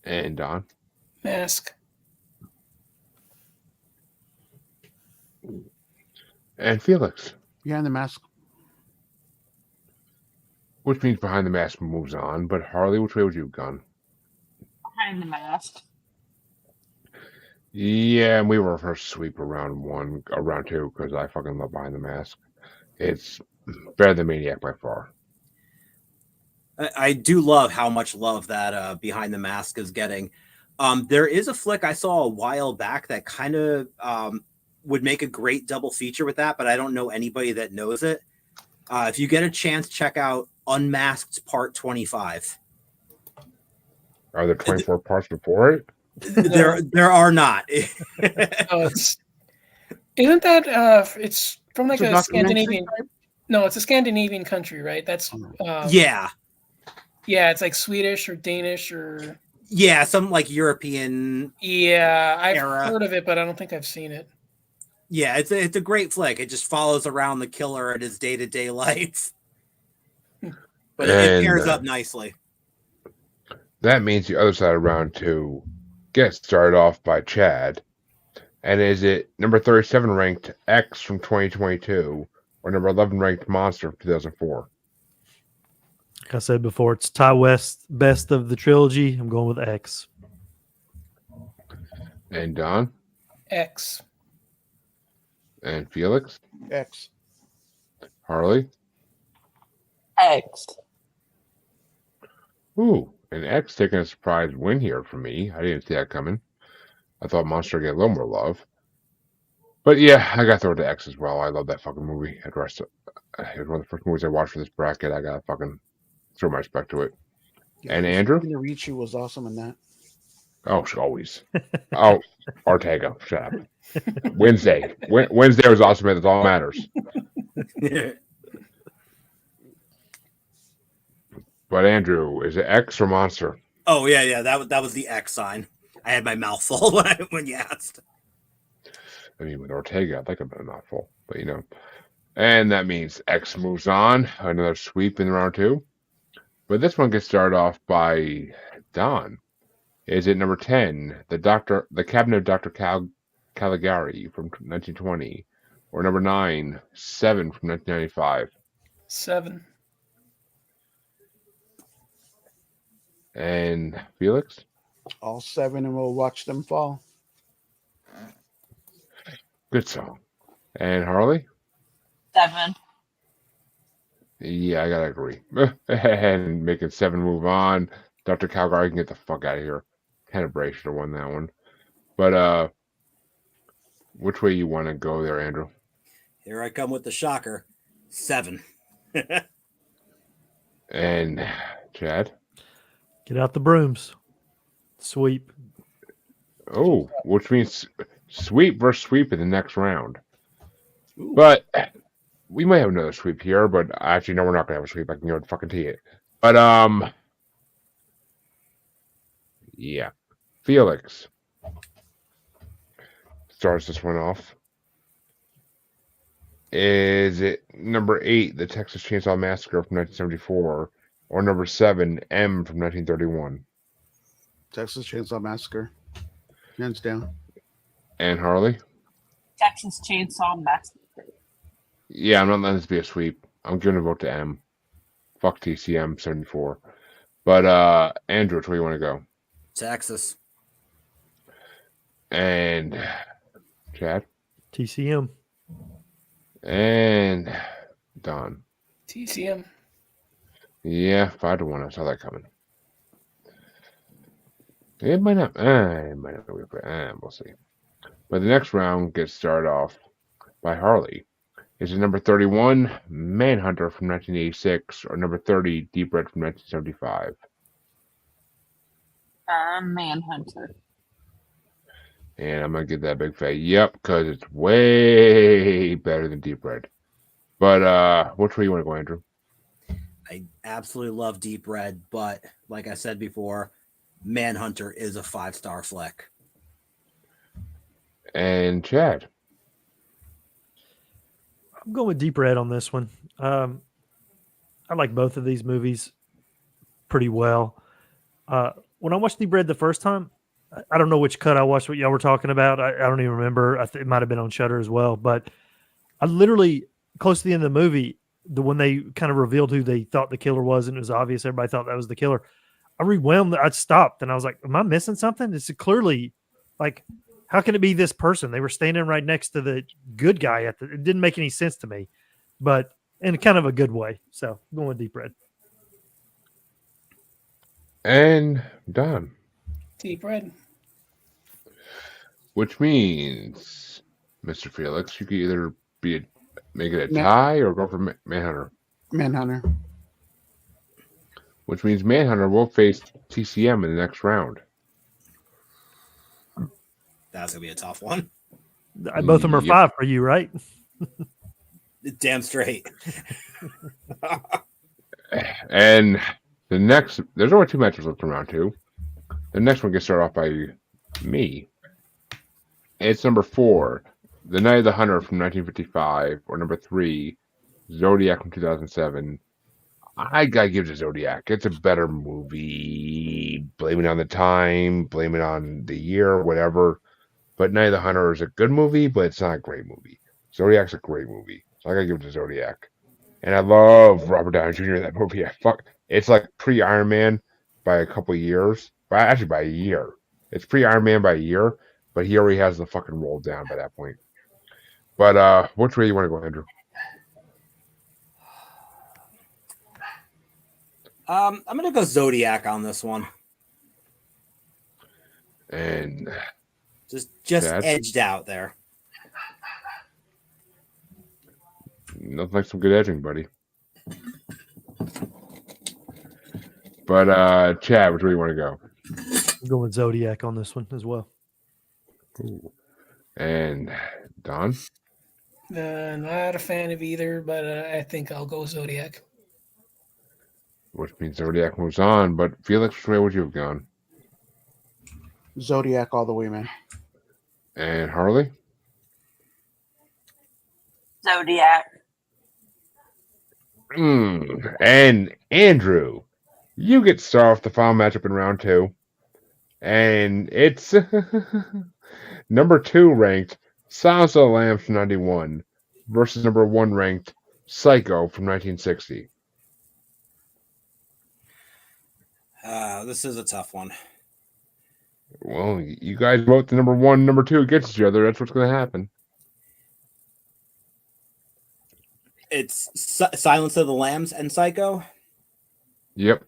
And Don. Mask. And Felix. Behind the Mask. Which means Behind the Mask moves on. But Harley, which way would you have gone? Behind the Mask. Yeah, and we were first sweep around 2, because I fucking love Behind the Mask. It's better than Maniac by far. I do love how much love that Behind the Mask is getting. There is a flick I saw a while back that kind of would make a great double feature with that, but I don't know anybody that knows it. If you get a chance, check out Unmasked Part 25. Are there 24 parts before it? There are not. Oh, isn't that it's from like It's a a documentary Scandinavian? type? No, it's a Scandinavian country, right? That's Yeah. yeah, it's like Swedish or Danish or Yeah, some like European. yeah. I've Era. heard of it, but I don't think I've seen it. Yeah, it's a great flick. It just follows around the killer in his day-to-day life. But it And, pairs up nicely. That means the other side of round 2 gets started off by Chad. And is it number 37 ranked X from 2022 or number 11 ranked Monster from 2004? Like I said before, it's Ty West best of the trilogy. I'm going with X. And Don? X. And Felix? X. Harley? X. Ooh, and X taking a surprise win here for me. I didn't see that coming. I thought Monster would get a little more love. But yeah, I got to throw it to X as well. I love that fucking movie. It was one of the first movies I watched for this bracket. I got to fucking throw my respect to it. And Andrew? Ricci was awesome in that. Oh, always. Oh, Ortega. Shut up. Wednesday. Wednesday was awesome. That's all that matters. But Andrew, is it X or Monster? Oh yeah. That was the X sign. I had my mouth full when you asked. I mean, with Ortega, I'd like a bit of mouthful, but you know. And that means X moves on. Another sweep in round 2. But this one gets started off by Don. Is it number 10, the Cabinet of Dr. Caligari from 1920, or number 9, 7 from 1995? 7. And Felix? All 7, and we'll watch them fall. Good song. And Harley? 7. Yeah, I gotta agree. And making 7 move on. Dr. Caligari can get the fuck out of here. Tenebrae should have won that one. But which way you want to go there, Andrew? Here I come with the shocker. 7. And Chad? Get out the brooms. Sweep. Oh, which means sweep versus sweep in the next round. Ooh. But we might have another sweep here, but actually, no, we're not gonna have a sweep. I can go and fucking tell you. But yeah, Felix starts this one off. Is it number 8, the Texas Chainsaw Massacre from 1974, or number 7, M from 1931? Texas Chainsaw Massacre. Hands down. And Harley? Texas Chainsaw Massacre. Yeah, I'm not letting this be a sweep. I'm giving a vote to M. Fuck TCM 74. But Andrew, which way you want to go? Texas. And Chad? TCM. And Don. TCM. Yeah, 5-1. I saw that coming. It might not. We'll see. But the next round gets started off by Harley. Is it number 31, Manhunter from 1986, or number 30, Deep Red from 1975? Manhunter. And I'm gonna give that a big fat yep, because it's way better than Deep Red. But which way you want to go, Andrew? I absolutely love Deep Red, but like I said before, Manhunter is a 5-star flick. And Chad. I'm going with Deep Red on this one. I like both of these movies pretty well. When I watched Deep Red the first time, I don't know which cut I watched, what y'all were talking about. I don't even remember. It might have been on Shudder as well. But I literally, close to the end of the movie, when they kind of revealed who they thought the killer was, and it was obvious everybody thought that was the killer, I rewound. I stopped, and I was like, am I missing something? It's clearly, like, how can it be this person? They were standing right next to the good guy. It didn't make any sense to me, but in kind of a good way. So I'm going with Deep Red. And Don. Deep Red. Which means, Mr. Felix, you could either make it a tie or go for Manhunter. Manhunter. Which means Manhunter will face TCM in the next round. That's gonna be a tough one. Both of them are Yep. 5 for you, right? Damn straight. And the next, there's only 2 matches left in round 2. The next one gets started off by me. It's number 4, The Night of the Hunter from 1955, or number 3, Zodiac from 2007. I gotta give it to Zodiac. It's a better movie. Blame it on the time, blame it on the year, whatever. But Night of the Hunter is a good movie, but it's not a great movie. Zodiac's a great movie, so I gotta give it to Zodiac. And I love Robert Downey Jr. in that movie. It's like pre-Iron Man by a couple of years. Actually, by a year. It's pre-Iron Man by a year, but he already has the fucking roll down by that point. But which way you want to go, Andrew? I'm gonna go Zodiac on this one. And Just Chad? edged out there. nothing like some good edging, buddy. But Chad, which way you want to go? I'm going with Zodiac on this one as well. Ooh. And Don? Not a fan of either, but I think I'll go Zodiac. Which means Zodiac moves on. But Felix, which way would you have gone? Zodiac all the way, man. And Harley? Zodiac. And Andrew, you get to start off the final matchup in round 2. And it's number 2 ranked Silence of the Lambs from 91 versus number 1 ranked Psycho from 1960. This is a tough one. Well, you guys vote the number 1 and number 2 against each other. That's what's going to happen. It's Silence of the Lambs and Psycho. Yep.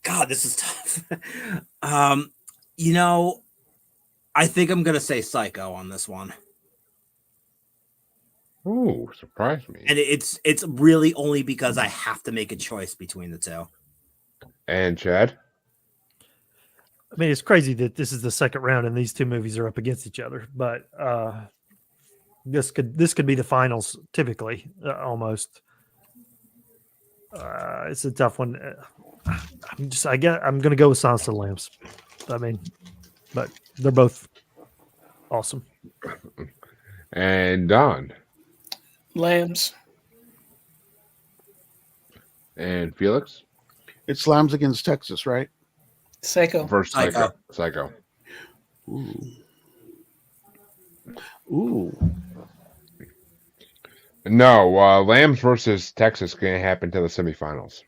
God, this is tough. I think I'm gonna say Psycho on this one, Oh, surprised me. and it's really only because I have to make a choice between the two. And Chad? I mean, it's crazy that this is the second round and these 2 movies are up against each other, but this could be the finals typically, almost. It's a tough one. I'm going to go with Silence of the Lambs. I mean, but they're both awesome. And Don. Lambs. And Felix. It's Lambs Against Texas, right? Psycho. First Psycho. Psycho. Ooh. Ooh. No, Lambs versus Texas going to happen to the semifinals.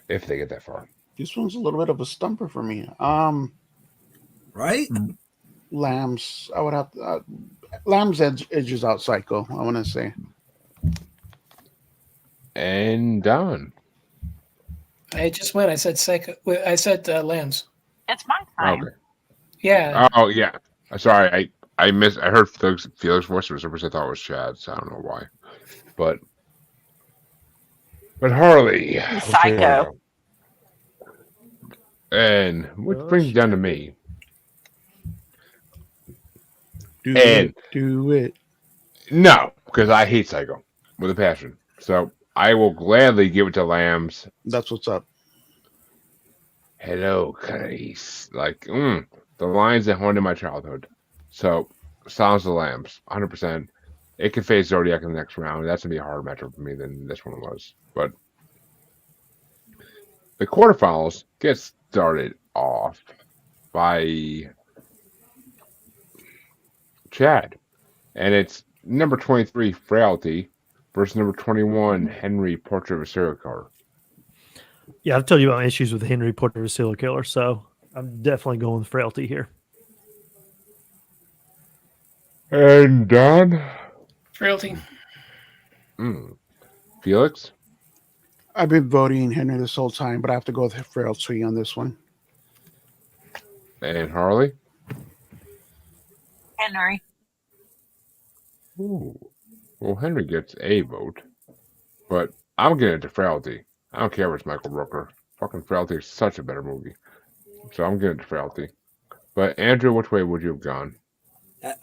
If they get that far. This one's a little bit of a stumper for me. Right? Lambs. I would have to, Lambs edges out Psycho. I want to say. And Don. I just went. I said Psycho. I said Lambs. It's my time. Okay. Yeah. Oh yeah. Sorry, I missed. I heard Felix voice for some reason. I thought it was Chad. So I don't know why. But Harley. Psycho. And which Oh, brings it down to me. Do And- it. Do it. No, because I hate Psycho with a passion. So I will gladly give it to Lambs. That's what's up. Hello, Clarice. Like, the lines that haunted my childhood. So, Silence of the Lambs, 100%. It can face Zodiac in the next round. That's going to be a harder matchup for me than this one was. But the quarterfinals get started off by Chad. And it's number 23, Frailty, versus number 21, Henry, Portrait of a Serial Killer. Yeah, I've told you about my issues with Henry Portrait of a Serial Killer, so I'm definitely going with Frailty here. And Don? Frailty. Felix? I've been voting Henry this whole time, but I have to go with Frailty on this one. And Harley? Henry. Ooh. Well, Henry gets a vote, but I'm getting it to Frailty. I don't care if it's Michael Rooker. Fucking Frailty is such a better movie. So I'm getting it to Frailty. But Andrew, which way would you have gone?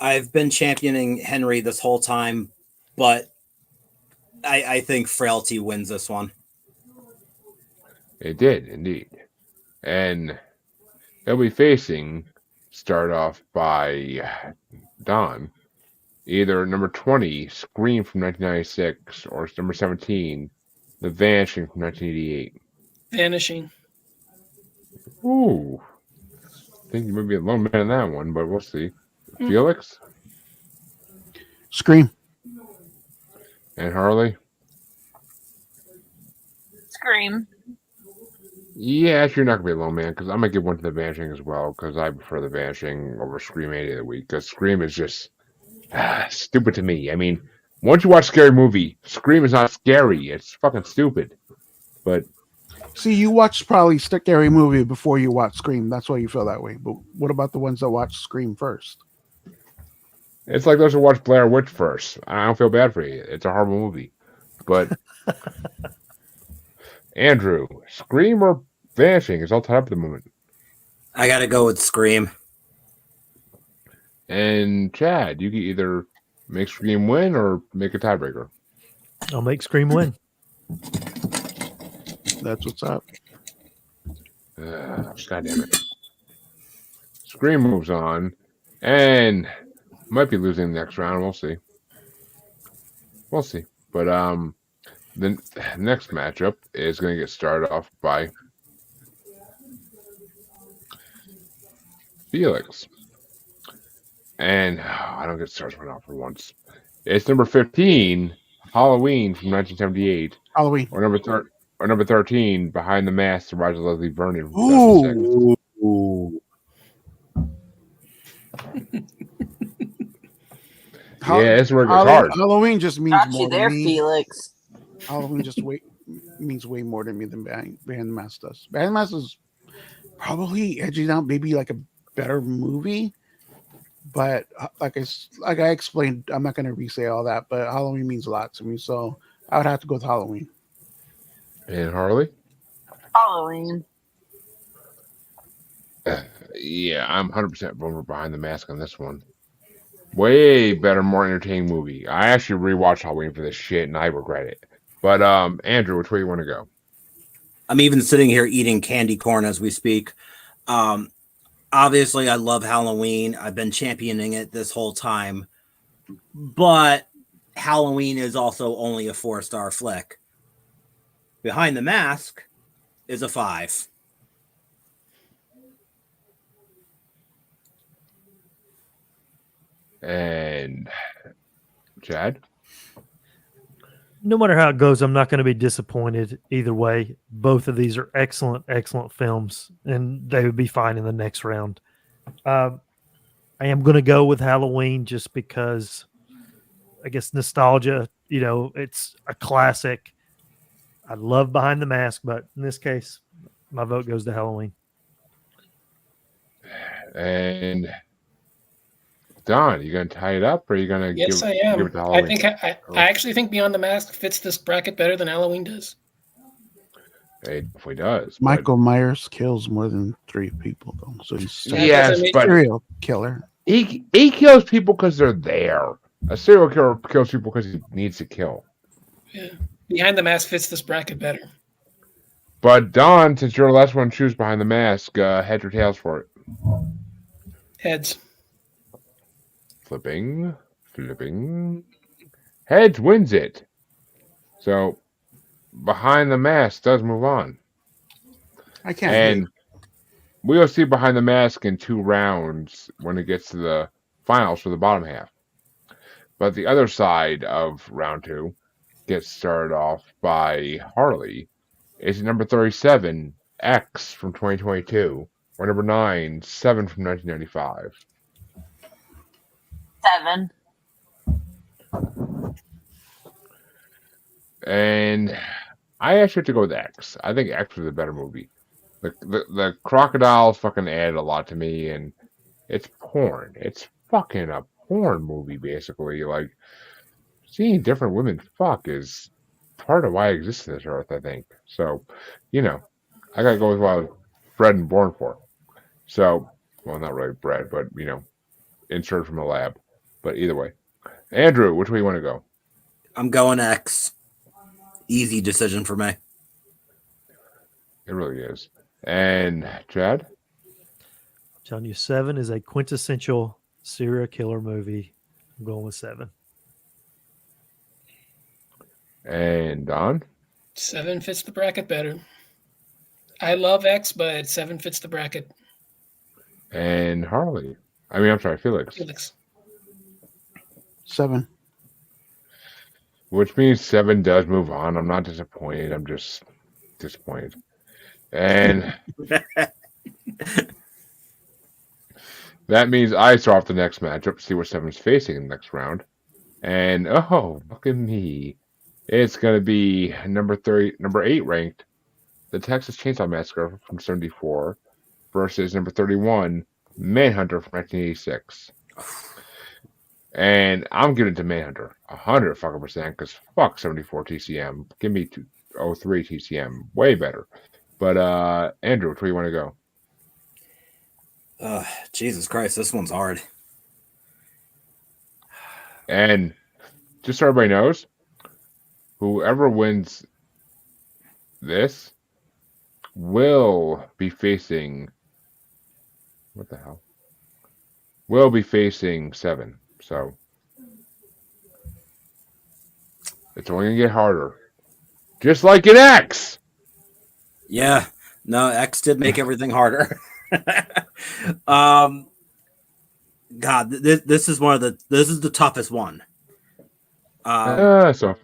I've been championing Henry this whole time, but I think Frailty wins this one. It did, indeed. And they'll be facing, start off by Don, either number 20, Scream from 1996, or number 17, The Vanishing from 1988. Vanishing. Ooh. I think you might be a lone man in that one, but we'll see. Felix Scream. and Harley? Scream. Yeah, actually, you're not going to be a lone man, because I'm going to give one to The Vanishing as well, because I prefer The Vanishing over Scream any of the week, because Scream is just stupid to me. I mean, once you watch a scary movie, Scream is not scary. It's fucking stupid. But See, you watched probably Scary Movie before you watch Scream. That's why you feel that way. But what about the ones that watch Scream first? it's like those who watch Blair Witch first. I don't feel bad for you. It's a horrible movie. But Andrew, Scream or Vanishing is all tied up at the moment. I got to go with Scream. And Chad, you can either make Scream win or make a tiebreaker. I'll make Scream win. That's what's up. God damn it. Scream moves on and might be losing the next round. We'll see. We'll see. But the next matchup is going to get started off by Felix. And I don't get started right off for once. It's number 15, Halloween from 1978, Halloween. or number 13, Behind the Mask, The Rise of Leslie Vernon from 2006. Ooh. Yeah, it's where it gets hard. Halloween just means Got more you there, to me. Felix. Halloween just means way more to me than Behind the Mask does. Behind the Mask is probably edging out maybe like a better movie, but like I explained, I'm not going to re-say all that. But Halloween means a lot to me, so I would have to go with Halloween. And Harley? Halloween. Yeah, I'm 100% voting for Behind the Mask on this one. Way better, more entertaining movie. I actually rewatched Halloween for this shit, and I regret it. But Andrew, which way you want to go? I'm even sitting here eating candy corn as we speak. Obviously, I love Halloween. I've been championing it this whole time, but Halloween is also only a 4-star flick. Behind the Mask is a 5. And Chad? No matter how it goes, I'm not going to be disappointed either way. Both of these are excellent, excellent films, and they would be fine in the next round. I am going to go with Halloween just because, I guess, nostalgia. You know, it's a classic. I love Behind the Mask, but in this case, my vote goes to Halloween. And Don, you gonna tie it up, or are you gonna Yes, give, I am. give it to I Halloween? think I actually think Beyond the Mask fits this bracket better than Halloween does. It definitely does. but- Michael Myers kills more than 3 people, though. So he's Yeah, a yes, doesn't make- but serial killer. he kills people because they're there. A serial killer kills people because he needs to kill. Yeah. Behind the Mask fits this bracket better. But Don, since you're the last one to choose Behind the Mask, heads or tails for it. Heads. Flipping. Heads wins it. So Behind the Mask does move on. I can't. And we'll see Behind the Mask in 2 rounds when it gets to the finals for the bottom half. But the other side of round 2 gets started off by Harley. It's number 37, X from 2022, or number 9, 7 from 1995. 7. And I actually have to go with X. I think X was a better movie. The crocodiles fucking added a lot to me, and it's porn. It's fucking a porn movie, basically. Like, seeing different women fuck is part of why I exist on this earth, I think. So, you know, I gotta go with what I was bred and born for. So, well, not really bred, but, you know, inserted from a lab. But either way. Andrew, which way you want to go? I'm going X. Easy decision for me. It really is. And Chad? I'm telling you, 7 is a quintessential serial killer movie. I'm going with 7. And Don? 7 fits the bracket better. I love X, but 7 fits the bracket. And Harley? I'm sorry, Felix. Felix. 7. Which means 7 does move on. I'm not disappointed. I'm just disappointed. And that means I start off the next matchup to see what 7 is facing in the next round. And oh, look at me. It's going to be number 8 ranked, the Texas Chainsaw Massacre from 74 versus number 31, Manhunter from 1986. And I'm giving it to Manhunter 100% because fuck 74 TCM. Give me 03 TCM. Way better. But Andrew, which way you want to go? Jesus Christ, this one's hard. And just so everybody knows, whoever wins this will be facing what the hell? Will be facing 7. So it's only gonna get harder. Just like an X. Yeah, no, X did make everything harder. God, this is the toughest one. So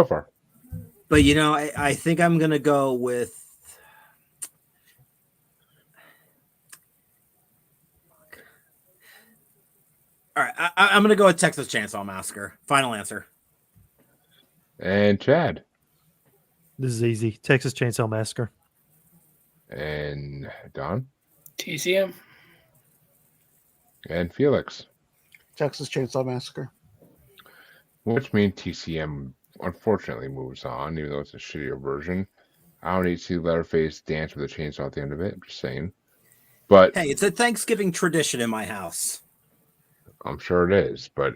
far. But you know, I think I'm gonna go with. All right, I'm gonna go with Texas Chainsaw Massacre. Final answer. And Chad. This is easy. Texas Chainsaw Massacre. And Don. TCM. And Felix. Texas Chainsaw Massacre. Which means TCM unfortunately moves on, even though it's a shittier version. I don't need to see Leatherface dance with a chainsaw at the end of it. I'm just saying. But Hey, it's a Thanksgiving tradition in my house. I'm sure it is. But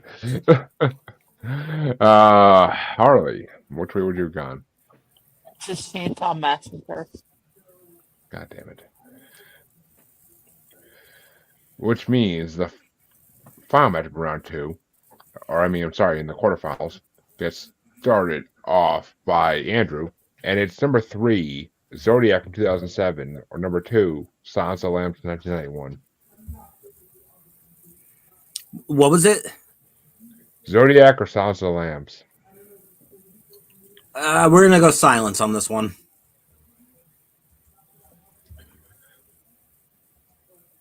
Harley, which way would you have gone? Just Chainsaw Massacre. God damn it. which means the final match of round 2, or I mean, I'm sorry, in the quarterfinals, gets started off by Andrew, and it's number 3, Zodiac from 2007, or number 2, Silence of the Lambs from 1991. What was it? Zodiac or Silence of the Lambs? We're gonna go silence on this one.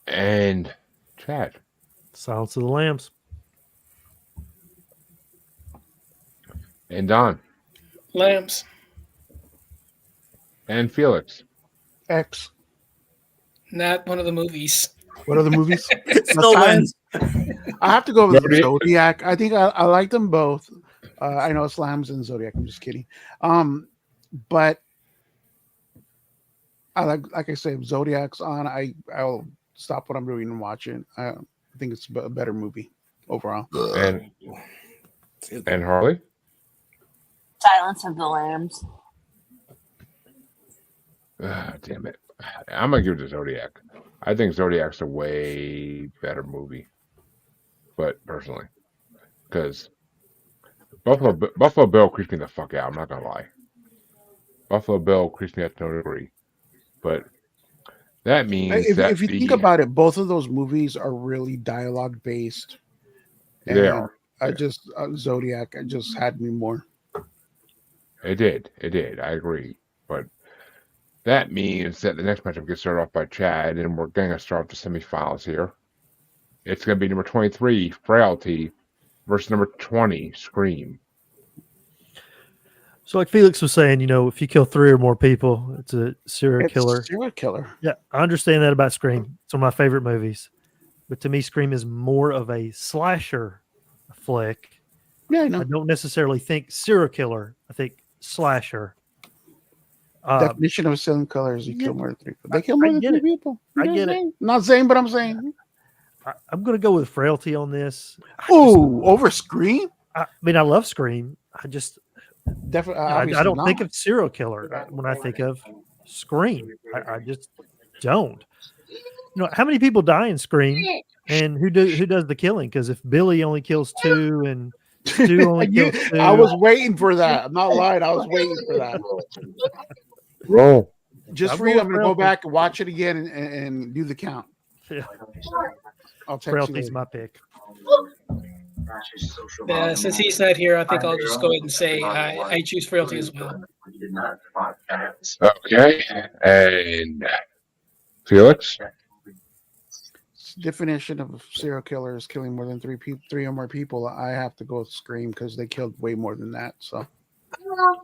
And Chad. Silence of the Lambs. And Don. Lambs. And Felix. X. Not one of the movies. What other movies? Still wins. I have to go with Zodiac. Zodiac. I think I like them both. I know it's Lambs and Zodiac. I'm just kidding. But I like I say, Zodiac's on. I'll stop what I'm doing and watch it. I think it's a better movie overall. And Harley. Silence of the Lambs. Damn it. I'm going to give it to Zodiac. I think Zodiac's a way better movie. But personally. Because Buffalo Bill creeps me the fuck out. I'm not going to lie. Buffalo Bill creeps me out to no degree. But that means If you think about it, both of those movies are really dialogue based. They are. I just Zodiac. I just had me more. It did. I agree. But that means that the next matchup gets started off by Chad, and we're going to start the semifinals here. It's going to be number 23, Frailty, versus number 20, Scream. So, like Felix was saying, if you kill 3 or more people, it's a serial It's killer. Serial killer. Yeah, I understand that about Scream. It's one of my favorite movies. But to me, Scream is more of a slasher flick. Yeah, I I know. don't necessarily think serial killer. I think slasher. Definition of a serial killer is you kill more than 3 people. They kill more than get 3 it. people. I You know get what it. I'm saying? Not saying, but I'm saying. I'm going to go with Frailty on this. Ooh, over Scream? I mean, I love Scream. I just Definitely. I don't think of serial killer when I think of Scream. I just don't. How many people die in Scream, and who does the killing? Because if Billy only kills 2 and Stu only kills 2, I was waiting for that. I'm not lying. I was waiting for that. Roll. Just I'm for you, going I'm going to go Frailty. back and watch it again and do the count. Yeah. I'll text you Frailty's later. my pick. Yeah, since he's not here, I think I'll just go ahead and say I choose Frailty as well. Okay. And Felix? Definition of a serial killer is killing more than 3 or more people. I have to go with Scream because they killed way more than that. So better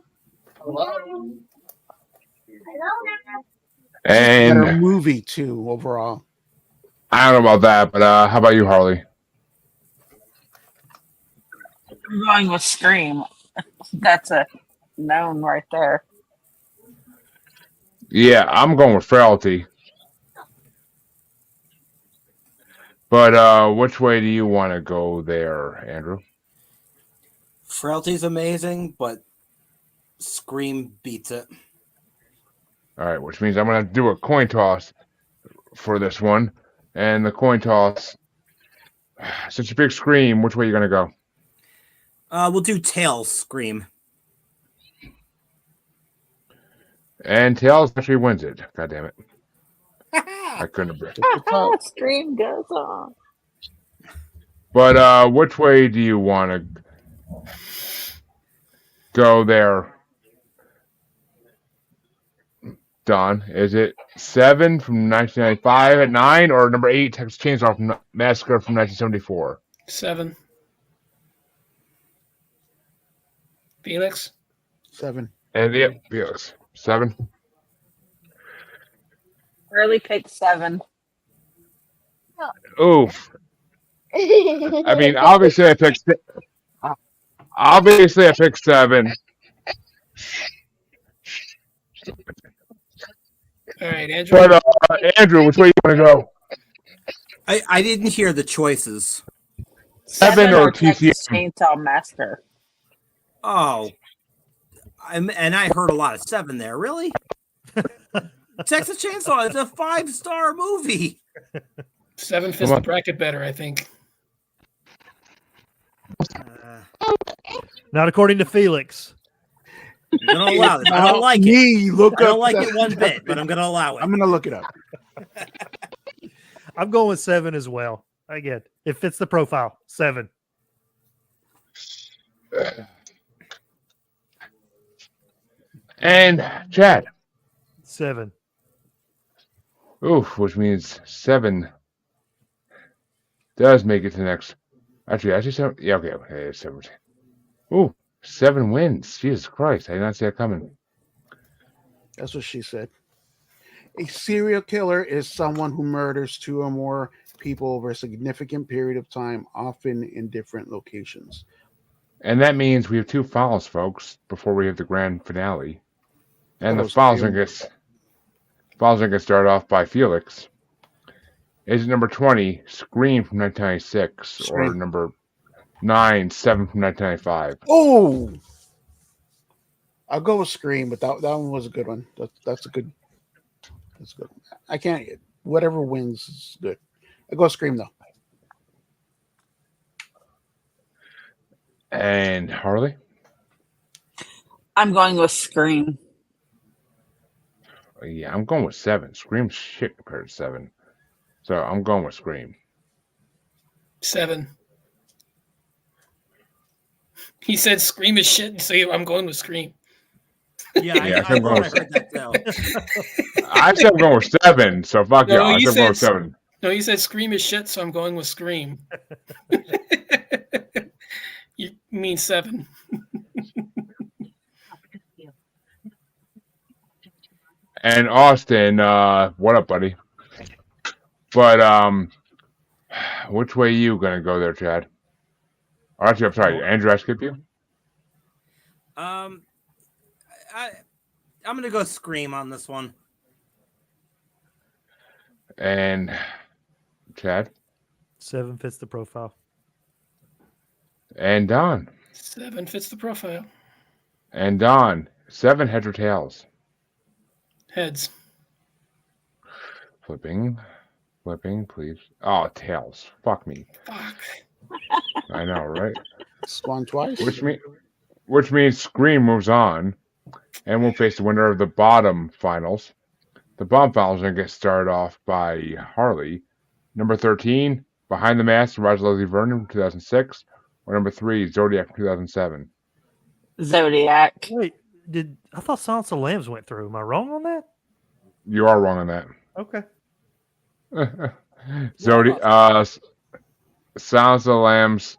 And movie too overall. I don't know about that, but how about you, Harley? I'm going with Scream. That's a known right there. Yeah, I'm going with Frailty. But which way do you want to go there, Andrew? Frailty's amazing, but Scream beats it. All right, which means I'm going to do a coin toss for this one. And the coin toss, since you picked Scream, which way are you going to go? We'll do Tails Scream. And Tails actually wins it. God damn it. I couldn't have. Scream goes on. But which way do you want to go there, Don? Is it 7 from 1995 at 9, or number 8, Texas Chainsaw Massacre from 1974? 7. Felix? 7. And yes, 7. Early pick 7. Oof. I mean, obviously I picked 7. All right, Andrew. But Andrew, which way you want to go? I didn't hear the choices. 7 or Texas TCM? Chainsaw Massacre. Oh, and I heard a lot of 7 there. Really? Texas Chainsaw is a 5-star movie. 7 fits Come the on. bracket better, I think. Not according to Felix. I'm gonna allow this. I don't like it. Me, look I don't up like that- it one bit, but I'm gonna allow it. I'm gonna look it up. I'm going with 7 as well. Again, it fits the profile. 7. And Chad. 7. Oof, which means 7 does make it to the next. Actually, 7. Yeah, okay, 7. Ooh, 7 wins. Jesus Christ, I did not see that coming. That's what she said. A serial killer is someone who murders 2 or more people over a significant period of time, often in different locations. And that means we have 2 fouls, folks, before we have the grand finale. And the Those fouls two. are going to start off by Felix. Is it number 20, Scream from 1996, or Scream. number 9, 7 from 1995? Oh, I'll go with Scream, but that one was a good one. That's a good. That's good. I can't. Whatever wins is good. I go Scream though. And Harley? I'm going with Scream. Yeah, I'm going with 7. Scream's shit compared to 7. So I'm going with Scream. 7. He said Scream is shit, so I'm going with Scream. Yeah, Yeah, I I'm thought I going heard that too. I said I'm going with 7, so fuck No, y'all. I you said I'm going with said- 7. No, he said Scream is shit, so I'm going with Scream. You mean 7. And Austin, what up, buddy? But which way you gonna go there, Chad? Or actually, I'm sorry, Andrew, I skipped you. I'm gonna go Scream on this one. And Chad 7 fits the profile. and Don 7 fits the profile. and Don 7 heads or tails. Heads. Flipping, please. Oh, tails. Fuck me. Fuck. I know, right? Spawn twice. Which means Scream moves on, and we'll face the winner of the bottom finals. The bottom finals are gonna get started off by Harley. Number 13, Behind the Mask, Rise of Leslie Vernon from 2006, or number 3, Zodiac from 2007. Zodiac. Wait, I thought Silence of the Lambs went through? Am I wrong on that? You are wrong on that. Okay. Silence of the Lambs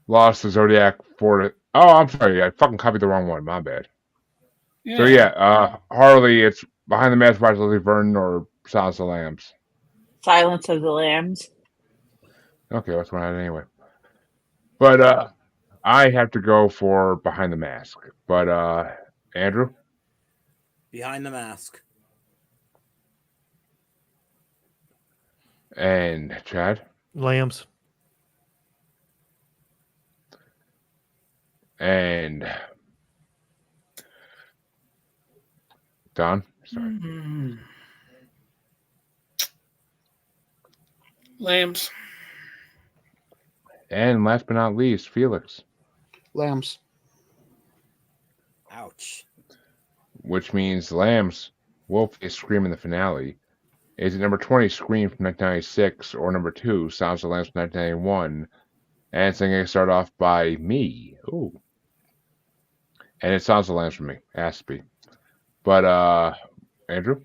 lost to Zodiac 4 Oh, I'm sorry. I fucking copied the wrong one. My bad. Yeah. So yeah, Harley, it's Behind the Mask, Rise of Leslie Vernon, or Silence of the Lambs. Silence of the Lambs. Okay, that's what I had anyway. But I have to go for Behind the Mask. But Andrew, Behind the Mask. and Chad, Lambs. and Don. Sorry. Mhm. Lambs. And last but not least, Felix, Lambs. Ouch. which means Lambs will face Scream in the finale. Is it number 20, Scream from 1996, or number 2, Silence of the Lambs from 1991? And it's going to start off by me. Ooh. And it sounds the Lambs for me. It has to be. But Andrew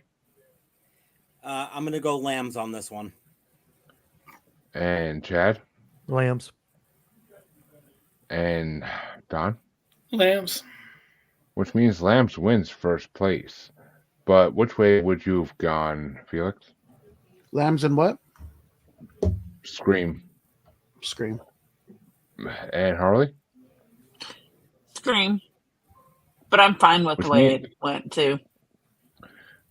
I'm gonna go Lambs on this one. and Chad Lambs. and Don, Lambs. which means Lambs wins first place. But which way would you have gone, Felix? Lambs and what? Scream. Scream. And Harley? Scream. But I'm fine with Which the way mean- it went too.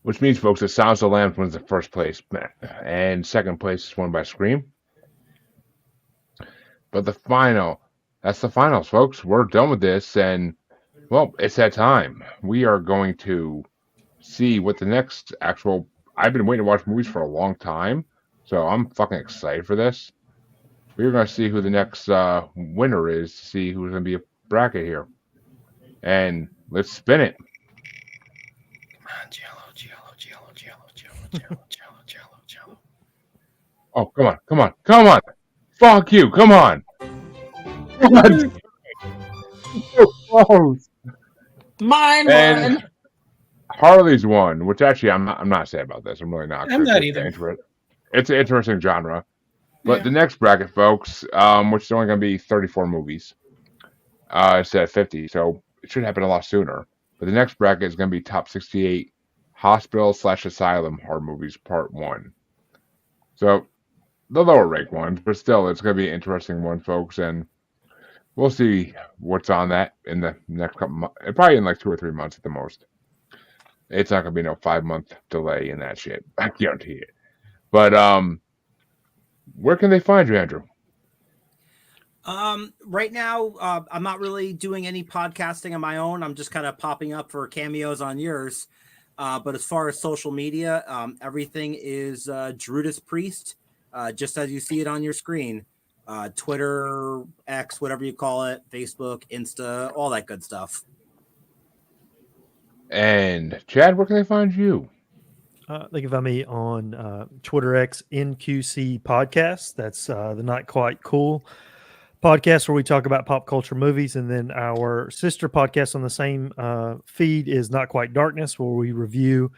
Which means, folks, that Silence of the Lambs wins the first place. And second place is won by Scream. But that's the finals, folks. We're done with this. And, well, it's that time. We are going to see what the next I've been waiting to watch movies for a long time. So I'm fucking excited for this. We're going to see who the next winner is, to see who's going to be a bracket here. And let's spin it. Come on, Jello. Oh, come on. Fuck you, come on. God. So close. Mine And- won. Harley's one, which actually I'm not sad about this. I'm really not. I'm not either. It's an interesting genre. But Yeah. the next bracket, folks, which is only going to be 34 movies instead of 50, so it should happen a lot sooner. But the next bracket is going to be top 68 hospital/asylum horror movies, part 1. So the lower ranked ones, but still, it's going to be an interesting one, folks, and we'll see what's on that in the next couple months. Probably in like 2 or 3 months at the most. It's not going to be no 5-month delay in that shit. I guarantee it. But where can they find you, Andrew? Right now, I'm not really doing any podcasting on my own. I'm just kind of popping up for cameos on yours. But as far as social media, everything is Druidus Priest, just as you see it on your screen. Twitter, X, whatever you call it, Facebook, Insta, all that good stuff. And Chad, where can they find you? They can find me on Twitter X NQC Podcast. That's the Not Quite Cool podcast where we talk about pop culture movies. And then our sister podcast on the same feed is Not Quite Darkness, where we review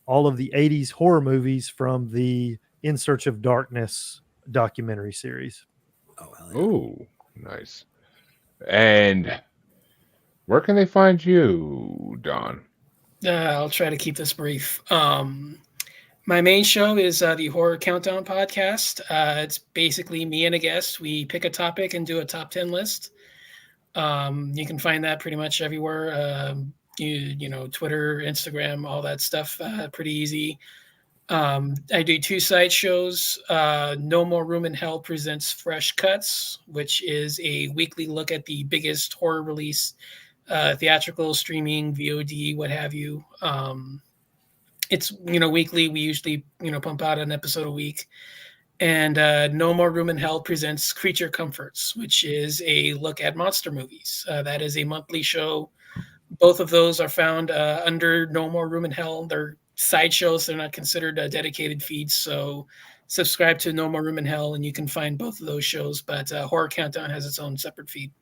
all of the 80s horror movies from the In Search of Darkness documentary series. Oh, hell yeah. Ooh, nice. And where can they find you, Don? I'll try to keep this brief. My main show is the Horror Countdown podcast. It's basically me and a guest. We pick a topic and do a top 10 list. You can find that pretty much everywhere. You know, Twitter, Instagram, all that stuff. Pretty easy. I do 2 side shows. No More Room in Hell presents Fresh Cuts, which is a weekly look at the biggest horror release, theatrical, streaming, VOD, what have you. It's, you know, weekly. We usually, you know, pump out an episode a week. And No More Room in Hell presents Creature Comforts, which is a look at monster movies. That is a monthly show. Both of those are found under No More Room in Hell. They're side shows. They're not considered dedicated feeds. So subscribe to No More Room in Hell, and you can find both of those shows. But Horror Countdown has its own separate feed.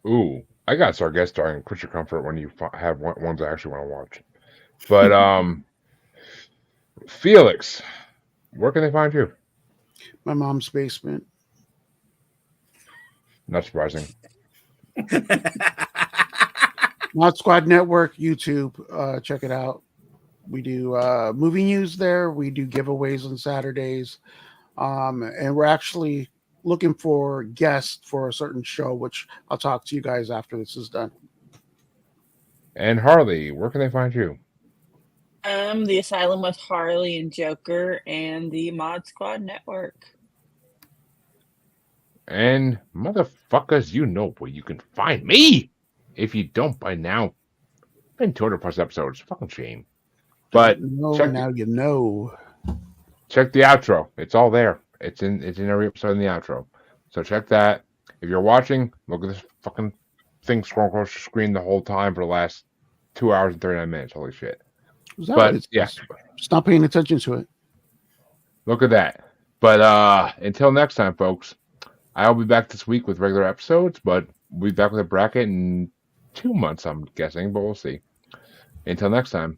Ooh, I got to start guest starring Creature Comfort when you have ones I actually want to watch. But Felix, where can they find you? My mom's basement. Not surprising. Mod Squad Network, YouTube. Check it out. We do movie news there. We do giveaways on Saturdays. And we're actually looking for guests for a certain show, which I'll talk to you guys after this is done. And Harley, where can they find you? The Asylum with Harley and Joker and the Mod Squad Network. And motherfuckers, you know where you can find me. If you don't by now, been 200 plus episodes. Fucking shame. But No, check now you know. check the outro. It's all there. It's in every episode in the outro. So check that. If you're watching, look at this fucking thing scrolling across the screen the whole time for the last 2 hours and 39 minutes. Holy shit. Is that But, what it yeah. says? Just not paying attention to it. Look at that. But until next time, folks, I'll be back this week with regular episodes, but we'll be back with a bracket in 2 months, I'm guessing, but we'll see. Until next time.